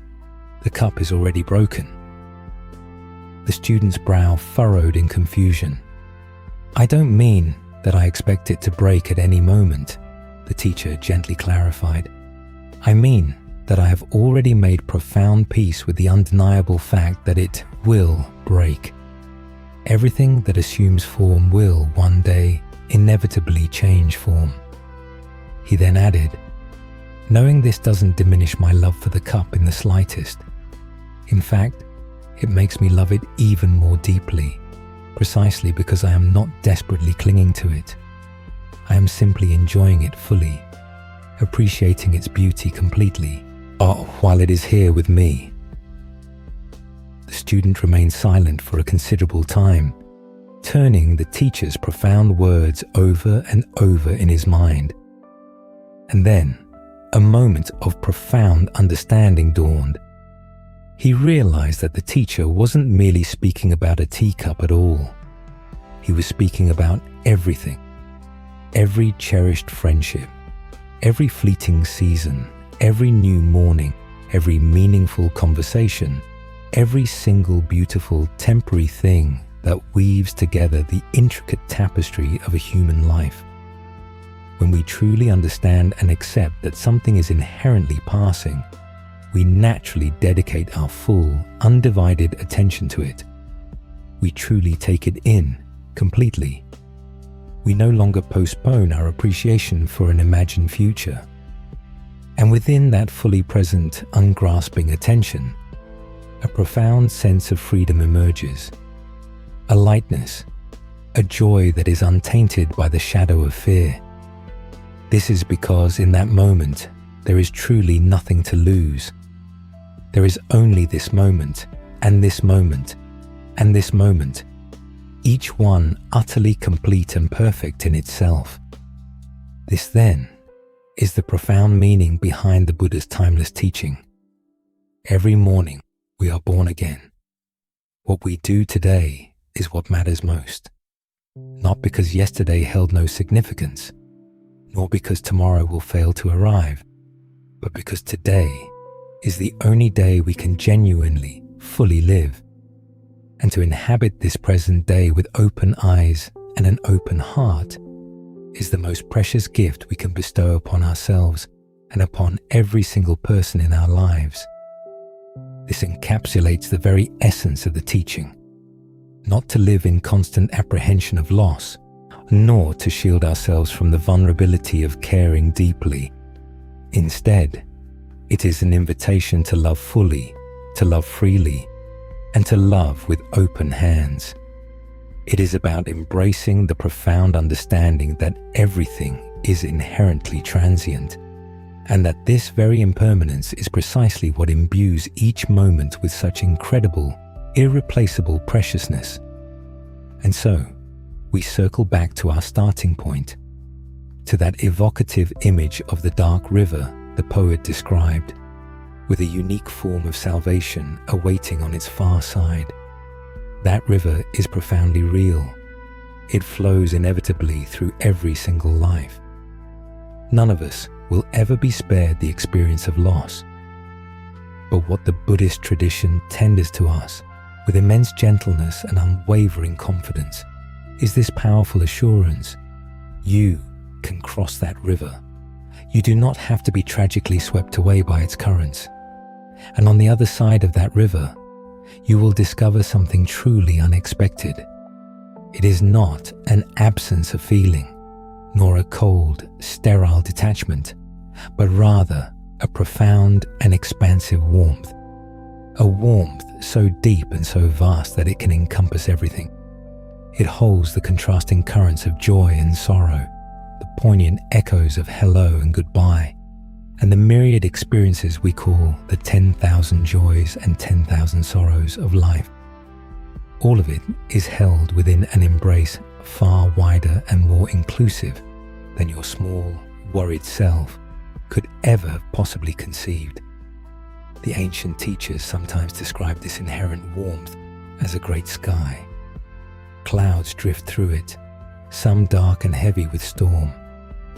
Speaker 1: "the cup is already broken." The student's brow furrowed in confusion. "I don't mean that I expect it to break at any moment," the teacher gently clarified. "I mean that I have already made profound peace with the undeniable fact that it will break. Everything that assumes form will, one day, inevitably change form." He then added, "Knowing this doesn't diminish my love for the cup in the slightest. In fact, it makes me love it even more deeply, precisely because I am not desperately clinging to it. I am simply enjoying it fully, appreciating its beauty completely, while it is here with me." The student remained silent for a considerable time, turning the teacher's profound words over and over in his mind. And then, a moment of profound understanding dawned. He realized that the teacher wasn't merely speaking about a teacup at all. He was speaking about everything. Every cherished friendship, every fleeting season, every new morning, every meaningful conversation, every single beautiful temporary thing that weaves together the intricate tapestry of a human life. When we truly understand and accept that something is inherently passing, we naturally dedicate our full, undivided attention to it. We truly take it in completely. We no longer postpone our appreciation for an imagined future. And within that fully present, ungrasping attention, a profound sense of freedom emerges. A lightness, a joy that is untainted by the shadow of fear. This is because in that moment, there is truly nothing to lose. There is only this moment, and this moment, and this moment, each one utterly complete and perfect in itself. This then is the profound meaning behind the Buddha's timeless teaching. Every morning we are born again. What we do today is what matters most. Not because yesterday held no significance, nor because tomorrow will fail to arrive, but because today is the only day we can genuinely, fully live. And to inhabit this present day with open eyes and an open heart is the most precious gift we can bestow upon ourselves and upon every single person in our lives. This encapsulates the very essence of the teaching, not to live in constant apprehension of loss, nor to shield ourselves from the vulnerability of caring deeply. Instead, it is an invitation to love fully, to love freely, and to love with open hands. It is about embracing the profound understanding that everything is inherently transient, and that this very impermanence is precisely what imbues each moment with such incredible, irreplaceable preciousness. And so, we circle back to our starting point, to that evocative image of the dark river the poet described, with a unique form of salvation awaiting on its far side. That river is profoundly real. It flows inevitably through every single life. None of us will ever be spared the experience of loss. But what the Buddhist tradition tenders to us with immense gentleness and unwavering confidence is this powerful assurance: you can cross that river. You do not have to be tragically swept away by its currents. And on the other side of that river, you will discover something truly unexpected. It is not an absence of feeling, nor a cold, sterile detachment, but rather a profound and expansive warmth. A warmth so deep and so vast that it can encompass everything. It holds the contrasting currents of joy and sorrow, the poignant echoes of hello and goodbye, and the myriad experiences we call the 10,000 joys and 10,000 sorrows of life. All of it is held within an embrace far wider and more inclusive than your small, worried self could ever have possibly conceived. The ancient teachers sometimes described this inherent warmth as a great sky, clouds drift through it, some dark and heavy with storm,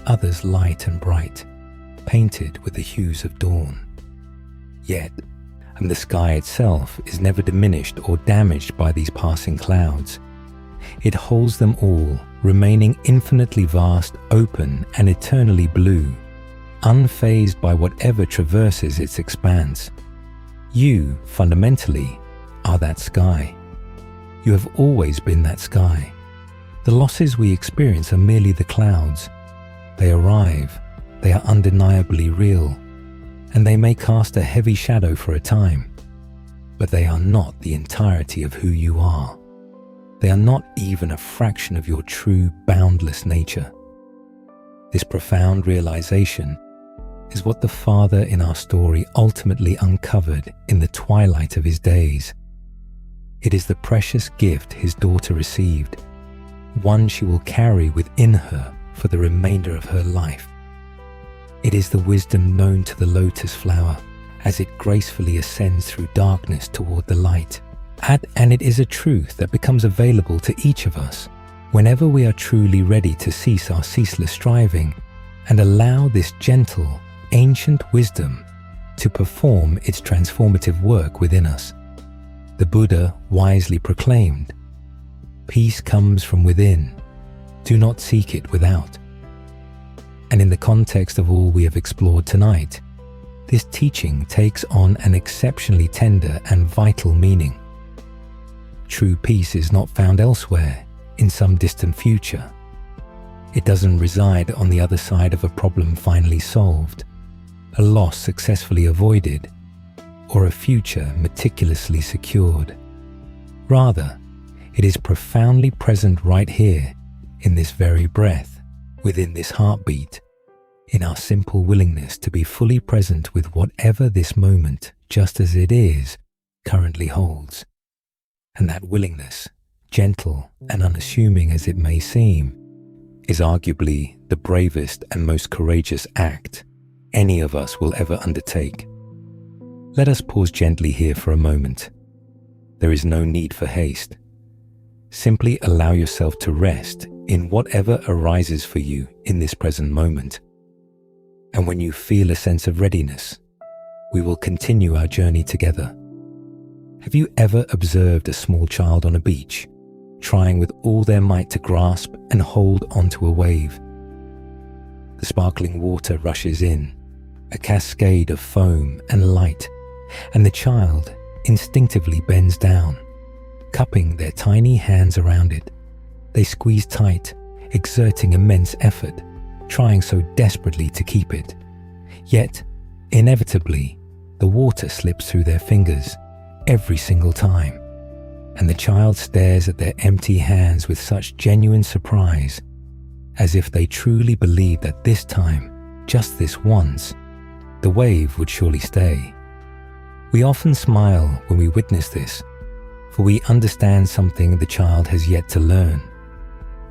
Speaker 1: others light and bright, painted with the hues of dawn. Yet, the sky itself is never diminished or damaged by these passing clouds. It holds them all, remaining infinitely vast, open, and eternally blue, unfazed by whatever traverses its expanse. You, fundamentally, are that sky. You have always been that sky. The losses we experience are merely the clouds. They arrive, they are undeniably real, and they may cast a heavy shadow for a time, but they are not the entirety of who you are. They are not even a fraction of your true, boundless nature. This profound realization is what the father in our story ultimately uncovered in the twilight of his days. It is the precious gift his daughter received, one she will carry within her for the remainder of her life. It is the wisdom known to the lotus flower as it gracefully ascends through darkness toward the light. And it is a truth that becomes available to each of us whenever we are truly ready to cease our ceaseless striving and allow this gentle, ancient wisdom to perform its transformative work within us. The Buddha wisely proclaimed, "Peace comes from within. Do not seek it without." And in the context of all we have explored tonight, this teaching takes on an exceptionally tender and vital meaning. True peace is not found elsewhere, in some distant future. It doesn't reside on the other side of a problem finally solved, a loss successfully avoided, or a future meticulously secured. Rather, it is profoundly present right here, in this very breath, within this heartbeat, in our simple willingness to be fully present with whatever this moment, just as it is, currently holds. And that willingness, gentle and unassuming as it may seem, is arguably the bravest and most courageous act any of us will ever undertake. Let us pause gently here for a moment. There is no need for haste. Simply allow yourself to rest in whatever arises for you in this present moment. And when you feel a sense of readiness, we will continue our journey together. Have you ever observed a small child on a beach, trying with all their might to grasp and hold onto a wave? The sparkling water rushes in, a cascade of foam and light, and the child instinctively bends down, cupping their tiny hands around it. They squeeze tight, exerting immense effort, trying so desperately to keep it. Yet, inevitably, the water slips through their fingers every single time, and the child stares at their empty hands with such genuine surprise, as if they truly believe that this time, just this once, the wave would surely stay. We often smile when we witness this, for we understand something the child has yet to learn.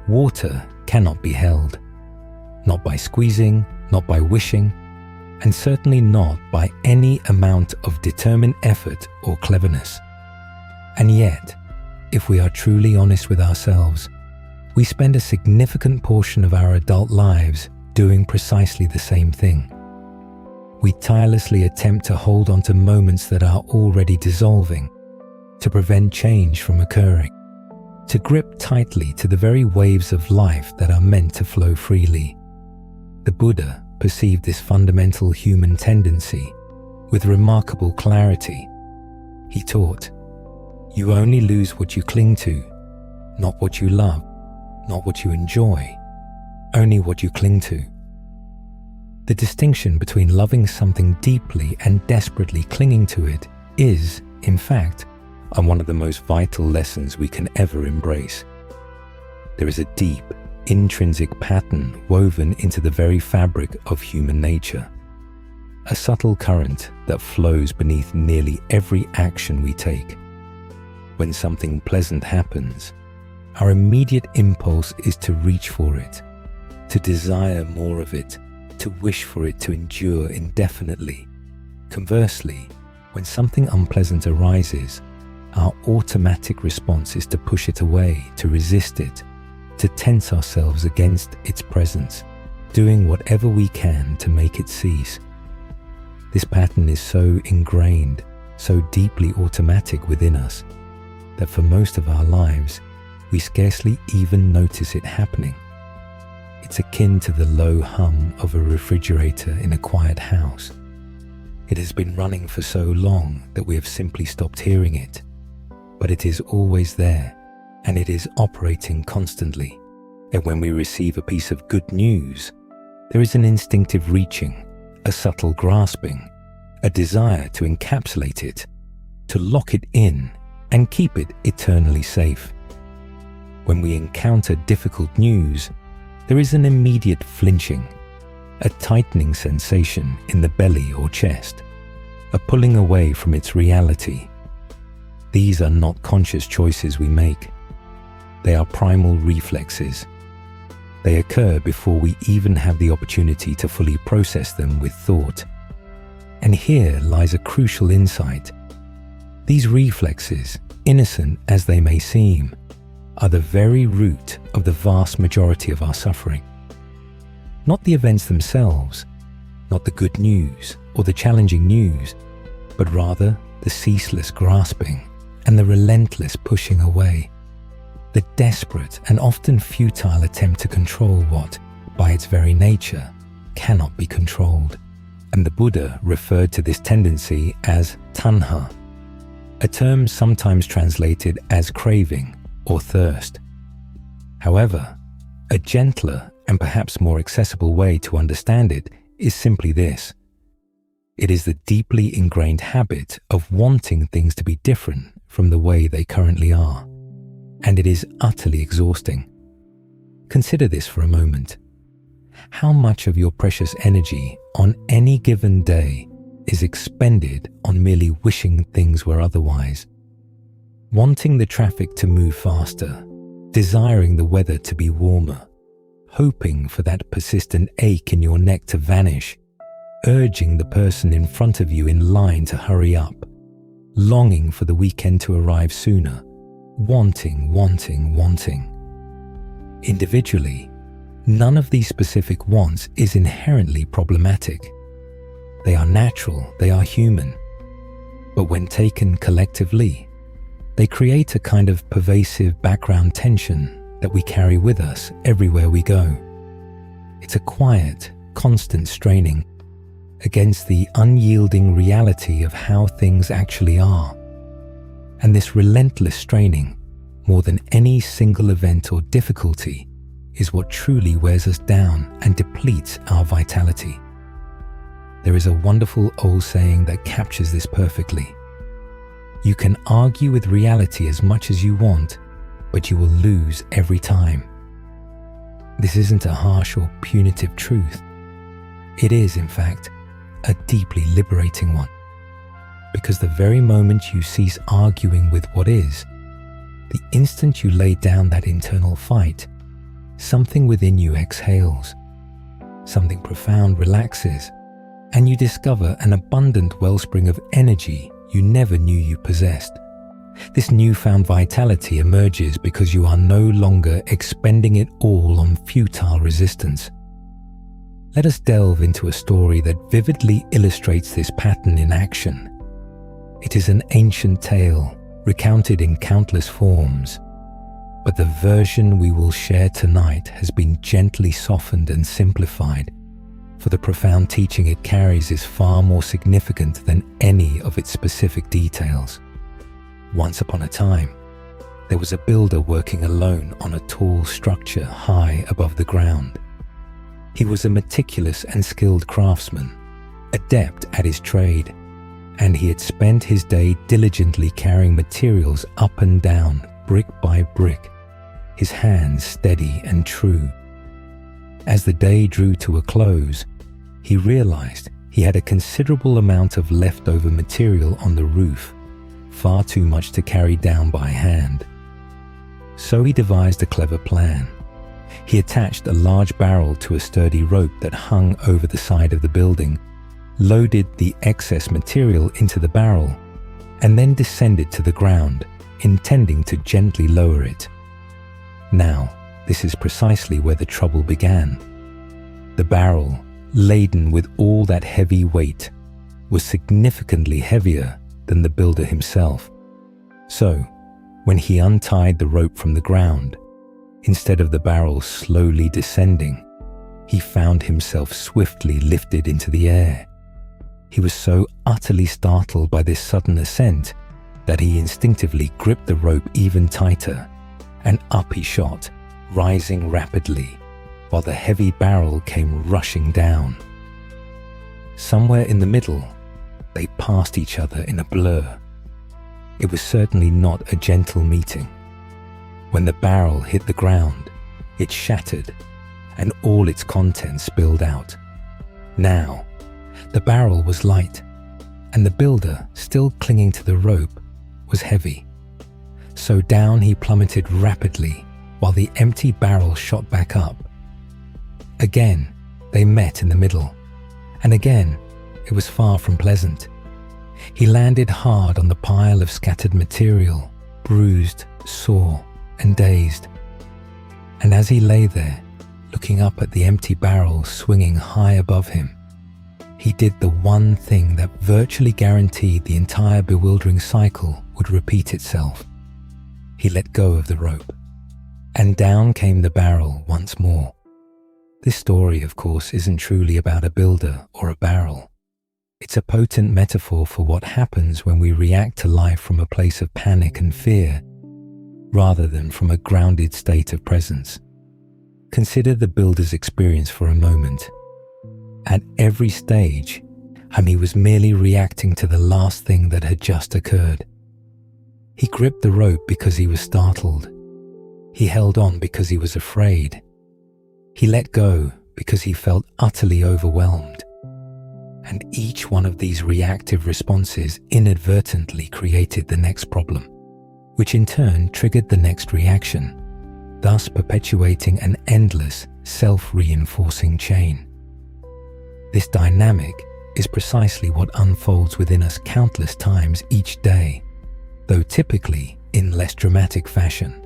Speaker 1: Water cannot be held, not by squeezing, not by wishing, and certainly not by any amount of determined effort or cleverness. And yet, if we are truly honest with ourselves, we spend a significant portion of our adult lives doing precisely the same thing. We tirelessly attempt to hold on to moments that are already dissolving, to prevent change from occurring, to grip tightly to the very waves of life that are meant to flow freely. The Buddha perceived this fundamental human tendency with remarkable clarity. He taught, "You only lose what you cling to, not what you love, not what you enjoy, only what you cling to." The distinction between loving something deeply and desperately clinging to it is, in fact, one of the most vital lessons we can ever embrace. There is a deep, intrinsic pattern woven into the very fabric of human nature, a subtle current that flows beneath nearly every action we take. When something pleasant happens, our immediate impulse is to reach for it, to desire more of it, to wish for it to endure indefinitely. Conversely, when something unpleasant arises, our automatic response is to push it away, to resist it, to tense ourselves against its presence, doing whatever we can to make it cease. This pattern is so ingrained, so deeply automatic within us, that for most of our lives, we scarcely even notice it happening. It's akin to the low hum of a refrigerator in a quiet house. It has been running for so long that we have simply stopped hearing it, but it is always there, and it is operating constantly. And when we receive a piece of good news, there is an instinctive reaching, a subtle grasping, a desire to encapsulate it, to lock it in and keep it eternally safe. When we encounter difficult news, there is an immediate flinching, a tightening sensation in the belly or chest, a pulling away from its reality. These are not conscious choices we make. They are primal reflexes. They occur before we even have the opportunity to fully process them with thought. And here lies a crucial insight. These reflexes, innocent as they may seem, are the very root of the vast majority of our suffering. Not the events themselves, not the good news or the challenging news, but rather the ceaseless grasping and the relentless pushing away, the desperate and often futile attempt to control what, by its very nature, cannot be controlled. And the Buddha referred to this tendency as tanha, a term sometimes translated as craving or thirst. However, a gentler and perhaps more accessible way to understand it is simply this. It is the deeply ingrained habit of wanting things to be different from the way they currently are, and it is utterly exhausting. Consider this for a moment. How much of your precious energy on any given day is expended on merely wishing things were otherwise? Wanting the traffic to move faster, desiring the weather to be warmer, hoping for that persistent ache in your neck to vanish, urging the person in front of you in line to hurry up, longing for the weekend to arrive sooner, wanting. Individually, none of these specific wants is inherently problematic. They are natural, they are human. But when taken collectively, they create a kind of pervasive background tension that we carry with us everywhere we go. It's a quiet, constant straining against the unyielding reality of how things actually are. And this relentless straining, more than any single event or difficulty, is what truly wears us down and depletes our vitality. There is a wonderful old saying that captures this perfectly. You can argue with reality as much as you want, but you will lose every time. This isn't a harsh or punitive truth. It is, in fact, a deeply liberating one. Because the very moment you cease arguing with what is, the instant you lay down that internal fight, something within you exhales, something profound relaxes, and you discover an abundant wellspring of energy you never knew you possessed. This newfound vitality emerges because you are no longer expending it all on futile resistance. Let us delve into a story that vividly illustrates this pattern in action. It is an ancient tale, recounted in countless forms, but the version we will share tonight has been gently softened and simplified, for the profound teaching it carries is far more significant than any of its specific details. Once upon a time, there was a builder working alone on a tall structure high above the ground. He was a meticulous and skilled craftsman, adept at his trade, and he had spent his day diligently carrying materials up and down, brick by brick, his hands steady and true. As the day drew to a close, he realized he had a considerable amount of leftover material on the roof, far too much to carry down by hand. So he devised a clever plan. He attached a large barrel to a sturdy rope that hung over the side of the building, loaded the excess material into the barrel, and then descended to the ground, intending to gently lower it. Now, this is precisely where the trouble began. The barrel, laden with all that heavy weight, was significantly heavier than the builder himself. So, when he untied the rope from the ground, instead of the barrel slowly descending, he found himself swiftly lifted into the air. He was so utterly startled by this sudden ascent that he instinctively gripped the rope even tighter, and up he shot, rising rapidly, while the heavy barrel came rushing down. Somewhere in the middle, they passed each other in a blur. It was certainly not a gentle meeting. When the barrel hit the ground, it shattered, and all its contents spilled out. Now, the barrel was light, and the builder, still clinging to the rope, was heavy. So down he plummeted rapidly, while the empty barrel shot back up. Again, they met in the middle, and again, it was far from pleasant. He landed hard on the pile of scattered material, bruised, sore, and dazed. And as he lay there, looking up at the empty barrel swinging high above him, he did the one thing that virtually guaranteed the entire bewildering cycle would repeat itself. He let go of the rope, and down came the barrel once more. This story, of course, isn't truly about a builder or a barrel. It's a potent metaphor for what happens when we react to life from a place of panic and fear, rather than from a grounded state of presence. Consider the builder's experience for a moment. At every stage, he was merely reacting to the last thing that had just occurred. He gripped the rope because he was startled. He held on because he was afraid. He let go because he felt utterly overwhelmed. And each one of these reactive responses inadvertently created the next problem, which in turn triggered the next reaction, thus perpetuating an endless, self-reinforcing chain. This dynamic is precisely what unfolds within us countless times each day, though typically in less dramatic fashion.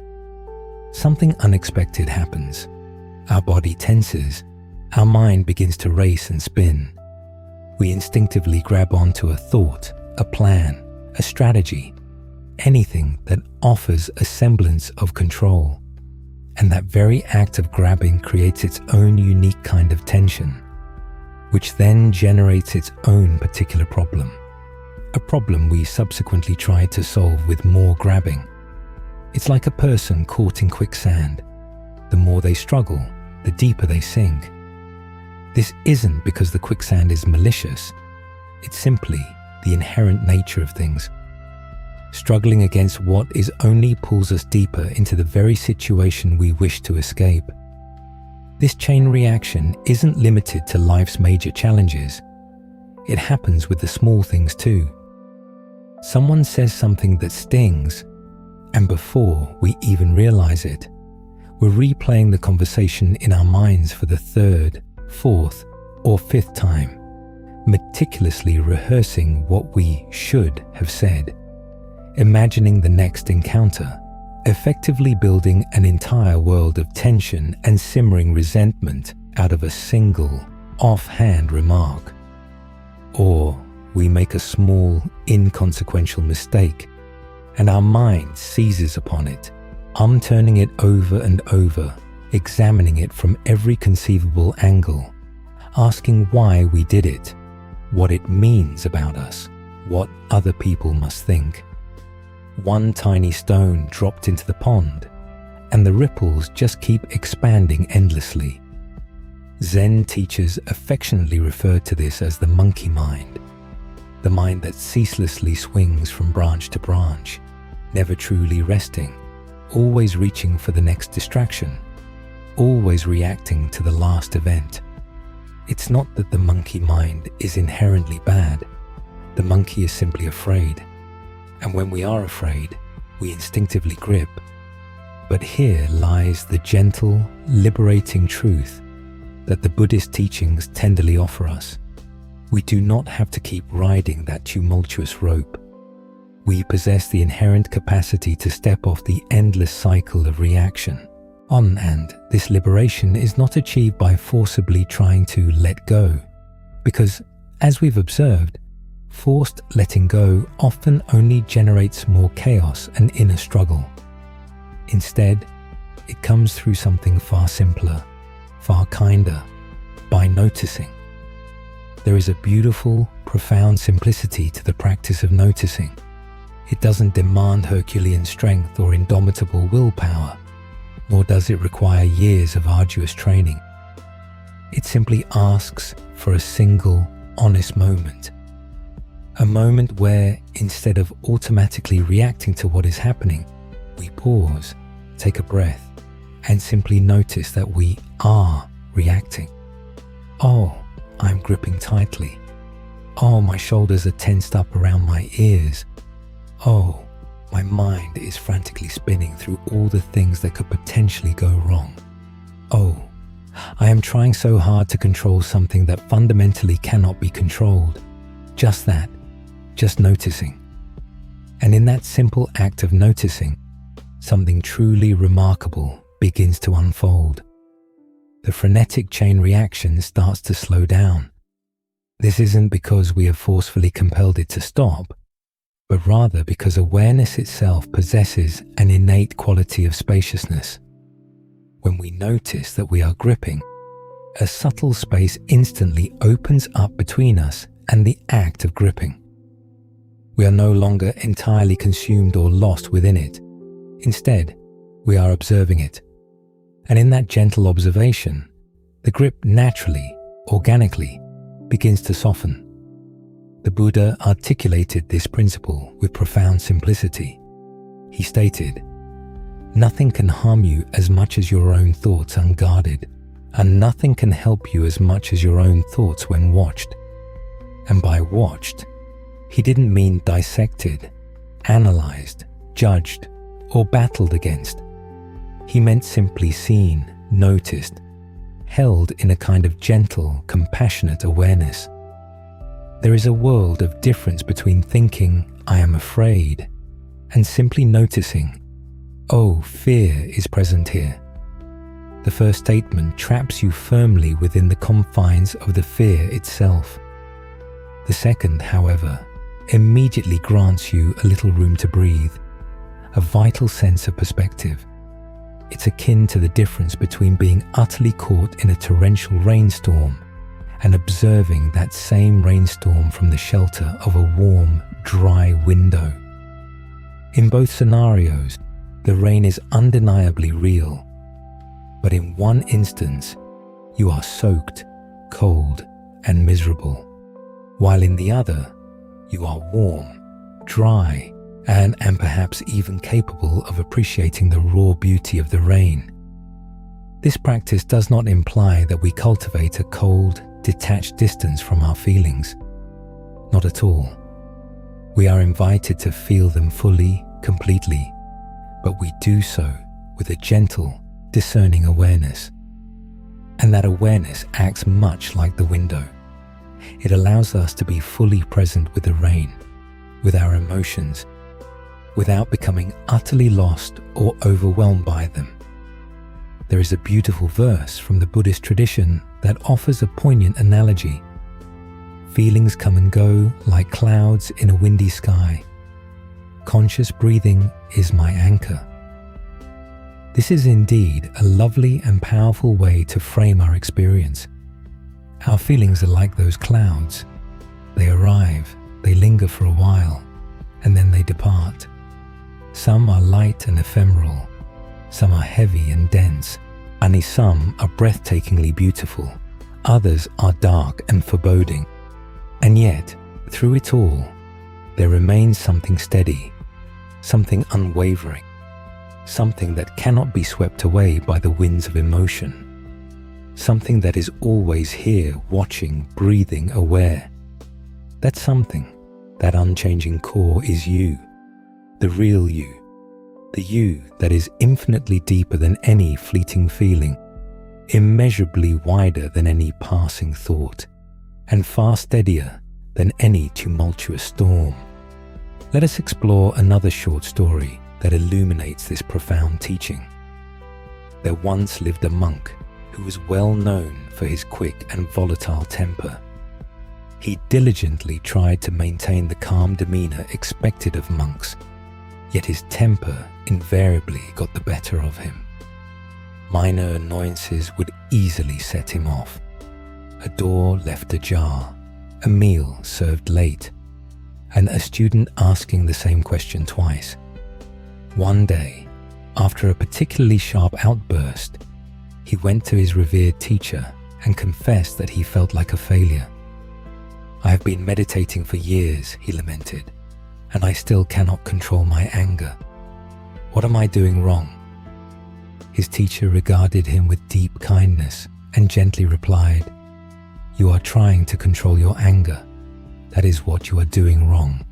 Speaker 1: Something unexpected happens. Our body tenses, our mind begins to race and spin. We instinctively grab onto a thought, a plan, a strategy, anything that offers a semblance of control. And that very act of grabbing creates its own unique kind of tension, which then generates its own particular problem, a problem we subsequently try to solve with more grabbing. It's like a person caught in quicksand. The more they struggle, the deeper they sink. This isn't because the quicksand is malicious. It's simply the inherent nature of things. Struggling against what is only pulls us deeper into the very situation we wish to escape. This chain reaction isn't limited to life's major challenges. It happens with the small things too. Someone says something that stings, and before we even realize it, we're replaying the conversation in our minds for the third, fourth, or fifth time, meticulously rehearsing what we should have said, imagining the next encounter, effectively building an entire world of tension and simmering resentment out of a single, offhand remark. Or we make a small, inconsequential mistake, and our mind seizes upon it, turning it over and over, examining it from every conceivable angle, asking why we did it, what it means about us, what other people must think. One tiny stone dropped into the pond, and the ripples just keep expanding endlessly. Zen teachers affectionately refer to this as the monkey mind, the mind that ceaselessly swings from branch to branch, never truly resting, always reaching for the next distraction, always reacting to the last event. It's not that the monkey mind is inherently bad. The monkey is simply afraid. And when we are afraid, we instinctively grip. But here lies the gentle, liberating truth that the Buddhist teachings tenderly offer us. We do not have to keep riding that tumultuous rope. we possess the inherent capacity to step off the endless cycle of reaction. And this liberation is not achieved by forcibly trying to let go, because, as we've observed, forced letting go often only generates more chaos and inner struggle. Instead, it comes through something far simpler, far kinder, by noticing. There is a beautiful, profound simplicity to the practice of noticing. It doesn't demand Herculean strength or indomitable willpower, nor does it require years of arduous training. It simply asks for a single, honest moment. A moment where, instead of automatically reacting to what is happening, we pause, take a breath, and simply notice that we are reacting. Oh, I'm gripping tightly. Oh, my shoulders are tensed up around my ears. Oh, my mind is frantically spinning through all the things that could potentially go wrong. Oh, I am trying so hard to control something that fundamentally cannot be controlled. Just that, just noticing. And in that simple act of noticing, something truly remarkable begins to unfold. The frenetic chain reaction starts to slow down. This isn't because we have forcefully compelled it to stop, but rather because awareness itself possesses an innate quality of spaciousness. When we notice that we are gripping, a subtle space instantly opens up between us and the act of gripping. We are no longer entirely consumed or lost within it. Instead, we are observing it. And in that gentle observation, the grip naturally, organically, begins to soften. The Buddha articulated this principle with profound simplicity. He stated, "Nothing can harm you as much as your own thoughts unguarded, and nothing can help you as much as your own thoughts when watched." And by watched, he didn't mean dissected, analyzed, judged, or battled against. He meant simply seen, noticed, held in a kind of gentle, compassionate awareness. There is a world of difference between thinking, "I am afraid," and simply noticing, "Oh, fear is present here." The first statement traps you firmly within the confines of the fear itself. The second, however, immediately grants you a little room to breathe, a vital sense of perspective. It's akin to the difference between being utterly caught in a torrential rainstorm and observing that same rainstorm from the shelter of a warm, dry window. In both scenarios, the rain is undeniably real, but in one instance, you are soaked, cold, and miserable, while in the other, you are warm, dry, and perhaps even capable of appreciating the raw beauty of the rain. This practice does not imply that we cultivate a cold, detached distance from our feelings. Not at all. We are invited to feel them fully, completely, but we do so with a gentle, discerning awareness. And that awareness acts much like the window. It allows us to be fully present with the rain, with our emotions, without becoming utterly lost or overwhelmed by them. There is a beautiful verse from the Buddhist tradition that offers a poignant analogy. Feelings come and go like clouds in a windy sky. Conscious breathing is my anchor. This is indeed a lovely and powerful way to frame our experience. Our feelings are like those clouds. They arrive, they linger for a while, and then they depart. Some are light and ephemeral, some are heavy and dense, and some are breathtakingly beautiful. Others are dark and foreboding. And yet, through it all, there remains something steady, something unwavering, something that cannot be swept away by the winds of emotion, something that is always here, watching, breathing, aware. That something, that unchanging core is you, the real you, the you that is infinitely deeper than any fleeting feeling, immeasurably wider than any passing thought, and far steadier than any tumultuous storm. Let us explore another short story that illuminates this profound teaching. There once lived a monk who was well known for his quick and volatile temper. He diligently tried to maintain the calm demeanor expected of monks, yet his temper invariably got the better of him. Minor annoyances would easily set him off. A door left ajar, a meal served late, and a student asking the same question twice. One day, after a particularly sharp outburst, he went to his revered teacher and confessed that he felt like a failure. "I have been meditating for years," he lamented, "and I still cannot control my anger. What am I doing wrong?" His teacher regarded him with deep kindness and gently replied, "You are trying to control your anger. That is what you are doing wrong."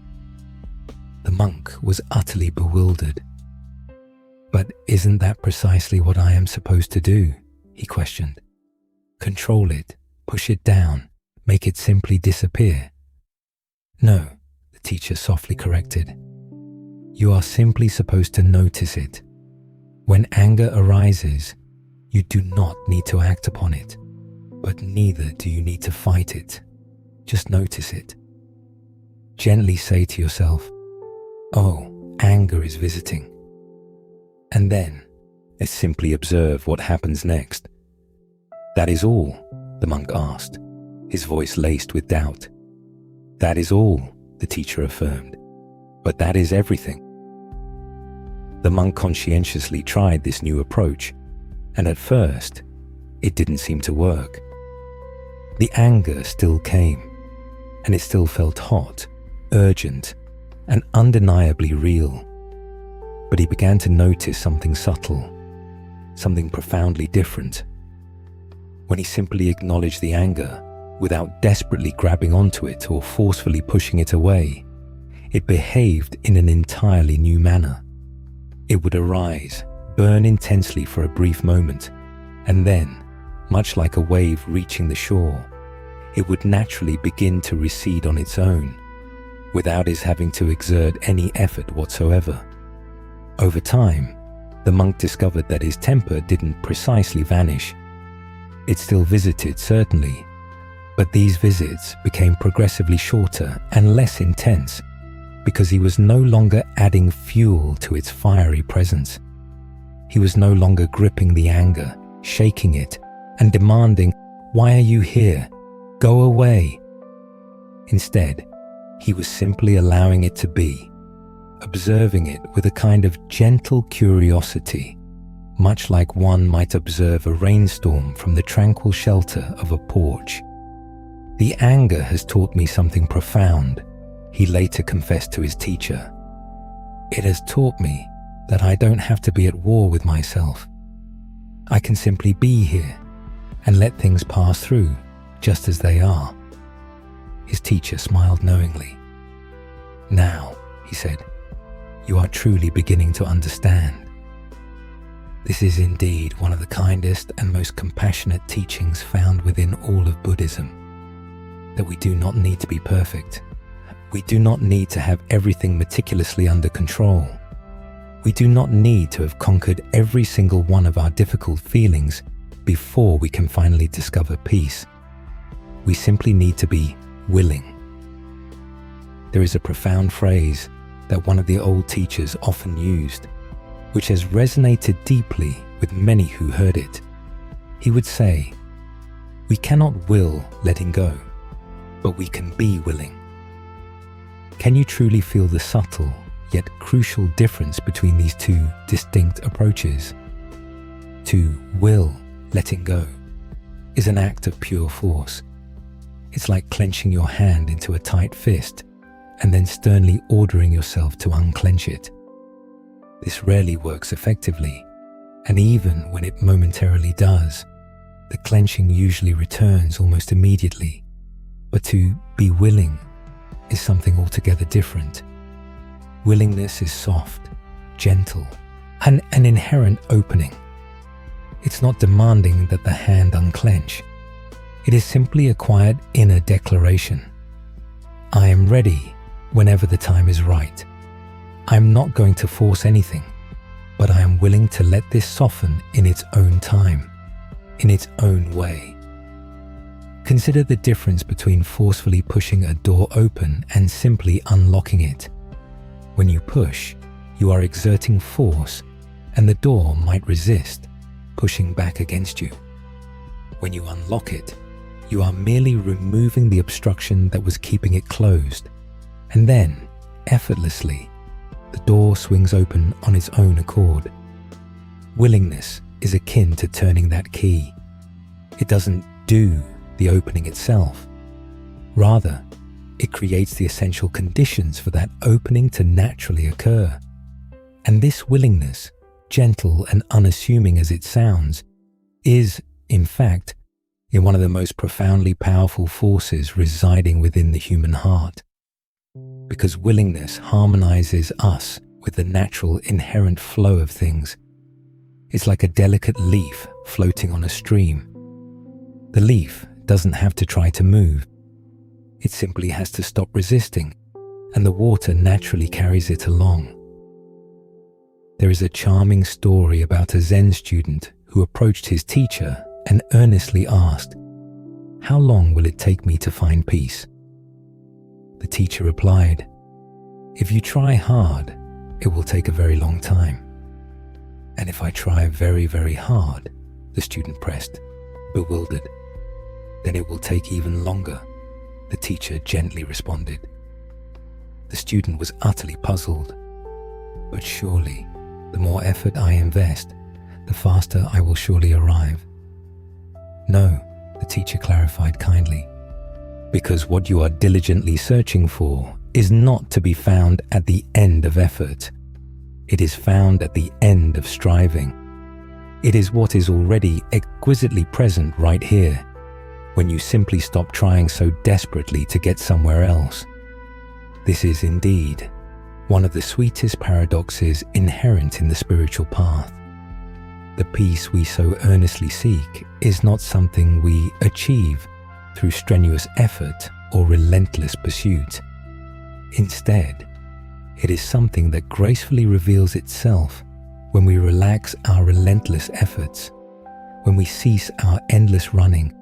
Speaker 1: The monk was utterly bewildered. "But isn't that precisely what I am supposed to do?" he questioned. "Control it, push it down, make it simply disappear." "No," the teacher softly corrected. "You are simply supposed to notice it. When anger arises, you do not need to act upon it, but neither do you need to fight it. Just notice it. Gently say to yourself, 'Oh, anger is visiting.' And then simply observe what happens next." "That is all?" the monk asked, his voice laced with doubt. "That is all," the teacher affirmed, "but that is everything." The monk conscientiously tried this new approach, and at first, it didn't seem to work. The anger still came, and it still felt hot, urgent, and undeniably real. But he began to notice something subtle, something profoundly different. When he simply acknowledged the anger, without desperately grabbing onto it or forcefully pushing it away, it behaved in an entirely new manner. It would arise, burn intensely for a brief moment, and then, much like a wave reaching the shore, it would naturally begin to recede on its own, without his having to exert any effort whatsoever. Over time, the monk discovered that his temper didn't precisely vanish. It still visited, certainly, but these visits became progressively shorter and less intense because he was no longer adding fuel to its fiery presence. He was no longer gripping the anger, shaking it, and demanding, "Why are you here? Go away." Instead, he was simply allowing it to be, observing it with a kind of gentle curiosity, much like one might observe a rainstorm from the tranquil shelter of a porch. "The anger has taught me something profound," he later confessed to his teacher. "It has taught me that I don't have to be at war with myself. I can simply be here and let things pass through just as they are." His teacher smiled knowingly. "Now," he said, "you are truly beginning to understand. This is indeed one of the kindest and most compassionate teachings found within all of Buddhism, that we do not need to be perfect. We do not need to have everything meticulously under control. We do not need to have conquered every single one of our difficult feelings before we can finally discover peace. We simply need to be willing." There is a profound phrase that one of the old teachers often used, which has resonated deeply with many who heard it. He would say, "We cannot will letting go, but we can be willing." Can you truly feel the subtle yet crucial difference between these two distinct approaches? To will letting go is an act of pure force. It's like clenching your hand into a tight fist and then sternly ordering yourself to unclench it. This rarely works effectively, and even when it momentarily does, the clenching usually returns almost immediately. But to be willing is something altogether different. Willingness is soft, gentle, and an inherent opening. It's not demanding that the hand unclench. It is simply a quiet inner declaration. I am ready whenever the time is right. I am not going to force anything, but I am willing to let this soften in its own time, in its own way. Consider the difference between forcefully pushing a door open and simply unlocking it. When you push, you are exerting force, and the door might resist, pushing back against you. When you unlock it, you are merely removing the obstruction that was keeping it closed, and then, effortlessly, the door swings open on its own accord. Willingness is akin to turning that key. It doesn't do the opening itself. Rather, it creates the essential conditions for that opening to naturally occur. And this willingness, gentle and unassuming as it sounds, is, in fact, in one of the most profoundly powerful forces residing within the human heart. Because willingness harmonizes us with the natural inherent flow of things. It's like a delicate leaf floating on a stream. The leaf doesn't have to try to move. It simply has to stop resisting, and the water naturally carries it along. There is a charming story about a Zen student who approached his teacher and earnestly asked, "How long will it take me to find peace?" The teacher replied, "If you try hard, it will take a very long time." "And if I try very, very hard," the student pressed, bewildered. "Then it will take even longer," the teacher gently responded. The student was utterly puzzled. "But surely, the more effort I invest, the faster I will surely arrive." "No," the teacher clarified kindly, "because what you are diligently searching for is not to be found at the end of effort. It is found at the end of striving. It is what is already exquisitely present right here, when you simply stop trying so desperately to get somewhere else. This is indeed one of the sweetest paradoxes inherent in the spiritual path. The peace we so earnestly seek is not something we achieve through strenuous effort or relentless pursuit. Instead, it is something that gracefully reveals itself when we relax our relentless efforts, when we cease our endless running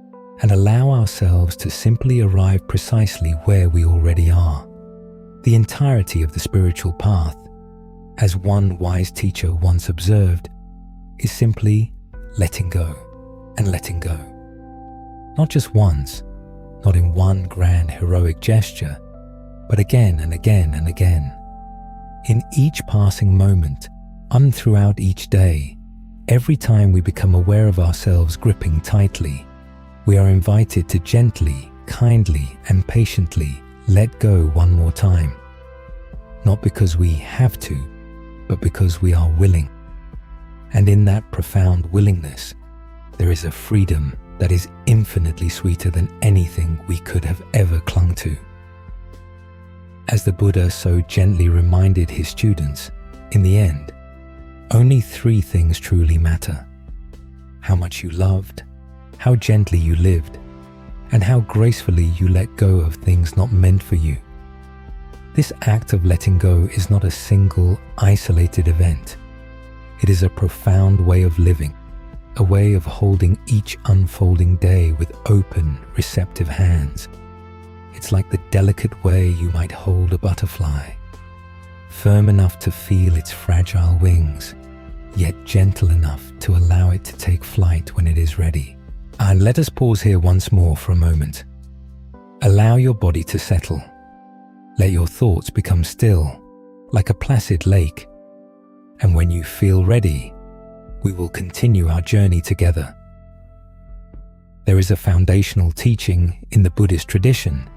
Speaker 1: and allow ourselves to simply arrive precisely where we already are. The entirety of the spiritual path, as one wise teacher once observed, is simply letting go and letting go. Not just once, not in one grand heroic gesture, but again and again and again. In each passing moment, and throughout each day, every time we become aware of ourselves gripping tightly, we are invited to gently, kindly, and patiently let go one more time. Not because we have to, but because we are willing. And in that profound willingness, there is a freedom that is infinitely sweeter than anything we could have ever clung to. As the Buddha so gently reminded his students, in the end, only 3 things truly matter: how much you loved, how gently you lived, and how gracefully you let go of things not meant for you. This act of letting go is not a single, isolated event. It is a profound way of living, a way of holding each unfolding day with open, receptive hands. It's like the delicate way you might hold a butterfly, firm enough to feel its fragile wings, yet gentle enough to allow it to take flight when it is ready. And let us pause here once more for a moment. Allow your body to settle. Let your thoughts become still, like a placid lake. And when you feel ready, we will continue our journey together. There is a foundational teaching in the Buddhist tradition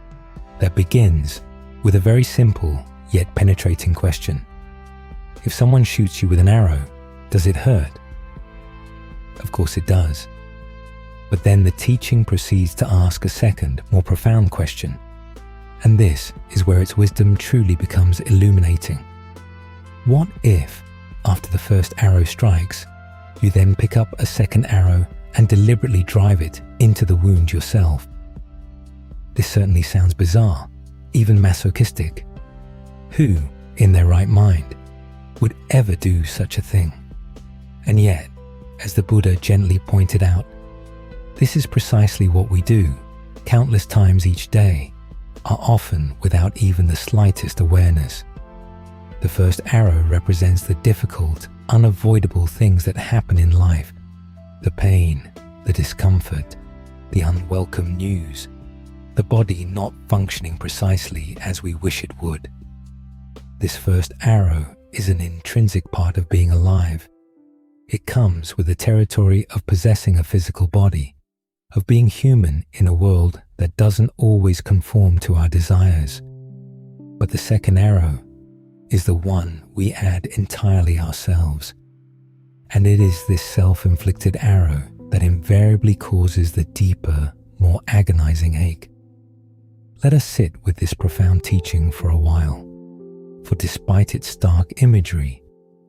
Speaker 1: that begins with a very simple yet penetrating question. If someone shoots you with an arrow, does it hurt? Of course it does. But then the teaching proceeds to ask a second, more profound question. And this is where its wisdom truly becomes illuminating. What if, after the first arrow strikes, you then pick up a second arrow and deliberately drive it into the wound yourself? This certainly sounds bizarre, even masochistic. Who, in their right mind, would ever do such a thing. And yet, as the Buddha gently pointed out, this is precisely what we do, countless times each day, are often without even the slightest awareness. The first arrow represents the difficult, unavoidable things that happen in life, the pain, the discomfort, the unwelcome news, the body not functioning precisely as we wish it would. This first arrow is an intrinsic part of being alive. It comes with the territory of possessing a physical body, of being human in a world that doesn't always conform to our desires. But the second arrow is the one we add entirely ourselves. And it is this self-inflicted arrow that invariably causes the deeper, more agonizing ache. Let us sit with this profound teaching for a while, for despite its stark imagery,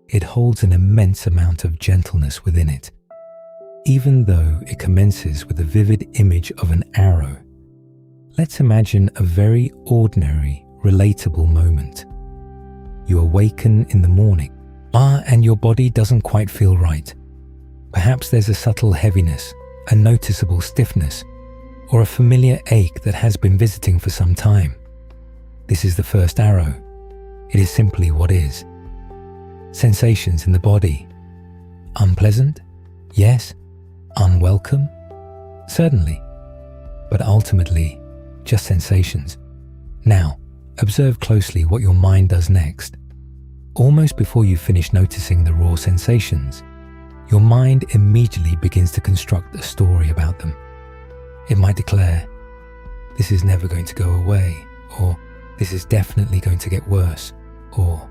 Speaker 1: it holds an immense amount of gentleness within it. Even though it commences with a vivid image of an arrow, let's imagine a very ordinary, relatable moment. You awaken in the morning, and your body doesn't quite feel right. Perhaps there's a subtle heaviness, a noticeable stiffness, or a familiar ache that has been visiting for some time. This is the first arrow. It is simply what is. Sensations in the body. Unpleasant? Yes. Unwelcome? Certainly. But ultimately, just sensations. Now, observe closely what your mind does next. Almost before you finish noticing the raw sensations, your mind immediately begins to construct a story about them. It might declare, "This is never going to go away," or "This is definitely going to get worse," or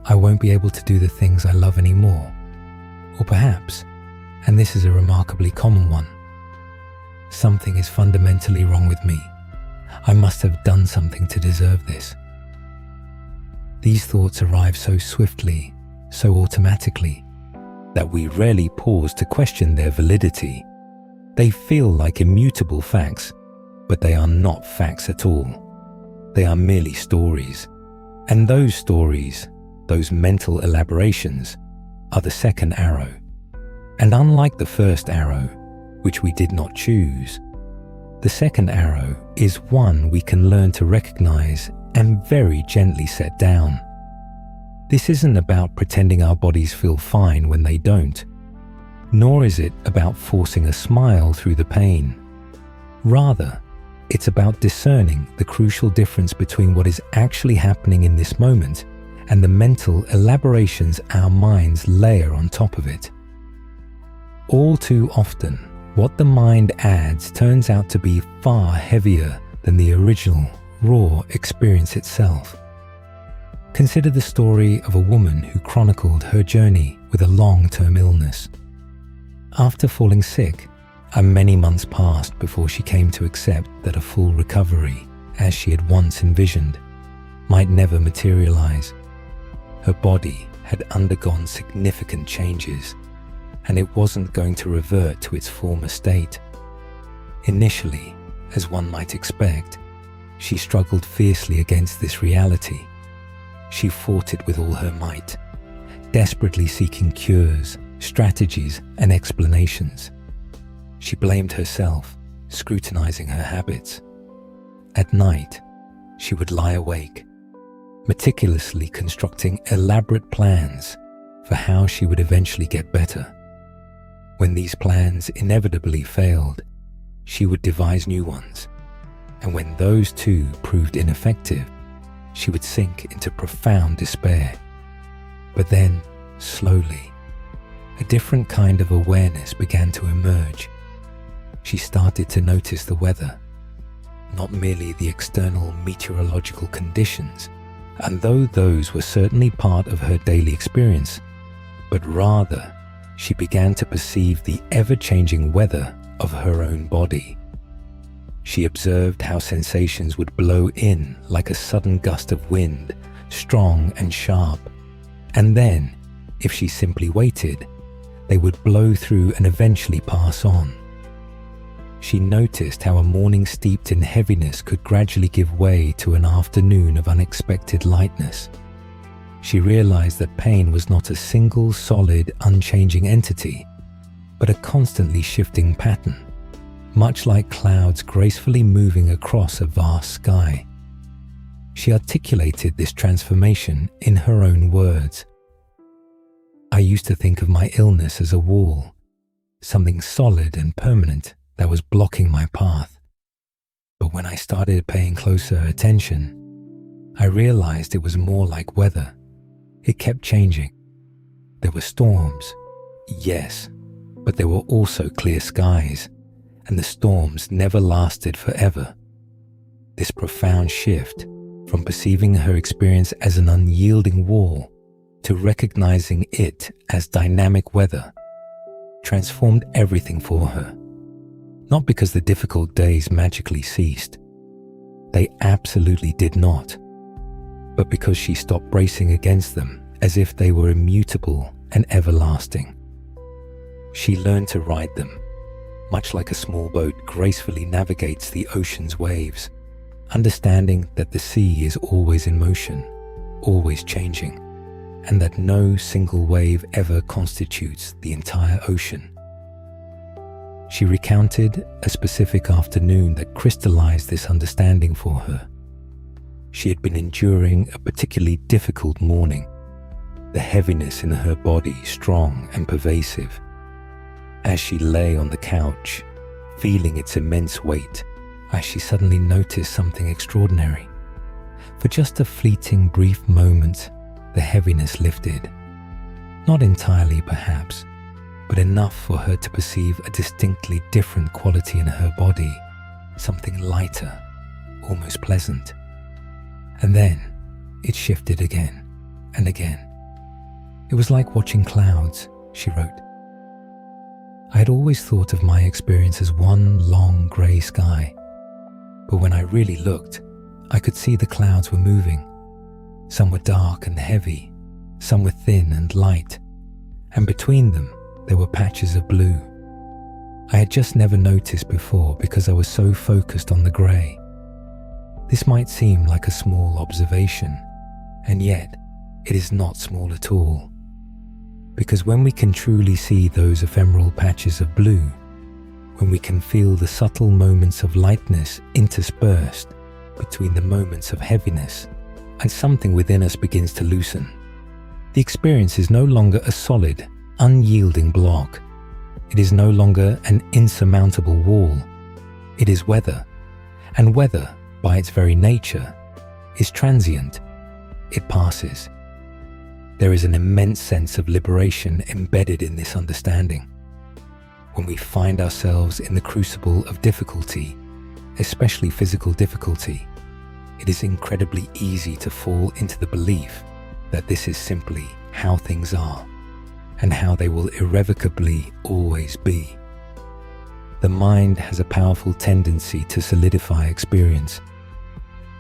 Speaker 1: "I won't be able to do the things I love anymore." Or perhaps, and this is a remarkably common one, "Something is fundamentally wrong with me. I must have done something to deserve this." These thoughts arrive so swiftly, so automatically, that we rarely pause to question their validity. They feel like immutable facts, but they are not facts at all. They are merely stories. And those stories, those mental elaborations, are the second arrow. And unlike the first arrow, which we did not choose, the second arrow is one we can learn to recognize and very gently set down. This isn't about pretending our bodies feel fine when they don't, nor is it about forcing a smile through the pain. Rather, it's about discerning the crucial difference between what is actually happening in this moment and the mental elaborations our minds layer on top of it. All too often, what the mind adds turns out to be far heavier than the original, raw experience itself. Consider the story of a woman who chronicled her journey with a long-term illness. After falling sick, many months passed before she came to accept that a full recovery, as she had once envisioned, might never materialize. Her body had undergone significant changes, and it wasn't going to revert to its former state. Initially, as one might expect, she struggled fiercely against this reality. She fought it with all her might, desperately seeking cures, strategies, and explanations. She blamed herself, scrutinizing her habits. At night, she would lie awake, meticulously constructing elaborate plans for how she would eventually get better. When these plans inevitably failed, she would devise new ones, and when those too proved ineffective, she would sink into profound despair. But then, slowly, a different kind of awareness began to emerge. She started to notice the weather, not merely the external meteorological conditions, and though those were certainly part of her daily experience, but rather she began to perceive the ever-changing weather of her own body. She observed how sensations would blow in like a sudden gust of wind, strong and sharp, and then, if she simply waited, they would blow through and eventually pass on. She noticed how a morning steeped in heaviness could gradually give way to an afternoon of unexpected lightness. she realized that pain was not a single, solid, unchanging entity, but a constantly shifting pattern, much like clouds gracefully moving across a vast sky. She articulated this transformation in her own words. "I used to think of my illness as a wall, something solid and permanent that was blocking my path. But when I started paying closer attention, I realized it was more like weather. It kept changing. There were storms, yes, but there were also clear skies, and the storms never lasted forever." This profound shift from perceiving her experience as an unyielding wall to recognizing it as dynamic weather transformed everything for her. Not because the difficult days magically ceased. They absolutely did not. But because she stopped bracing against them as if they were immutable and everlasting. She learned to ride them, much like a small boat gracefully navigates the ocean's waves, understanding that the sea is always in motion, always changing, and that no single wave ever constitutes the entire ocean. She recounted a specific afternoon that crystallized this understanding for her. She had been enduring a particularly difficult morning, the heaviness in her body strong and pervasive. As she lay on the couch, feeling its immense weight, she suddenly noticed something extraordinary. For just a fleeting brief moment, the heaviness lifted. Not entirely perhaps, but enough for her to perceive a distinctly different quality in her body, something lighter, almost pleasant. And then it shifted again and again. It was like watching clouds, she wrote. I had always thought of my experience as one long grey sky, but when I really looked, I could see the clouds were moving. Some were dark and heavy, some were thin and light, and between them there were patches of blue. I had just never noticed before because I was so focused on the grey. This might seem like a small observation, and yet it is not small at all. Because when we can truly see those ephemeral patches of blue, when we can feel the subtle moments of lightness interspersed between the moments of heaviness, and something within us begins to loosen, the experience is no longer a solid, unyielding block. It is no longer an insurmountable wall. It is weather, and weather, by its very nature, is transient. It passes. There is an immense sense of liberation embedded in this understanding. When we find ourselves in the crucible of difficulty, especially physical difficulty, it is incredibly easy to fall into the belief that this is simply how things are and how they will irrevocably always be. The mind has a powerful tendency to solidify experience.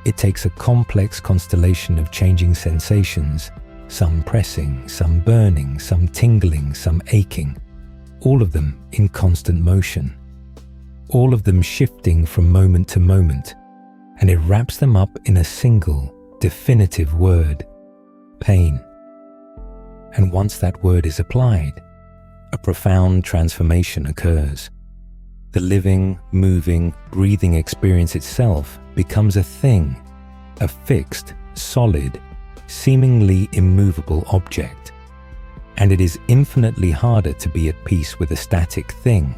Speaker 1: It takes a complex constellation of changing sensations, some pressing, some burning, some tingling, some aching, all of them in constant motion, all of them shifting from moment to moment, and it wraps them up in a single, definitive word: pain. And once that word is applied, a profound transformation occurs. The living, moving, breathing experience itself becomes a thing, a fixed, solid, seemingly immovable object. And it is infinitely harder to be at peace with a static thing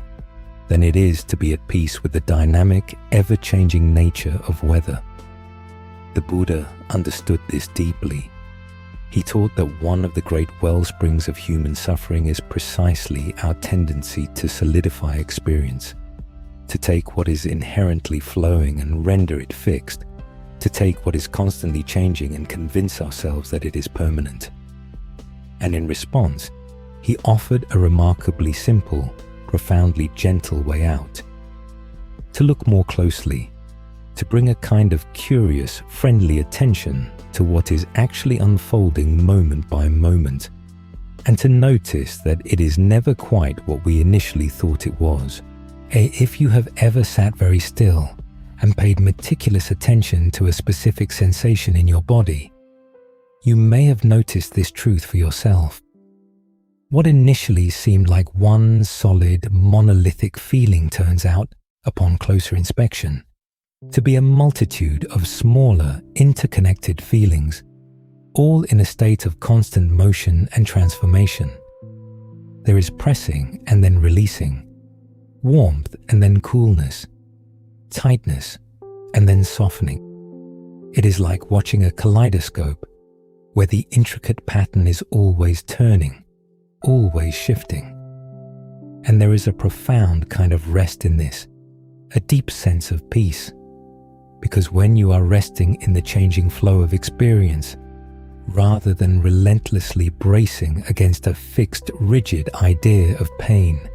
Speaker 1: than it is to be at peace with the dynamic, ever-changing nature of weather. The Buddha understood this deeply. He taught that one of the great wellsprings of human suffering is precisely our tendency to solidify experience, to take what is inherently flowing and render it fixed, to take what is constantly changing and convince ourselves that it is permanent. And in response, he offered a remarkably simple, profoundly gentle way out. To look more closely, to bring a kind of curious, friendly attention to what is actually unfolding moment by moment, and to notice that it is never quite what we initially thought it was. If you have ever sat very still and paid meticulous attention to a specific sensation in your body, you may have noticed this truth for yourself. What initially seemed like one solid, monolithic feeling turns out, upon closer inspection, to be a multitude of smaller, interconnected feelings, all in a state of constant motion and transformation. There is pressing and then releasing, warmth and then coolness, tightness and then softening. It is like watching a kaleidoscope where the intricate pattern is always turning, always shifting. And there is a profound kind of rest in this, a deep sense of peace. Because when you are resting in the changing flow of experience, rather than relentlessly bracing against a fixed, rigid idea of pain,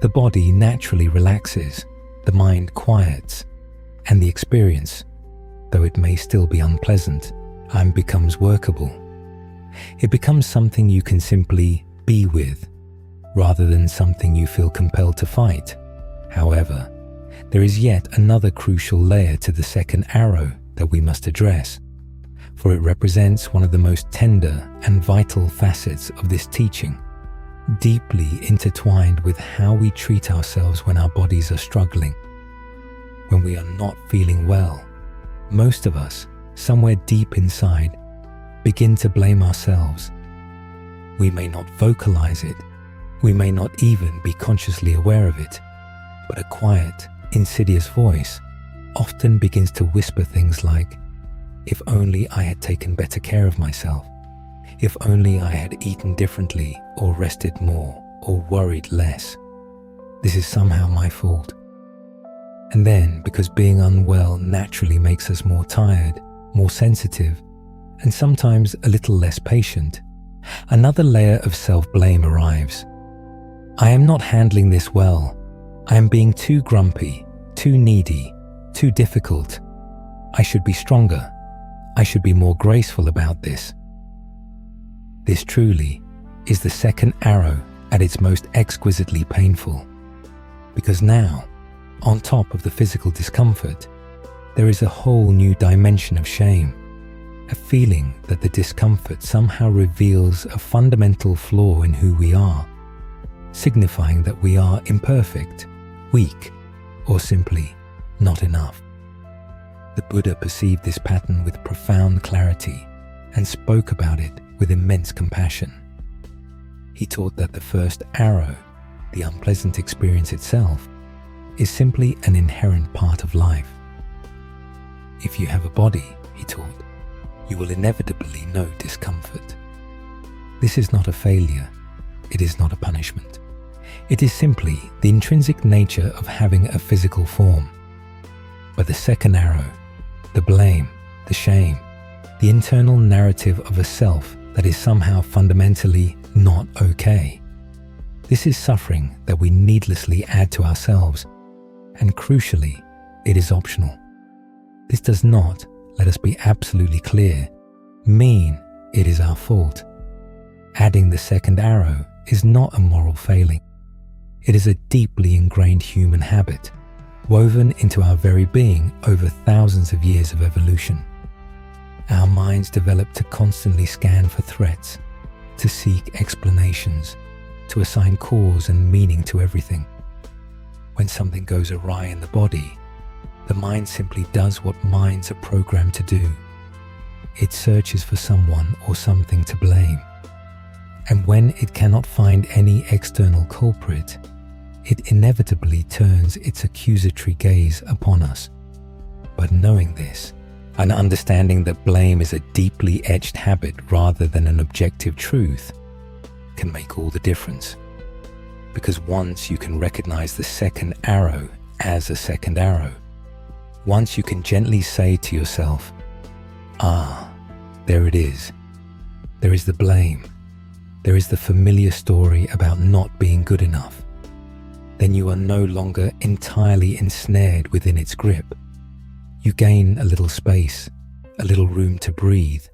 Speaker 1: the body naturally relaxes, the mind quiets, and the experience, though it may still be unpleasant, becomes workable. It becomes something you can simply be with, rather than something you feel compelled to fight. However, there is yet another crucial layer to the second arrow that we must address, for it represents one of the most tender and vital facets of this teaching, deeply intertwined with how we treat ourselves when our bodies are struggling. When we are not feeling well, most of us, somewhere deep inside, begin to blame ourselves. We may not vocalize it, we may not even be consciously aware of it, but a quiet, insidious voice often begins to whisper things like, "If only I had taken better care of myself. If only I had eaten differently or rested more or worried less. This is somehow my fault." And then, because being unwell naturally makes us more tired, more sensitive, and sometimes a little less patient, another layer of self-blame arrives. I am not handling this well. I am being too grumpy, too needy, too difficult. I should be stronger. I should be more graceful about this. This truly is the second arrow at its most exquisitely painful. Because now, on top of the physical discomfort, there is a whole new dimension of shame, a feeling that the discomfort somehow reveals a fundamental flaw in who we are, signifying that we are imperfect, weak, or simply not enough. The Buddha perceived this pattern with profound clarity and spoke about it with immense compassion. He taught that the first arrow, the unpleasant experience itself, is simply an inherent part of life. If you have a body, he taught, you will inevitably know discomfort. This is not a failure. It is not a punishment. It is simply the intrinsic nature of having a physical form. But the second arrow, the blame, the shame, the internal narrative of a self that is somehow fundamentally not okay. This is suffering that we needlessly add to ourselves, and crucially, it is optional. This does not, let us be absolutely clear, mean it is our fault. Adding the second arrow is not a moral failing. It is a deeply ingrained human habit, woven into our very being over thousands of years of evolution. Our minds develop to constantly scan for threats, to seek explanations, to assign cause and meaning to everything. When something goes awry in the body, the mind simply does what minds are programmed to do. It searches for someone or something to blame. And when it cannot find any external culprit, it inevitably turns its accusatory gaze upon us. But knowing this, and understanding that blame is a deeply etched habit rather than an objective truth, can make all the difference. Because once you can recognize the second arrow as a second arrow, once you can gently say to yourself, there it is. There is the blame. There is the familiar story about not being good enough. Then you are no longer entirely ensnared within its grip. You gain a little space, a little room to breathe,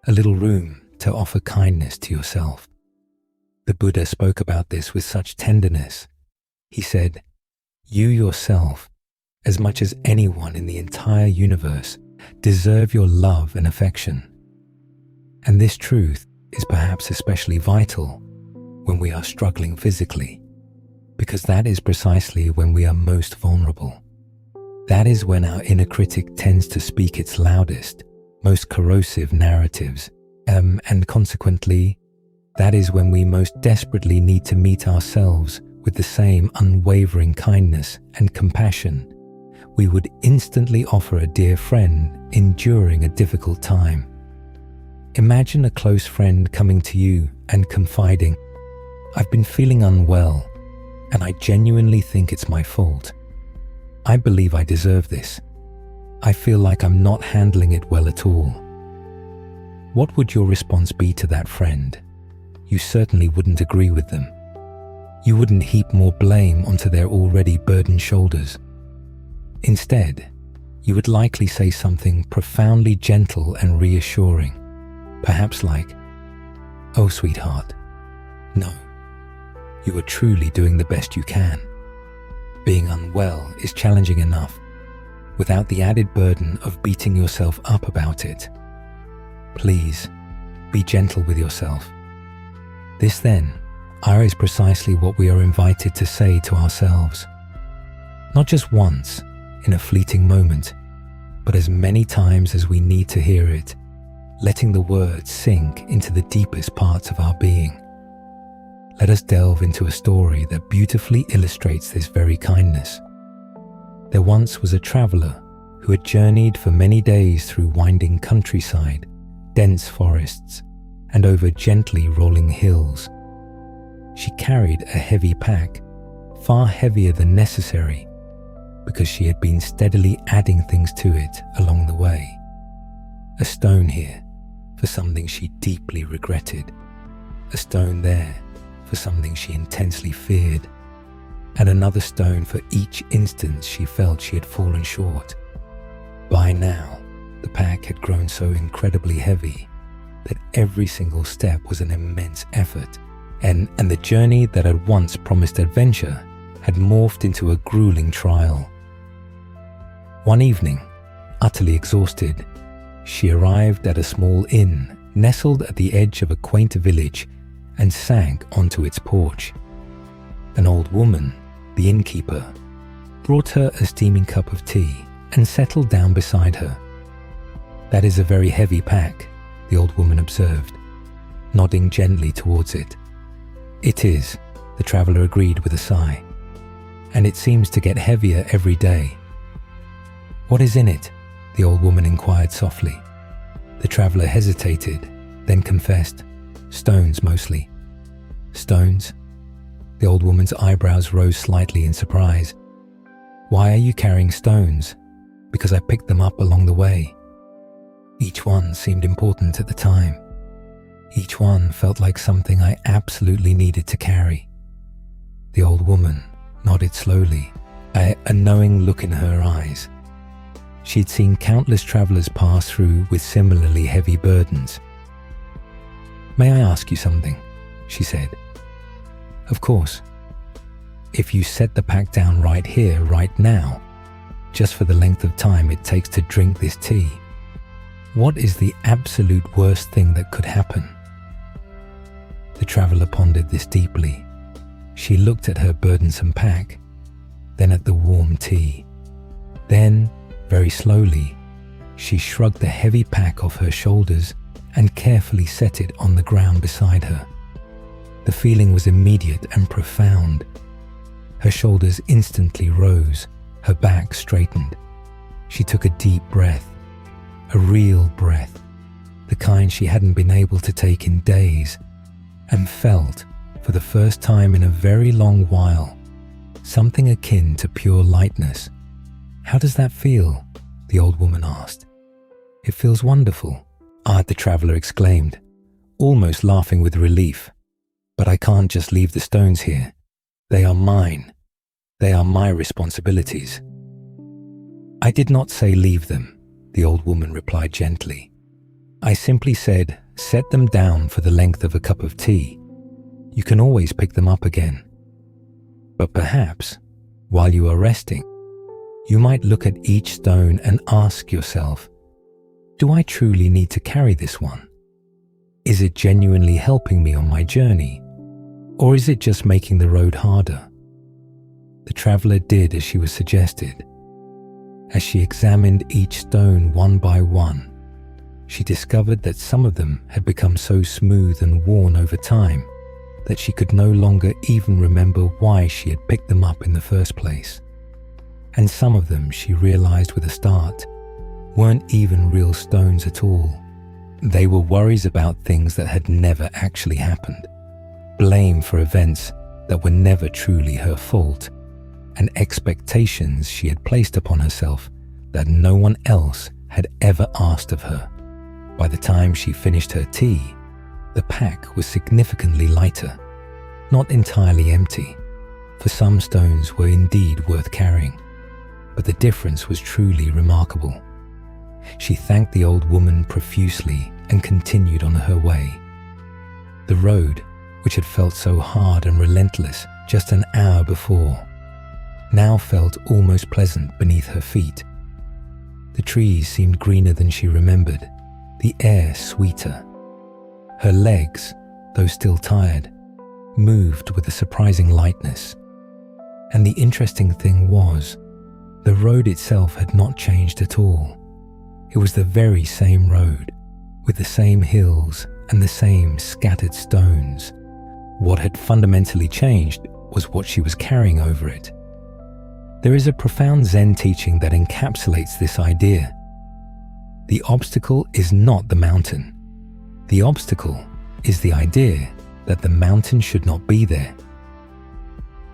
Speaker 1: a little room to offer kindness to yourself. The Buddha spoke about this with such tenderness. He said, "You yourself, as much as anyone in the entire universe, deserve your love and affection. And this truth is perhaps especially vital when we are struggling physically, because that is precisely when we are most vulnerable. That is when our inner critic tends to speak its loudest, most corrosive narratives, and consequently, that is when we most desperately need to meet ourselves with the same unwavering kindness and compassion we would instantly offer a dear friend enduring a difficult time. Imagine a close friend coming to you and confiding, "I've been feeling unwell, and I genuinely think it's my fault. I believe I deserve this. I feel like I'm not handling it well at all." What would your response be to that friend? You certainly wouldn't agree with them. You wouldn't heap more blame onto their already burdened shoulders. Instead, you would likely say something profoundly gentle and reassuring, perhaps like, "Oh, sweetheart, no, you are truly doing the best you can. Being unwell is challenging enough, without the added burden of beating yourself up about it. Please, be gentle with yourself." This then is precisely what we are invited to say to ourselves. Not just once, in a fleeting moment, but as many times as we need to hear it, letting the words sink into the deepest parts of our being. Let us delve into a story that beautifully illustrates this very kindness. There once was a traveler who had journeyed for many days through winding countryside, dense forests, and over gently rolling hills. She carried a heavy pack, far heavier than necessary, because she had been steadily adding things to it along the way. A stone here for something she deeply regretted, a stone there for something she intensely feared, and another stone for each instance she felt she had fallen short. By now, the pack had grown so incredibly heavy that every single step was an immense effort, and the journey that had once promised adventure had morphed into a grueling trial. One evening, utterly exhausted, she arrived at a small inn nestled at the edge of a quaint village and sank onto its porch. An old woman, the innkeeper, brought her a steaming cup of tea and settled down beside her. "That is a very heavy pack," the old woman observed, nodding gently towards it. "It is," the traveler agreed with a sigh, "and it seems to get heavier every day." "What is in it?" the old woman inquired softly. The traveler hesitated, then confessed, "Stones mostly." "Stones?" The old woman's eyebrows rose slightly in surprise. "Why are you carrying stones?" "Because I picked them up along the way. Each one seemed important at the time. Each one felt like something I absolutely needed to carry." The old woman nodded slowly, a knowing look in her eyes. She'd seen countless travelers pass through with similarly heavy burdens. "May I ask you something?" she said. "Of course. If you set the pack down right here, right now, just for the length of time it takes to drink this tea, what is the absolute worst thing that could happen?" The traveler pondered this deeply. She looked at her burdensome pack, then at the warm tea. Then, very slowly, she shrugged the heavy pack off her shoulders and carefully set it on the ground beside her. The feeling was immediate and profound. Her shoulders instantly rose, her back straightened. She took a deep breath, a real breath, the kind she hadn't been able to take in days, and felt, for the first time in a very long while, something akin to pure lightness. "How does that feel?" the old woman asked. "It feels wonderful," the traveler exclaimed, almost laughing with relief. "But I can't just leave the stones here. They are mine. They are my responsibilities." "I did not say leave them," the old woman replied gently. "I simply said set them down for the length of a cup of tea. You can always pick them up again. But perhaps, while you are resting, you might look at each stone and ask yourself, do I truly need to carry this one? Is it genuinely helping me on my journey? Or is it just making the road harder? The traveler did as she was suggested. As she examined each stone one by one, she discovered that some of them had become so smooth and worn over time that she could no longer even remember why she had picked them up in the first place. And some of them, she realized with a start, weren't even real stones at all. They were worries about things that had never actually happened, blame for events that were never truly her fault, and expectations she had placed upon herself that no one else had ever asked of her. By the time she finished her tea, the pack was significantly lighter, not entirely empty, for some stones were indeed worth carrying, but the difference was truly remarkable. She thanked the old woman profusely and continued on her way. The road, which had felt so hard and relentless just an hour before, now felt almost pleasant beneath her feet. The trees seemed greener than she remembered, the air sweeter. Her legs, though still tired, moved with a surprising lightness. And the interesting thing was, the road itself had not changed at all. It was the very same road, with the same hills and the same scattered stones. What had fundamentally changed was what she was carrying over it. There is a profound Zen teaching that encapsulates this idea. The obstacle is not the mountain. The obstacle is the idea that the mountain should not be there.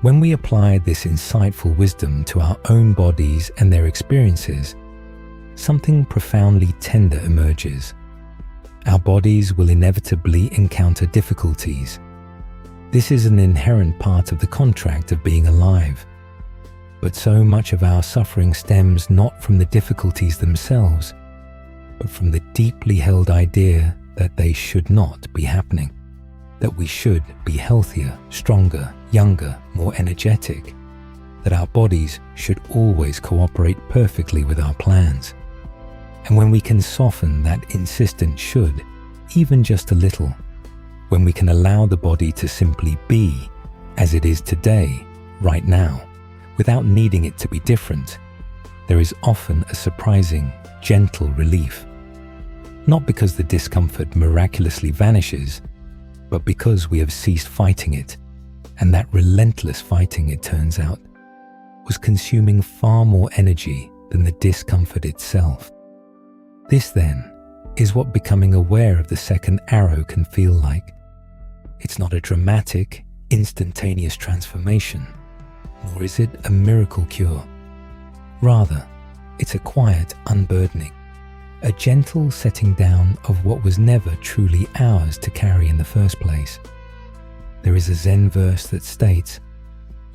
Speaker 1: When we apply this insightful wisdom to our own bodies and their experiences, something profoundly tender emerges. Our bodies will inevitably encounter difficulties. This is an inherent part of the contract of being alive. But so much of our suffering stems not from the difficulties themselves, but from the deeply held idea that they should not be happening, that we should be healthier, stronger, younger, more energetic, that our bodies should always cooperate perfectly with our plans. And when we can soften that insistent should, even just a little, when we can allow the body to simply be as it is today, right now, without needing it to be different, there is often a surprising, gentle relief. Not because the discomfort miraculously vanishes, but because we have ceased fighting it, and that relentless fighting, it turns out, was consuming far more energy than the discomfort itself. This, then, is what becoming aware of the second arrow can feel like. It's not a dramatic, instantaneous transformation, nor is it a miracle cure. Rather, it's a quiet unburdening, a gentle setting down of what was never truly ours to carry in the first place. There is a Zen verse that states,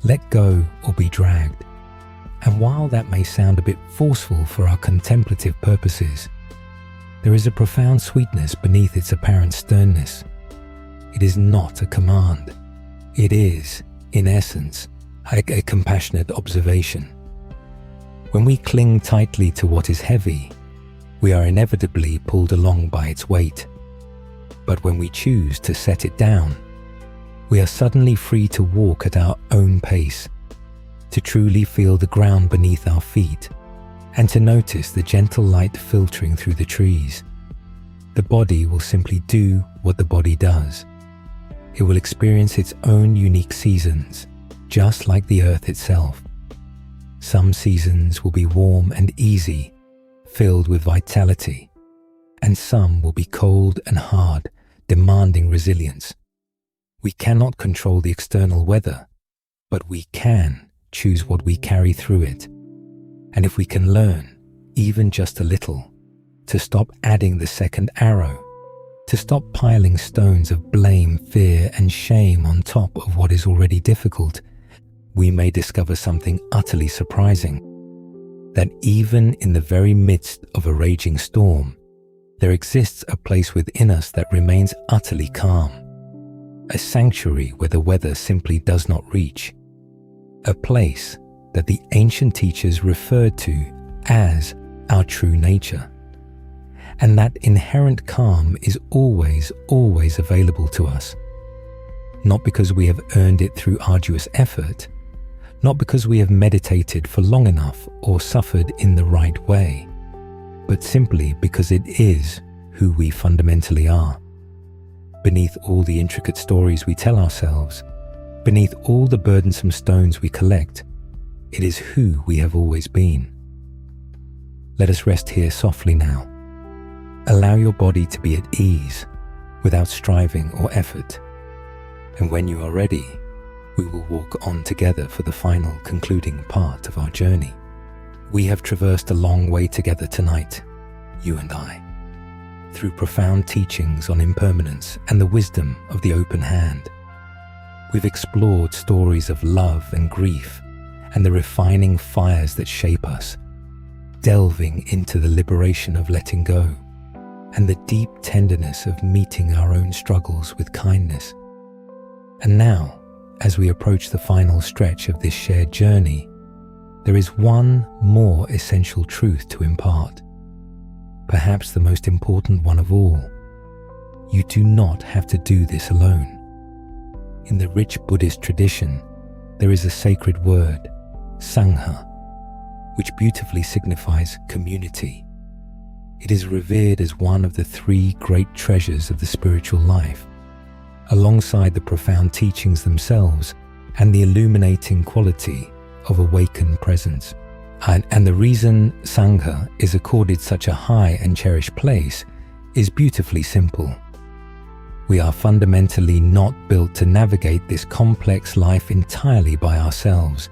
Speaker 1: "Let go or be dragged." And while that may sound a bit forceful for our contemplative purposes, there is a profound sweetness beneath its apparent sternness. It is not a command. It is, in essence, a compassionate observation. When we cling tightly to what is heavy, we are inevitably pulled along by its weight. But when we choose to set it down, we are suddenly free to walk at our own pace, to truly feel the ground beneath our feet, and to notice the gentle light filtering through the trees. The body will simply do what the body does. It will experience its own unique seasons, just like the earth itself. Some seasons will be warm and easy, filled with vitality, and some will be cold and hard, demanding resilience. We cannot control the external weather, but we can choose what we carry through it. And if we can learn, even just a little, to stop adding the second arrow, to stop piling stones of blame, fear, and shame on top of what is already difficult, we may discover something utterly surprising. That even in the very midst of a raging storm, there exists a place within us that remains utterly calm. A sanctuary where the weather simply does not reach. A place that the ancient teachers referred to as our true nature. And that inherent calm is always, always available to us. Not because we have earned it through arduous effort, not because we have meditated for long enough or suffered in the right way, but simply because it is who we fundamentally are. Beneath all the intricate stories we tell ourselves, beneath all the burdensome stones we collect, it is who we have always been. Let us rest here softly now. Allow your body to be at ease, without striving or effort. And when you are ready, we will walk on together for the final concluding part of our journey. We have traversed a long way together tonight, you and I, through profound teachings on impermanence and the wisdom of the open hand. We've explored stories of love and grief and the refining fires that shape us, delving into the liberation of letting go and the deep tenderness of meeting our own struggles with kindness. And now, as we approach the final stretch of this shared journey, there is one more essential truth to impart, perhaps the most important one of all. You do not have to do this alone. In the rich Buddhist tradition, there is a sacred word, Sangha, which beautifully signifies community. It is revered as one of the three great treasures of the spiritual life, alongside the profound teachings themselves and the illuminating quality of awakened presence. And the reason Sangha is accorded such a high and cherished place is beautifully simple. We are fundamentally not built to navigate this complex life entirely by ourselves.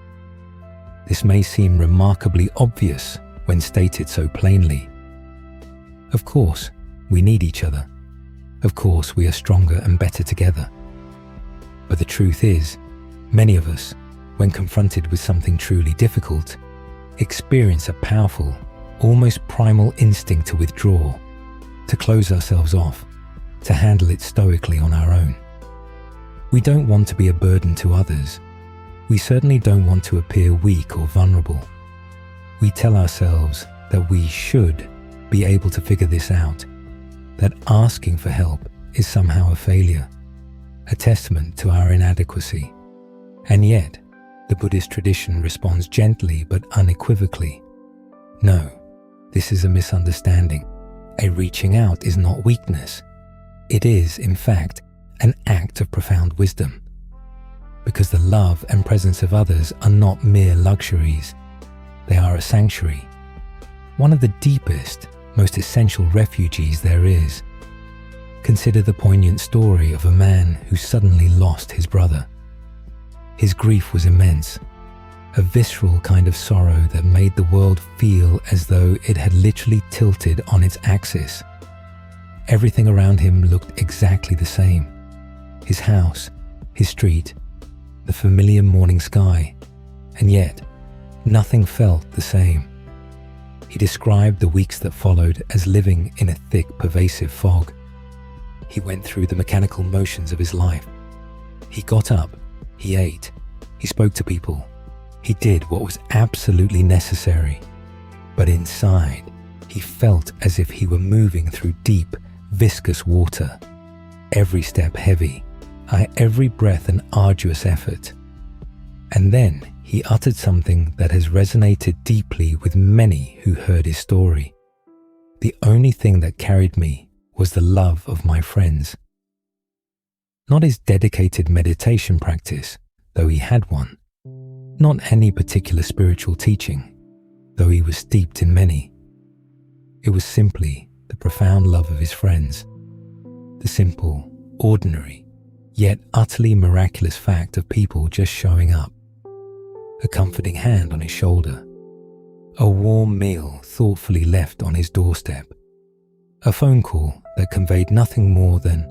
Speaker 1: This may seem remarkably obvious when stated so plainly. Of course, we need each other. Of course, we are stronger and better together. But the truth is, many of us, when confronted with something truly difficult, experience a powerful, almost primal instinct to withdraw, to close ourselves off, to handle it stoically on our own. We don't want to be a burden to others. We certainly don't want to appear weak or vulnerable. We tell ourselves that we should be able to figure this out, that asking for help is somehow a failure, a testament to our inadequacy. And yet, the Buddhist tradition responds gently but unequivocally. No, this is a misunderstanding. A reaching out is not weakness. It is, in fact, an act of profound wisdom. Because the love and presence of others are not mere luxuries. They are a sanctuary, one of the deepest, most essential refuges there is. Consider the poignant story of a man who suddenly lost his brother. His grief was immense, a visceral kind of sorrow that made the world feel as though it had literally tilted on its axis. Everything around him looked exactly the same. His house, his street, the familiar morning sky, and yet nothing felt the same. He described the weeks that followed as living in a thick, pervasive fog. He went through the mechanical motions of his life. He got up, he ate, he spoke to people, he did what was absolutely necessary. But inside, he felt as if he were moving through deep, viscous water, every step heavy, every breath an arduous effort. And then he uttered something that has resonated deeply with many who heard his story. The only thing that carried me was the love of my friends. Not his dedicated meditation practice, though he had one. Not any particular spiritual teaching, though he was steeped in many. It was simply the profound love of his friends. The simple, ordinary, yet utterly miraculous fact of people just showing up. A comforting hand on his shoulder. A warm meal thoughtfully left on his doorstep. A phone call that conveyed nothing more than,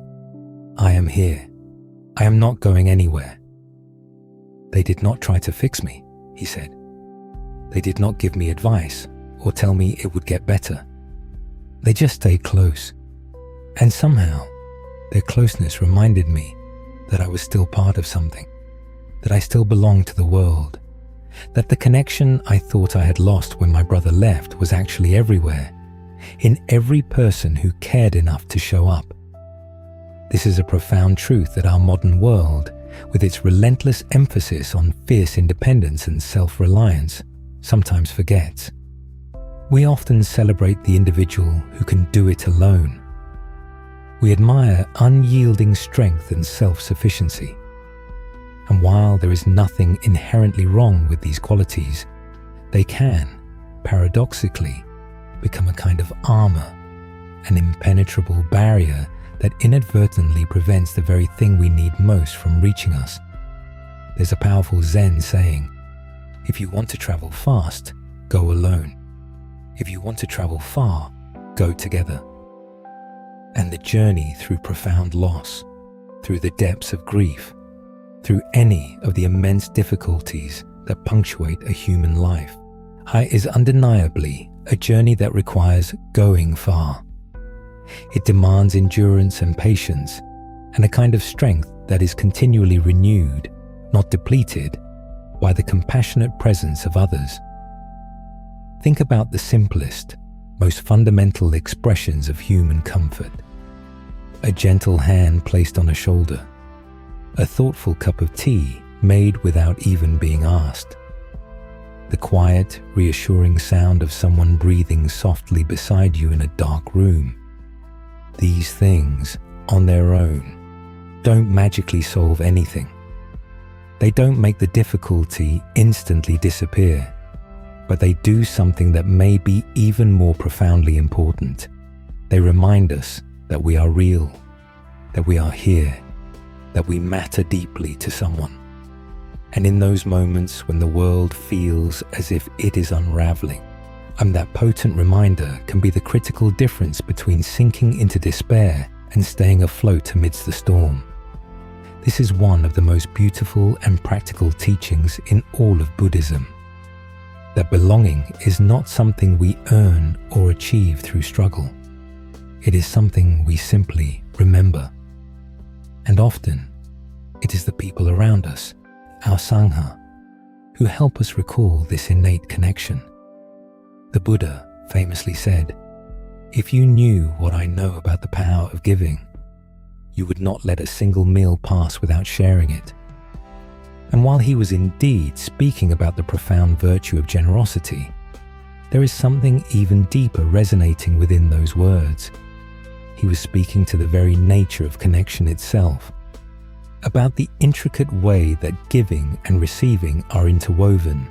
Speaker 1: "I am here. I am not going anywhere." They did not try to fix me, he said. They did not give me advice or tell me it would get better. They just stayed close. And somehow, their closeness reminded me that I was still part of something, that I still belonged to the world, that the connection I thought I had lost when my brother left was actually everywhere. in every person who cared enough to show up. This is a profound truth that our modern world, with its relentless emphasis on fierce independence and self-reliance, sometimes forgets. We often celebrate the individual who can do it alone. We admire unyielding strength and self-sufficiency. And while there is nothing inherently wrong with these qualities, they can, paradoxically, become a kind of armor, an impenetrable barrier that inadvertently prevents the very thing we need most from reaching us. There's a powerful Zen saying, if you want to travel fast, go alone. If you want to travel far, go together. And the journey through profound loss, through the depths of grief, through any of the immense difficulties that punctuate a human life, is undeniably a journey that requires going far. It demands endurance and patience, and a kind of strength that is continually renewed, not depleted, by the compassionate presence of others. Think about the simplest, most fundamental expressions of human comfort. A gentle hand placed on a shoulder, a thoughtful cup of tea made without even being asked, the quiet, reassuring sound of someone breathing softly beside you in a dark room. These things, on their own, don't magically solve anything. They don't make the difficulty instantly disappear, but they do something that may be even more profoundly important. They remind us that we are real, that we are here, that we matter deeply to someone. And in those moments when the world feels as if it is unraveling, that potent reminder can be the critical difference between sinking into despair and staying afloat amidst the storm. This is one of the most beautiful and practical teachings in all of Buddhism. That belonging is not something we earn or achieve through struggle. It is something we simply remember. And often, it is the people around us, our Sangha, who help us recall this innate connection. The Buddha famously said, "If you knew what I know about the power of giving, you would not let a single meal pass without sharing it." And while he was indeed speaking about the profound virtue of generosity, there is something even deeper resonating within those words. He was speaking to the very nature of connection itself, about the intricate way that giving and receiving are interwoven,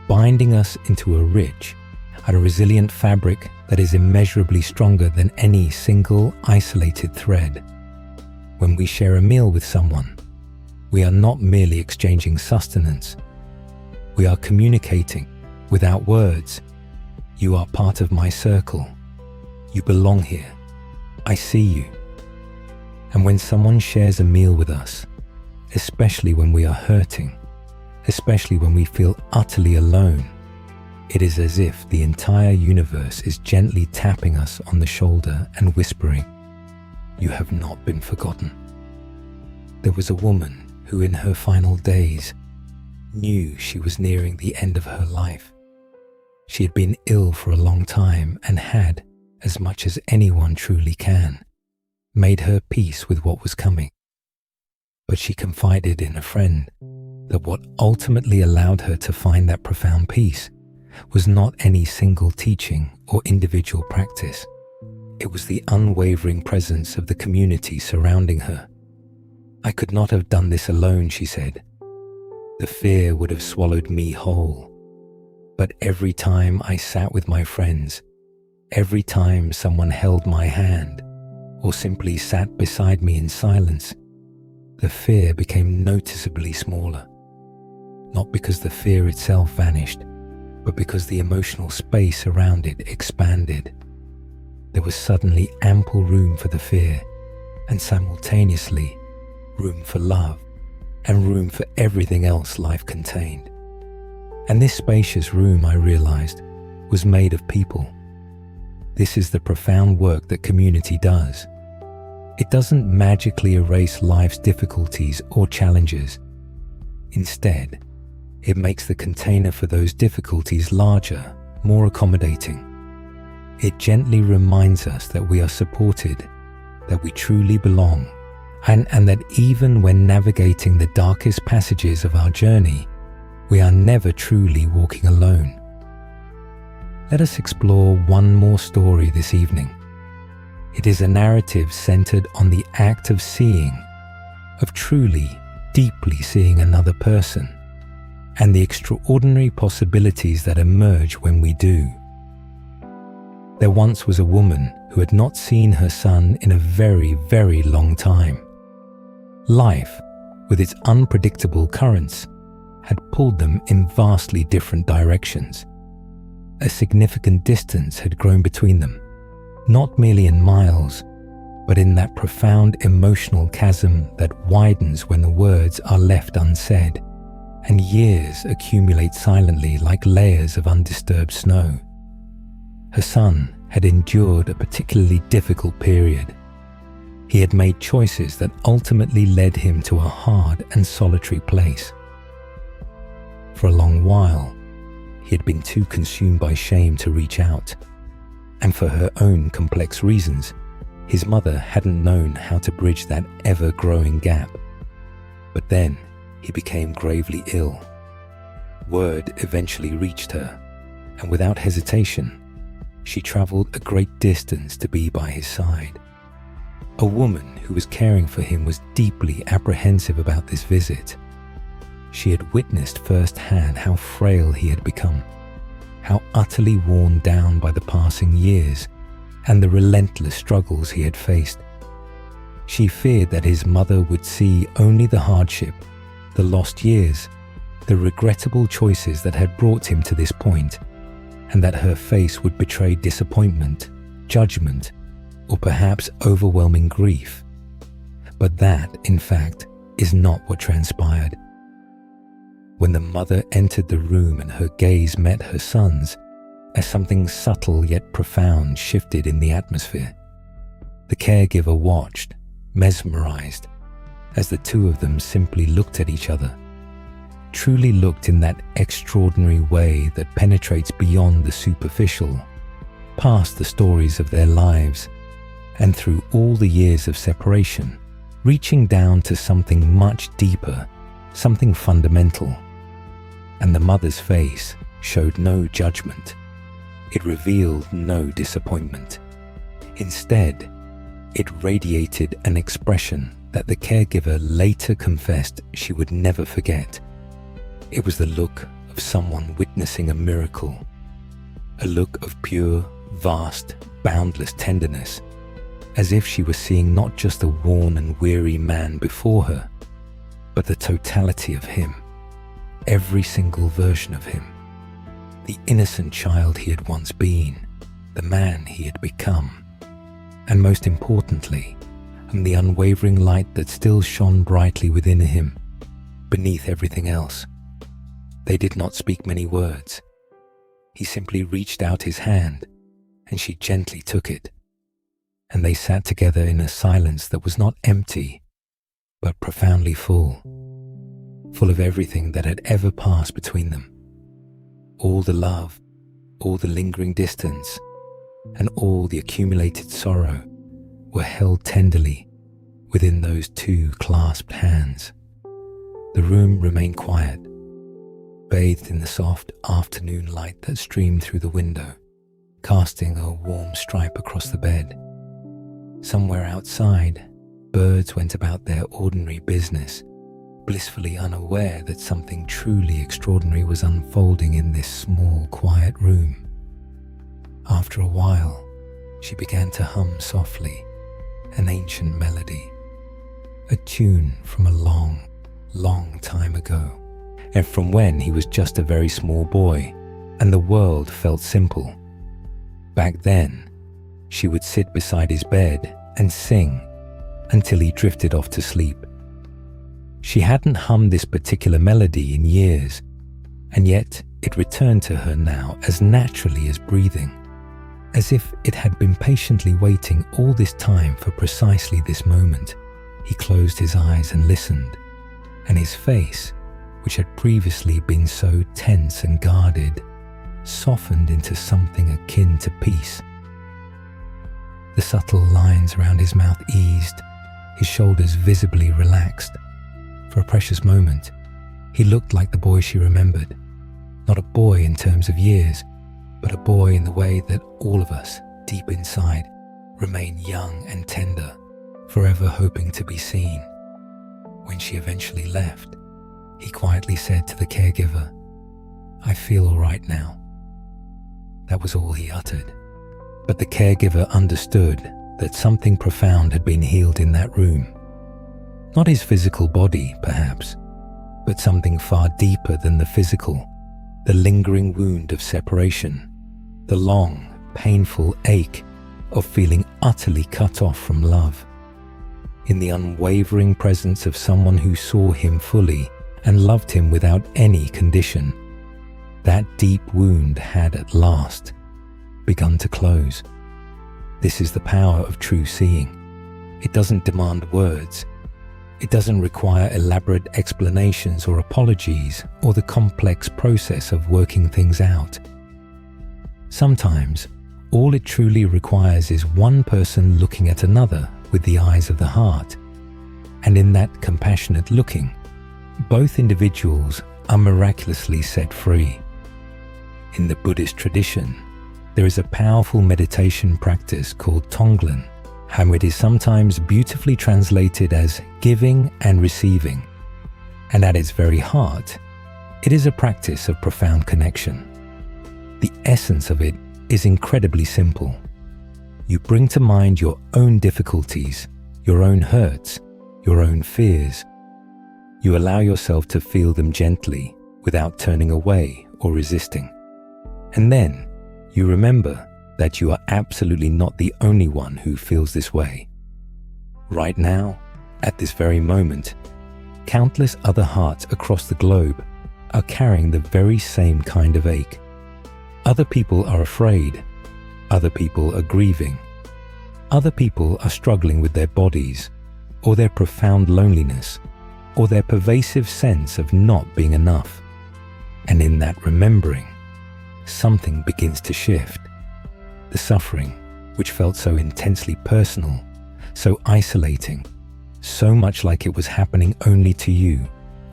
Speaker 1: binding us into a rich and a resilient fabric that is immeasurably stronger than any single isolated thread. When we share a meal with someone, we are not merely exchanging sustenance. We are communicating without words. You are part of my circle. You belong here. I see you. And when someone shares a meal with us, especially when we are hurting, especially when we feel utterly alone, it is as if the entire universe is gently tapping us on the shoulder and whispering, "You have not been forgotten." There was a woman who in her final days knew she was nearing the end of her life. She had been ill for a long time and had, as much as anyone truly can, made her peace with what was coming. But she confided in a friend that what ultimately allowed her to find that profound peace was not any single teaching or individual practice. It was the unwavering presence of the community surrounding her. "I could not have done this alone," she said. "The fear would have swallowed me whole. But every time I sat with my friends, every time someone held my hand, or simply sat beside me in silence, the fear became noticeably smaller. Not because the fear itself vanished, but because the emotional space around it expanded. There was suddenly ample room for the fear, and simultaneously room for love, and room for everything else life contained. And this spacious room, I realized, was made of people. This is the profound work that community does. It doesn't magically erase life's difficulties or challenges. Instead, it makes the container for those difficulties larger, more accommodating. It gently reminds us that we are supported, that we truly belong, and that even when navigating the darkest passages of our journey, we are never truly walking alone. Let us explore one more story this evening. It is a narrative centered on the act of seeing, of truly, deeply seeing another person, and the extraordinary possibilities that emerge when we do. There once was a woman who had not seen her son in a very, very long time. Life, with its unpredictable currents, had pulled them in vastly different directions. A significant distance had grown between them, not merely in miles, but in that profound emotional chasm that widens when the words are left unsaid, and years accumulate silently like layers of undisturbed snow. Her son had endured a particularly difficult period. He had made choices that ultimately led him to a hard and solitary place. For a long while, he had been too consumed by shame to reach out, and for her own complex reasons, his mother hadn't known how to bridge that ever-growing gap. But then, he became gravely ill. Word eventually reached her, and without hesitation, she travelled a great distance to be by his side. A woman who was caring for him was deeply apprehensive about this visit. She had witnessed firsthand how frail he had become, how utterly worn down by the passing years and the relentless struggles he had faced. She feared that his mother would see only the hardship, the lost years, the regrettable choices that had brought him to this point, and that her face would betray disappointment, judgment, or perhaps overwhelming grief. But that, in fact, is not what transpired. When the mother entered the room and her gaze met her son's, as something subtle yet profound shifted in the atmosphere. The caregiver watched, mesmerized, as the two of them simply looked at each other, truly looked in that extraordinary way that penetrates beyond the superficial, past the stories of their lives, and through all the years of separation, reaching down to something much deeper, something fundamental. And the mother's face showed no judgment. It revealed no disappointment. Instead, it radiated an expression that the caregiver later confessed she would never forget. It was the look of someone witnessing a miracle, a look of pure, vast, boundless tenderness, as if she was seeing not just a worn and weary man before her, but the totality of him, every single version of him, the innocent child he had once been, the man he had become, and most importantly, the unwavering light that still shone brightly within him, beneath everything else. They did not speak many words. He simply reached out his hand, and she gently took it, and they sat together in a silence that was not empty, but profoundly full of everything that had ever passed between them. All the love, all the lingering distance, and all the accumulated sorrow were held tenderly within those two clasped hands. The room remained quiet, bathed in the soft afternoon light that streamed through the window, casting a warm stripe across the bed. Somewhere outside, birds went about their ordinary business, blissfully unaware that something truly extraordinary was unfolding in this small, quiet room. After a while, she began to hum softly, an ancient melody, a tune from a long, long time ago, and from when he was just a very small boy and the world felt simple. Back then, she would sit beside his bed and sing until he drifted off to sleep. She hadn't hummed this particular melody in years, and yet it returned to her now as naturally as breathing, as if it had been patiently waiting all this time for precisely this moment. He closed his eyes and listened, and his face, which had previously been so tense and guarded, softened into something akin to peace, The subtle lines around his mouth eased, his shoulders visibly relaxed. For a precious moment, he looked like the boy she remembered. Not a boy in terms of years, but a boy in the way that all of us, deep inside, remain young and tender, forever hoping to be seen. When she eventually left, he quietly said to the caregiver, "I feel all right now." That was all he uttered. But the caregiver understood that something profound had been healed in that room. Not his physical body, perhaps, but something far deeper than the physical, the lingering wound of separation, the long, painful ache of feeling utterly cut off from love. In the unwavering presence of someone who saw him fully and loved him without any condition, that deep wound had at last begun to close. This is the power of true seeing. It doesn't demand words. It doesn't require elaborate explanations or apologies or the complex process of working things out. Sometimes, all it truly requires is one person looking at another with the eyes of the heart. And in that compassionate looking, both individuals are miraculously set free. In the Buddhist tradition, there is a powerful meditation practice called Tonglen, and it is sometimes beautifully translated as giving and receiving. And at its very heart, it is a practice of profound connection. The essence of it is incredibly simple. You bring to mind your own difficulties, your own hurts, your own fears. You allow yourself to feel them gently without turning away or resisting. And then you remember that you are absolutely not the only one who feels this way. Right now, at this very moment, countless other hearts across the globe are carrying the very same kind of ache. Other people are afraid. Other people are grieving. Other people are struggling with their bodies, or their profound loneliness, or their pervasive sense of not being enough. And in that remembering, something begins to shift. The suffering, which felt so intensely personal, so isolating, so much like it was happening only to you,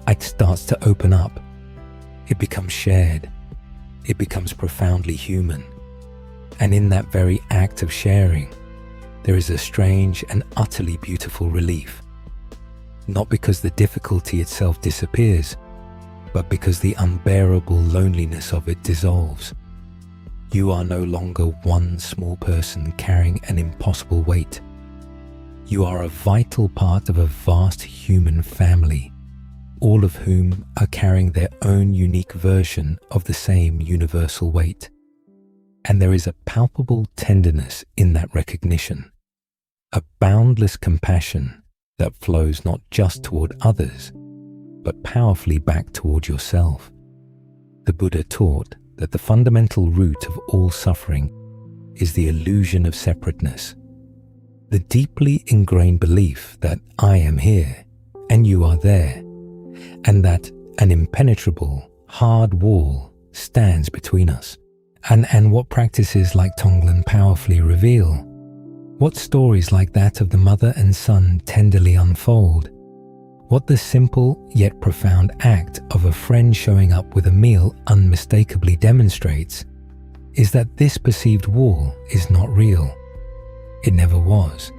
Speaker 1: it starts to open up. It becomes shared. It becomes profoundly human. And in that very act of sharing, there is a strange and utterly beautiful relief. Not because the difficulty itself disappears, but because the unbearable loneliness of it dissolves. You are no longer one small person carrying an impossible weight. You are a vital part of a vast human family, all of whom are carrying their own unique version of the same universal weight. And there is a palpable tenderness in that recognition, a boundless compassion that flows not just toward others, but powerfully back toward yourself. The Buddha taught that the fundamental root of all suffering is the illusion of separateness, the deeply ingrained belief that I am here and you are there, and that an impenetrable, hard wall stands between us. And what practices like Tonglen powerfully reveal, what stories like that of the mother and son tenderly unfold, what the simple yet profound act of a friend showing up with a meal unmistakably demonstrates, is that this perceived wall is not real. It never was.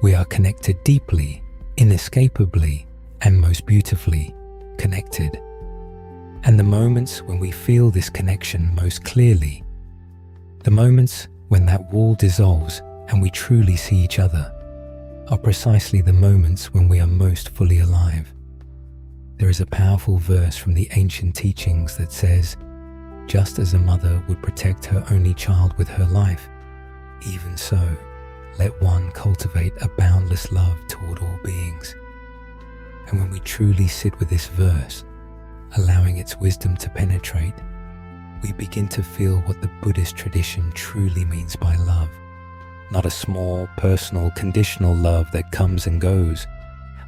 Speaker 1: We are connected deeply, inescapably, and most beautifully connected. And the moments when we feel this connection most clearly, the moments when that wall dissolves and we truly see each other, are precisely the moments when we are most fully alive. There is a powerful verse from the ancient teachings that says, just as a mother would protect her only child with her life, even so, let one cultivate a boundless love toward all beings. And when we truly sit with this verse, allowing its wisdom to penetrate, we begin to feel what the Buddhist tradition truly means by love. Not a small, personal, conditional love that comes and goes,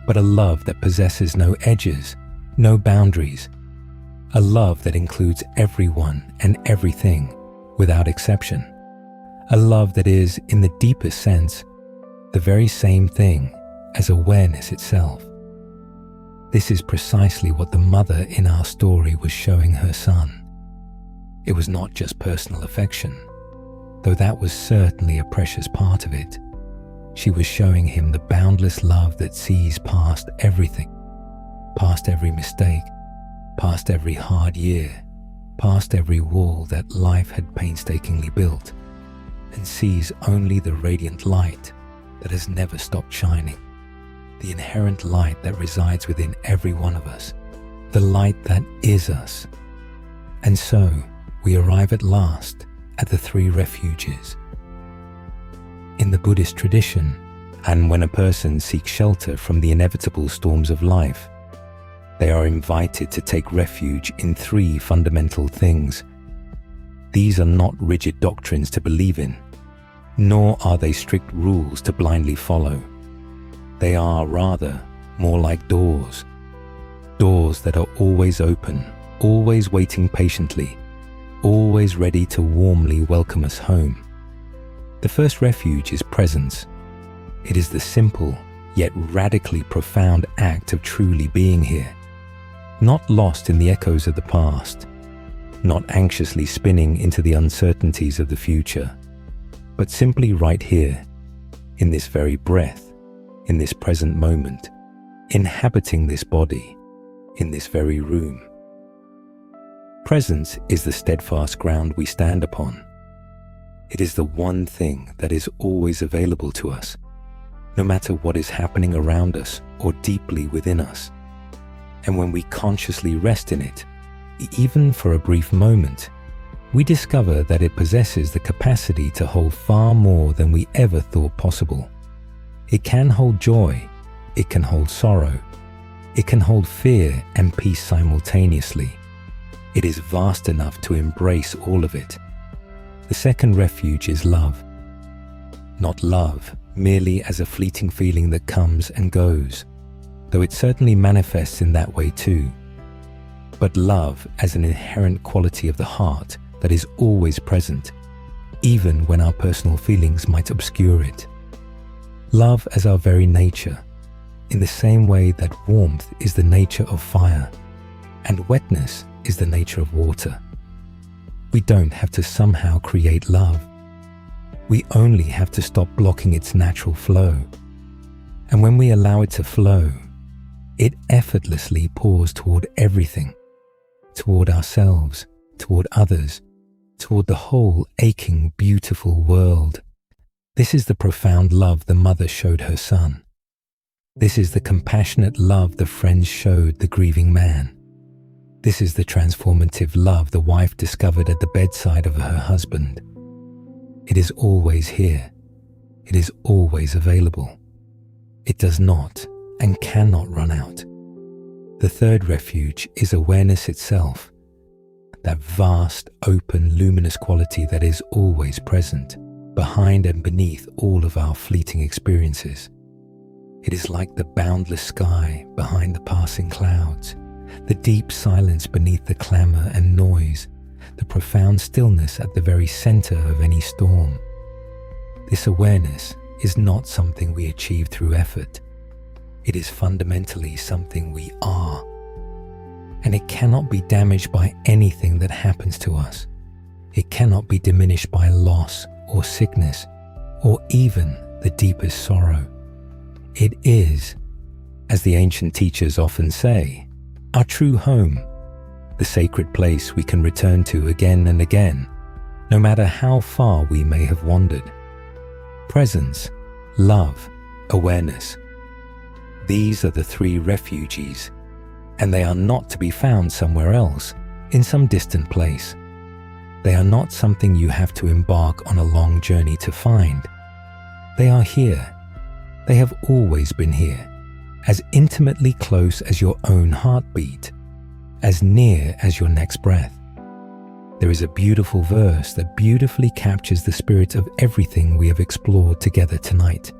Speaker 1: but a love that possesses no edges, no boundaries. A love that includes everyone and everything without exception. a love that is, in the deepest sense, the very same thing as awareness itself. This is precisely what the mother in our story was showing her son. It was not just personal affection, though that was certainly a precious part of it. She was showing him the boundless love that sees past everything, past every mistake, past every hard year, past every wall that life had painstakingly built, and sees only the radiant light that has never stopped shining, the inherent light that resides within every one of us, the light that is us. And so we arrive at last at the three refuges. In the Buddhist tradition, and when a person seeks shelter from the inevitable storms of life, they are invited to take refuge in three fundamental things. These are not rigid doctrines to believe in, nor are they strict rules to blindly follow. They are rather more like doors that are always open, always waiting patiently, always ready to warmly welcome us home. The first refuge is presence. It is the simple yet radically profound act of truly being here, not lost in the echoes of the past, not anxiously spinning into the uncertainties of the future, but simply right here, in this very breath, in this present moment, inhabiting this body, in this very room. Presence is the steadfast ground we stand upon. It is the one thing that is always available to us, no matter what is happening around us or deeply within us. And when we consciously rest in it, even for a brief moment, we discover that it possesses the capacity to hold far more than we ever thought possible. It can hold joy, it can hold sorrow, it can hold fear and peace simultaneously. It is vast enough to embrace all of it. The second refuge is love. Not love merely as a fleeting feeling that comes and goes, though it certainly manifests in that way too, but love as an inherent quality of the heart that is always present, even when our personal feelings might obscure it. Love as our very nature, in the same way that warmth is the nature of fire, and wetness is the nature of water. We don't have to somehow create love. We only have to stop blocking its natural flow. And when we allow it to flow, it effortlessly pours toward everything, toward ourselves, toward others, toward the whole aching, beautiful world. This is the profound love the mother showed her son. This is the compassionate love the friends showed the grieving man. This is the transformative love the wife discovered at the bedside of her husband. It is always here. It is always available. It does not and cannot run out. The third refuge is awareness itself, that vast, open, luminous quality that is always present, behind and beneath all of our fleeting experiences. It is like the boundless sky behind the passing clouds, the deep silence beneath the clamor and noise, the profound stillness at the very center of any storm. This awareness is not something we achieve through effort. It is fundamentally something we are. And it cannot be damaged by anything that happens to us. It cannot be diminished by loss or sickness or even the deepest sorrow. It is, as the ancient teachers often say, our true home, the sacred place we can return to again and again, no matter how far we may have wandered. Presence, love, awareness. These are the three refuges, and they are not to be found somewhere else, in some distant place. They are not something you have to embark on a long journey to find. They are here. They have always been here, as intimately close as your own heartbeat, as near as your next breath. There is a beautiful verse that beautifully captures the spirit of everything we have explored together tonight.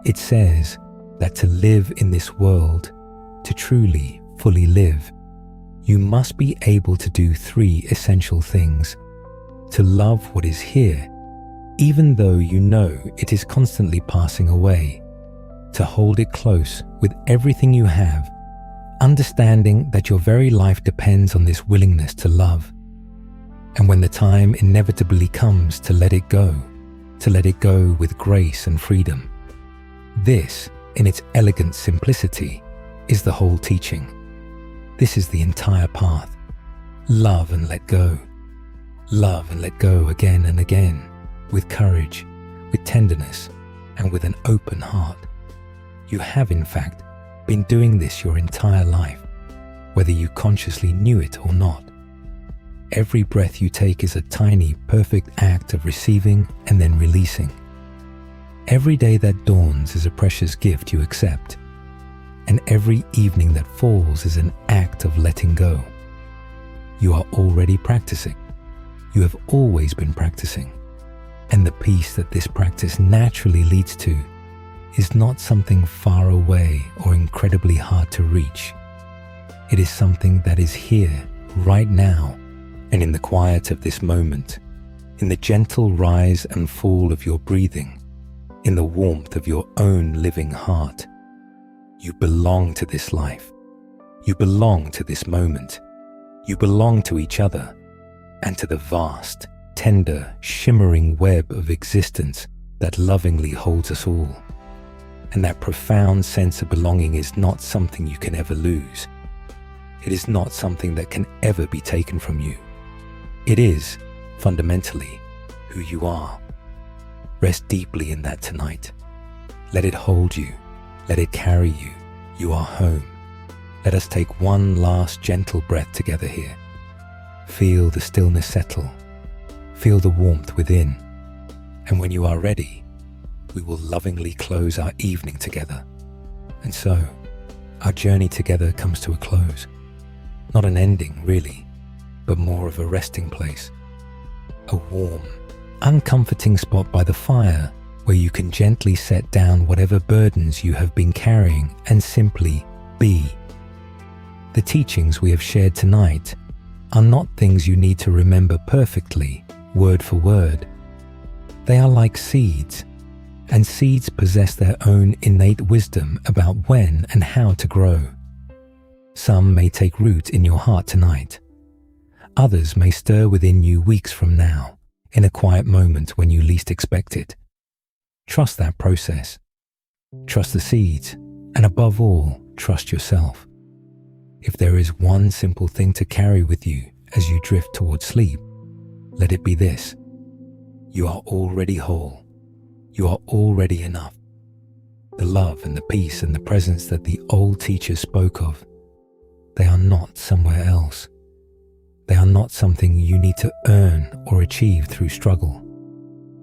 Speaker 1: It says that to live in this world, to truly, fully live, you must be able to do three essential things: to love what is here, even though you know it is constantly passing away, to hold it close with everything you have, understanding that your very life depends on this willingness to love. And when the time inevitably comes to let it go with grace and freedom. This, in its elegant simplicity, is the whole teaching. This is the entire path. Love and let go. Love and let go again and again, with courage, with tenderness, and with an open heart. You have, in fact, been doing this your entire life, whether you consciously knew it or not. Every breath you take is a tiny, perfect act of receiving and then releasing. Every day that dawns is a precious gift you accept, and every evening that falls is an act of letting go. You are already practicing. You have always been practicing, and the peace that this practice naturally leads to is not something far away or incredibly hard to reach. It is something that is here, right now, and in the quiet of this moment, in the gentle rise and fall of your breathing, in the warmth of your own living heart. You belong to this life. You belong to this moment. You belong to each other and to the vast, tender, shimmering web of existence that lovingly holds us all. And that profound sense of belonging is not something you can ever lose. It is not something that can ever be taken from you. It is, fundamentally, who you are. Rest deeply in that tonight. Let it hold you. Let it carry you. You are home. Let us take one last gentle breath together here. Feel the stillness settle. Feel the warmth within. And when you are ready, we will lovingly close our evening together. And so, our journey together comes to a close. Not an ending, really, but more of a resting place. A warm, uncomforting spot by the fire where you can gently set down whatever burdens you have been carrying and simply be. The teachings we have shared tonight are not things you need to remember perfectly, word for word. They are like seeds, and seeds possess their own innate wisdom about when and how to grow. Some may take root in your heart tonight. Others may stir within you weeks from now, in a quiet moment when you least expect it. Trust that process. Trust the seeds, and above all, trust yourself. If there is one simple thing to carry with you as you drift towards sleep, let it be this: you are already whole. You are already enough. The love and the peace and the presence that the old teachers spoke of, they are not somewhere else. They are not something you need to earn or achieve through struggle.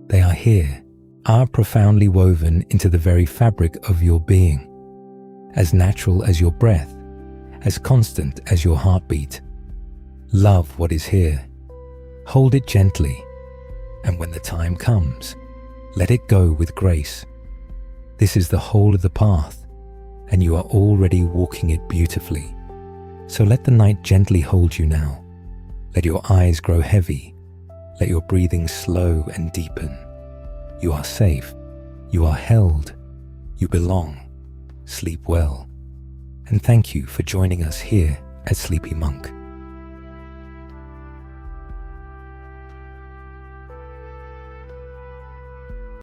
Speaker 1: They are here, are profoundly woven into the very fabric of your being, as natural as your breath, as constant as your heartbeat. Love what is here. Hold it gently, and when the time comes, let it go with grace. This is the whole of the path, and you are already walking it beautifully. So let the night gently hold you now. Let your eyes grow heavy. Let your breathing slow and deepen. You are safe. You are held. You belong. Sleep well. And thank you for joining us here at Sleepy Monk.